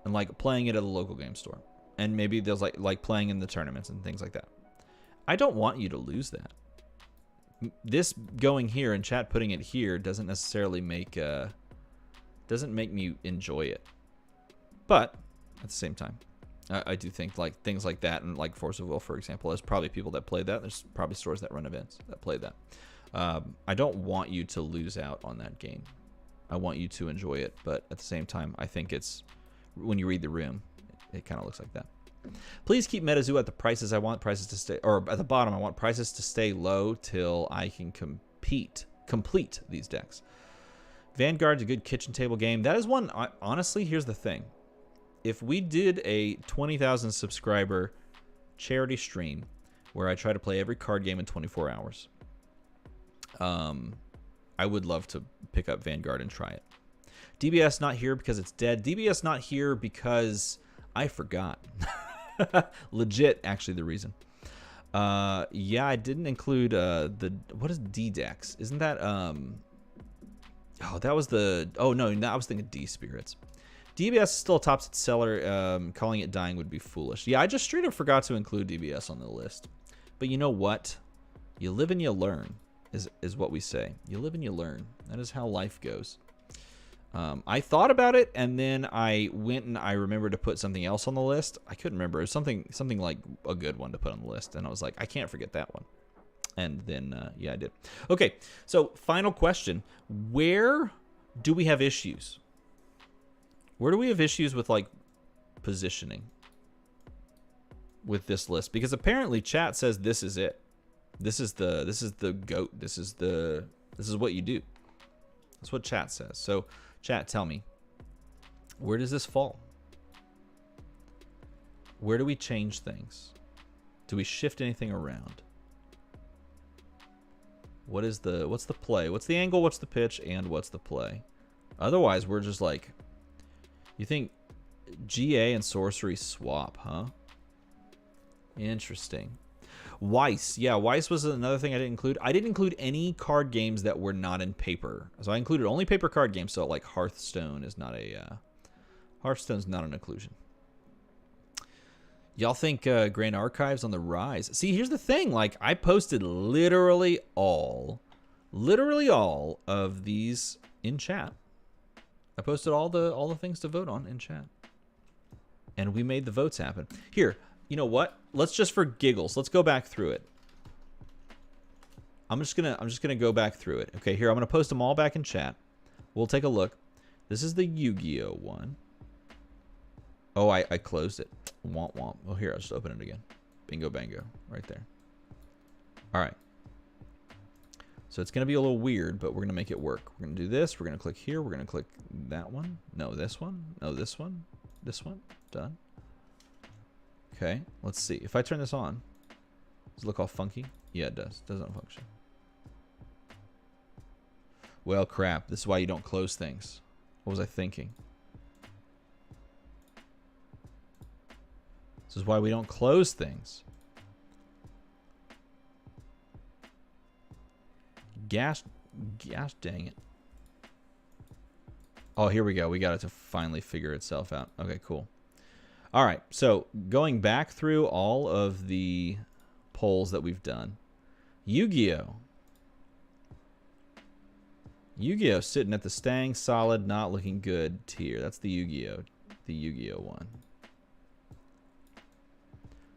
and like playing it at a local game store. And maybe there's like playing in the tournaments and things like that. I don't want you to lose that. This going here and chat putting it here doesn't necessarily make me enjoy it. But at the same time, I do think like things like that, and like Force of Will, for example, there's probably people that play that. There's probably stores that run events that play that. I don't want you to lose out on that game. I want you to enjoy it, but at the same time, I think it's, when you read the room, it kind of looks like that. Please keep MetaZoo at the prices I want prices to stay, or at the bottom, I want prices to stay low till I can complete these decks. Vanguard's a good kitchen table game. That is one, honestly, here's the thing. If we did a 20,000 subscriber charity stream where I try to play every card game in 24 hours, I would love to pick up Vanguard and try it. DBS not here because it's dead. DBS not here because I forgot. Legit, actually, the reason. Yeah, I didn't include what is D-Dex? Isn't that oh, that was the, oh no, I was thinking D-Spirits. DBS is still a top seller. Calling it dying would be foolish. Yeah, I just straight up forgot to include DBS on the list. But you know what? You live and you learn, is what we say. You live and you learn. That is how life goes. I thought about it, and then I went and I remembered to put something else on the list. I couldn't remember. It was something like a good one to put on the list, and I was like, I can't forget that one. And then, yeah, I did. Okay, so final question. Where do we have issues? Where do we have issues with, like, positioning with this list? Because apparently chat says this is it. This is the GOAT. This is what you do. That's what chat says. So, chat, tell me, where does this fall? Where do we change things? Do we shift anything around? What's the play? What's the angle? What's the pitch? And what's the play? Otherwise, we're just like, you think GA and sorcery swap, huh? Interesting. Weiss. Yeah, Weiss was another thing I didn't include. I didn't include any card games that were not in paper. So I included only paper card games. So like Hearthstone is not a Hearthstone's not an inclusion. Y'all think Grand Archive's on the rise? See, here's the thing. Like, I posted literally all of these in chat. I posted all the things to vote on in chat, and we made the votes happen. Here, you know what? Let's just, for giggles, let's go back through it. I'm just gonna go back through it. Okay, here, I'm gonna post them all back in chat. We'll take a look. This is the Yu-Gi-Oh one. Oh, I closed it. Womp womp. Oh, here, I'll just open it again. Bingo bango, right there. All right. So it's gonna be a little weird, but we're gonna make it work. We're gonna do this. We're gonna click here. We're gonna click that one. No, this one. No, this one. This one. Done. Okay, let's see. If I turn this on, does it look all funky? Yeah, it does. Doesn't function. Well, crap. This is why you don't close things. What was I thinking? This is why we don't close things. Gosh dang it. Oh, here we go. We got it to finally figure itself out. Okay, cool. All right, so going back through all of the polls that we've done. Yu-Gi-Oh! Yu-Gi-Oh sitting at the staying solid, not looking good tier. That's the Yu-Gi-Oh one.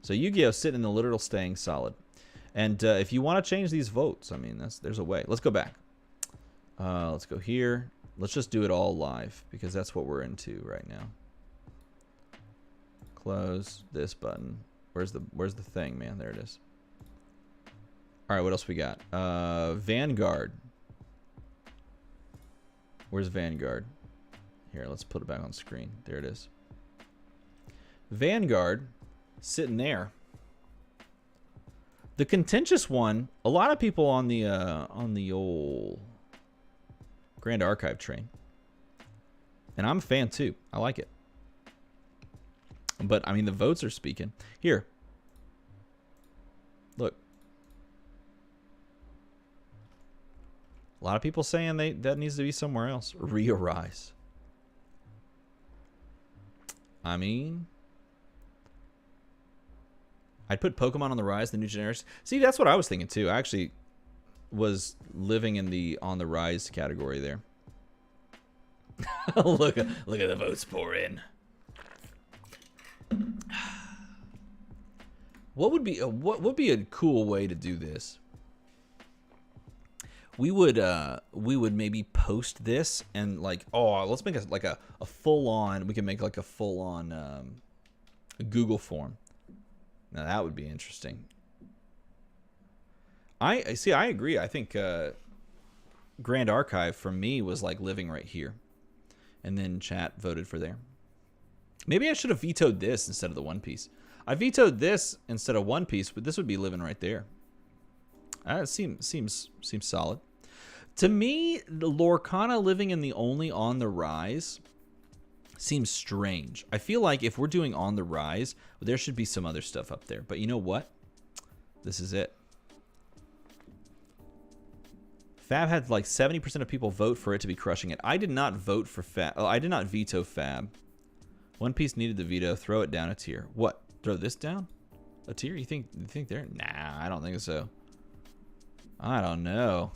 So Yu-Gi-Oh sitting in the literal staying solid. And if you want to change these votes, I mean, there's a way. Let's go back. Let's go here. Let's just do it all live because that's what we're into right now. Close this button. Where's the thing, man? There it is. All right, what else we got? Vanguard. Where's Vanguard? Here, let's put it back on screen. There it is. Vanguard, sitting there. The contentious one. A lot of people on the old Grand Archive train, and I'm a fan too. I like it. But I mean, the votes are speaking. Here, look. A lot of people saying that needs to be somewhere else. Re-arise. I mean, I'd put Pokemon on the Rise, the new generics. See, that's what I was thinking too. I actually was living in the on the Rise category there. look at the votes pour in. What would be a cool way to do this? We would maybe post this and like, oh, let's make a full on. We can make like a full on Google form. Now that would be interesting. I see. I agree. I think Grand Archive for me was like living right here, and then chat voted for there. Maybe I should have vetoed this instead of the One Piece. I vetoed this instead of One Piece, but this would be living right there. It seems solid. To me, the Lorcana living in the only on the Rise seems strange. I feel like if we're doing on the Rise, there should be some other stuff up there. But you know what? This is it. Fab had like 70% of people vote for it to be crushing it. I did not vote for Fab. Oh, I did not veto Fab. One Piece needed the veto. Throw it down a tier. What? Throw this down? A tier? You think they're? Nah, I don't think so. I don't know.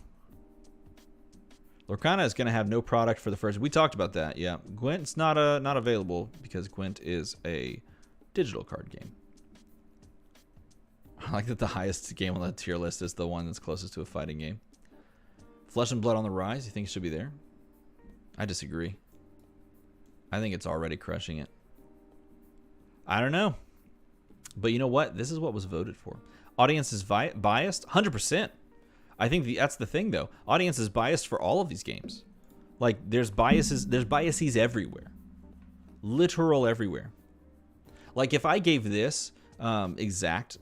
Lorcana is going to have no product for the first. We talked about that. Yeah, Gwent's not available because Gwent is a digital card game. I like that the highest game on the tier list is the one that's closest to a fighting game. Flesh and Blood on the Rise. You think it should be there? I disagree. I think it's already crushing it. I don't know. But you know what? This is what was voted for. Audience is biased? 100%. I think that's the thing, though. Audience is biased for all of these games. Like, there's biases everywhere. Literal everywhere. Like, if I gave this exact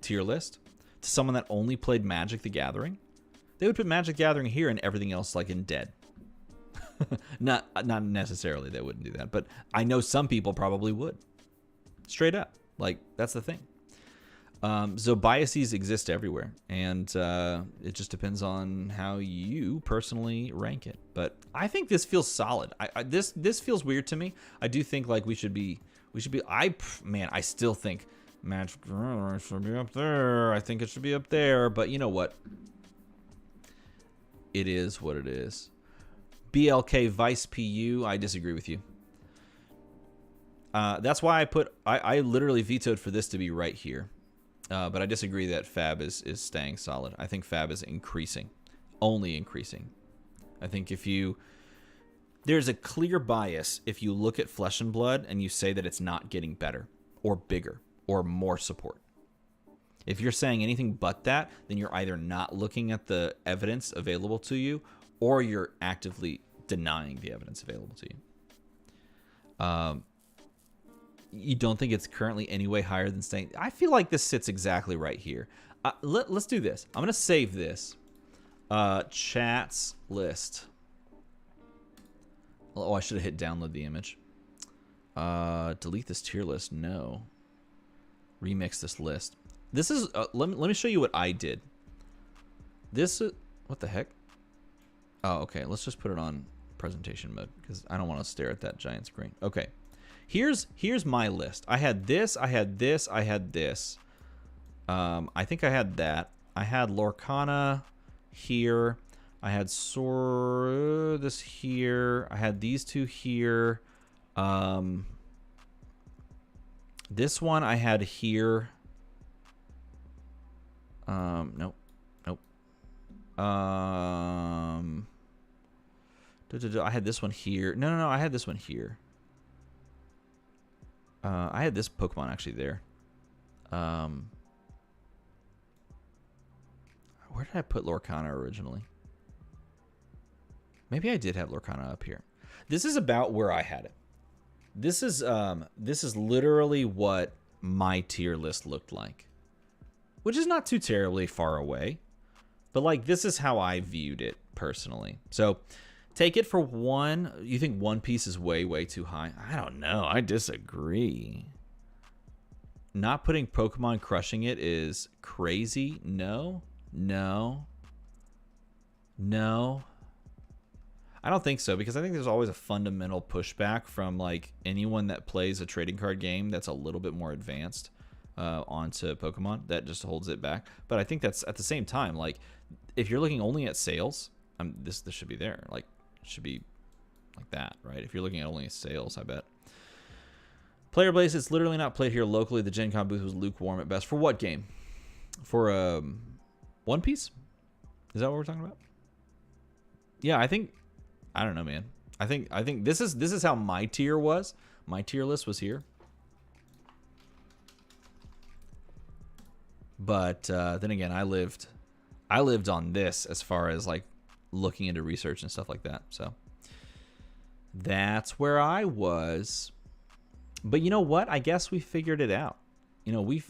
tier list to someone that only played Magic the Gathering, they would put Magic the Gathering here and everything else, like, in dead. Not necessarily they wouldn't do that, but I know some people probably would. Straight up. Like, that's the thing. So biases exist everywhere, and it just depends on how you personally rank it. But I think this feels solid. This feels weird to me. I do think like we should be. I still think Magic should be up there. I think it should be up there. But you know what? It is what it is. BLK Vice PU. I disagree with you. That's why I literally vetoed for this to be right here. But I disagree that Fab is staying solid. I think Fab is increasing. Only increasing. I think there's a clear bias if you look at Flesh and Blood and you say that it's not getting better or bigger or more support. If you're saying anything but that, then you're either not looking at the evidence available to you or you're actively denying the evidence available to you. You don't think it's currently any way higher than staying? I feel like this sits exactly right here. Let's do this. I'm going to save this. Chats list. Oh, I should have hit download the image. Delete this tier list. No. Remix this list. This is, let me show you what I did. This, what the heck? Oh, okay. Let's just put it on presentation mode because I don't want to stare at that giant screen. Okay. Here's my list. I had this, I had this, I had this. I think I had that. I had Lorcana here. I had this here. I had these two here. This one I had here. Nope. Nope. I had this one here. No. I had this one here. I had this Pokemon actually there. Where did I put Lorcana originally? Maybe I did have Lorcana up here. This is about where I had it. This is literally what my tier list looked like, which is not too terribly far away, but like this is how I viewed it personally. So take it for one. You think One Piece is way too high? I don't know. I disagree. Not putting Pokemon Crushing It is crazy. No. I don't think so, because I think there's always a fundamental pushback from like anyone that plays a trading card game that's a little bit more advanced onto Pokemon. That just holds it back. But I think that's at the same time, like if you're looking only at sales, this should be there. Like it should be like that, right? If you're looking at only sales, I bet. Player base, it's literally not played here locally. The Gen Con booth was lukewarm at best. For what game? For One Piece? Is that what we're talking about? Yeah, I don't know, man. I think this is how my tier was. My tier list was here. But then again, I lived on this as far as like looking into research and stuff like that. So that's where I was. But you know what? I guess we figured it out. You know, we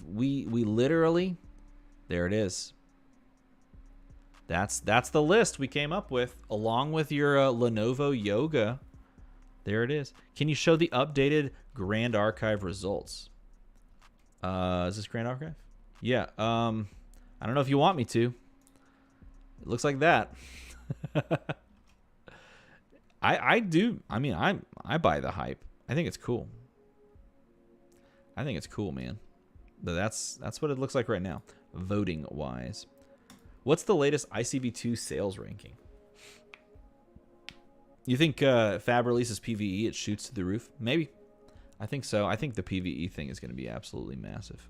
literally, there it is. That's the list we came up with, along with your Lenovo Yoga. There it is. Can you show the updated Grand Archive results? Is this Grand Archive? Yeah. I don't know if you want me to. It looks like that. I do. I mean, I buy the hype. I think it's cool. I think it's cool, man. But that's what it looks like right now, voting wise. What's the latest ICB2 sales ranking? You think Fab releases PvE, it shoots to the roof? Maybe. I think so. I think the PvE thing is going to be absolutely massive.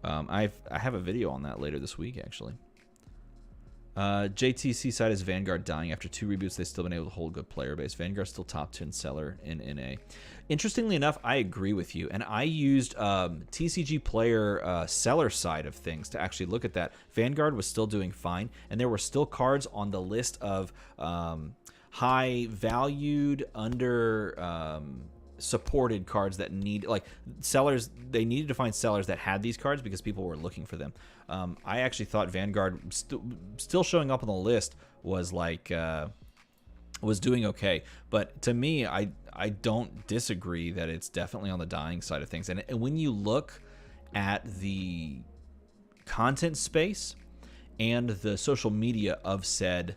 I have a video on that later this week, actually. JTC side is Vanguard dying. After 2 reboots, they've still been able to hold good player base. Vanguard's still top 10 seller in NA. Interestingly enough, I agree with you. And I used TCG player seller side of things to actually look at that. Vanguard was still doing fine. And there were still cards on the list of high valued, under supported cards that need, like sellers, they needed to find sellers that had these cards because people were looking for them. I actually thought Vanguard still showing up on the list was like was doing okay, but to me, I don't disagree that it's definitely on the dying side of things. And when you look at the content space and the social media of said,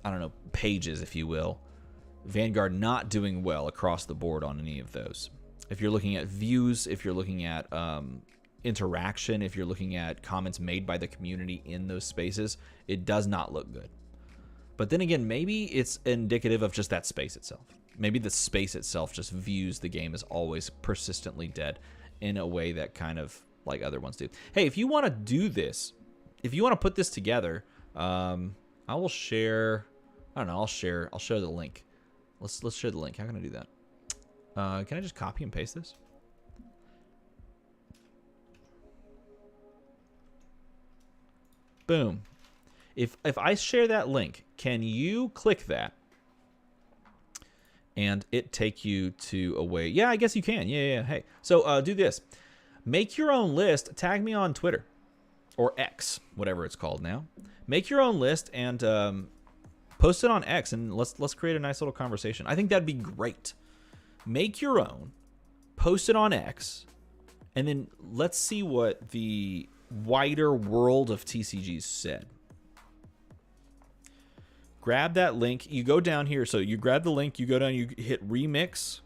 I don't know, pages, if you will, Vanguard not doing well across the board on any of those. If you're looking at views, if you're looking at interaction, if you're looking at comments made by the community in those spaces, it does not look good. But then again, maybe it's indicative of just that space itself. Maybe the space itself just views the game as always persistently dead in a way that kind of like other ones do. Hey, if you want to do this, if you want to put this together, I will share. I don't know. I'll share the link. Let's share the link. How can I do that? Can I just copy and paste this? Boom. If I share that link, can you click that and it take you to a way? Yeah, I guess you can. Yeah. Hey, so do this. Make your own list. Tag me on Twitter or X, whatever it's called now. Make your own list and post it on X, and let's create a nice little conversation. I think that'd be great. Make your own, post it on X, and then let's see what the wider world of TCGs said. Grab that link. You go down here. So you grab the link, you go down, you hit remix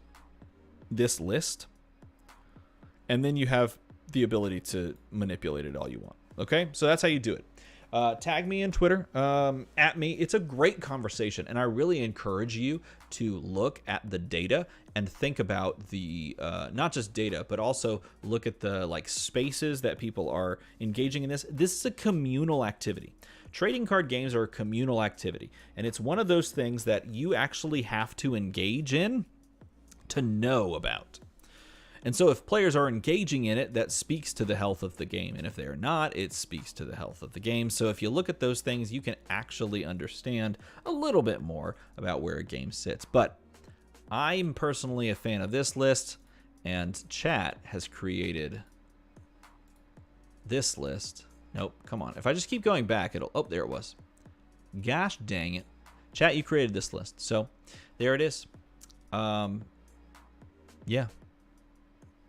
this list, and then you have the ability to manipulate it all you want. Okay? So that's how you do it. Tag me in Twitter, at me. It's a great conversation, and I really encourage you to look at the data and think about the not just data, but also look at the like spaces that people are engaging in this. This is a communal activity. Trading card games are a communal activity, and it's one of those things that you actually have to engage in to know about. And so if players are engaging in it, that speaks to the health of the game. And if they are not, it speaks to the health of the game. So if you look at those things, you can actually understand a little bit more about where a game sits. But I'm personally a fan of this list, and chat has created this list. Nope, come on. If I just keep going back, it'll... Oh, there it was. Gosh dang it. Chat, you created this list. So there it is. Yeah.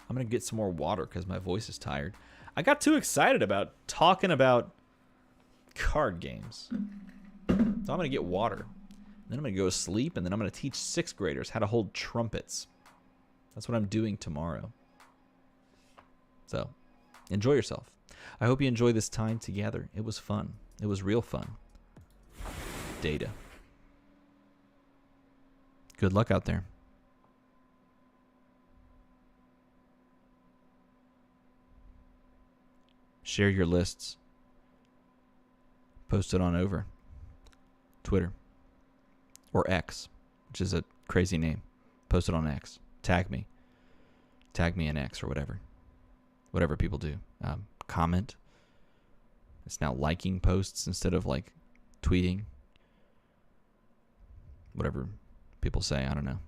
I'm going to get some more water because my voice is tired. I got too excited about talking about card games. So I'm going to get water. Then I'm going to go to sleep, and then I'm going to teach 6th graders how to hold trumpets. That's what I'm doing tomorrow. So enjoy yourself. I hope you enjoy this time together. It was fun. It was real fun. Data. Good luck out there. Share your lists. Post it on over Twitter or X, which is a crazy name. Post it on X. Tag me. Tag me in X or whatever. Whatever people do. Comment. It's now liking posts instead of like tweeting. Whatever people say. I don't know.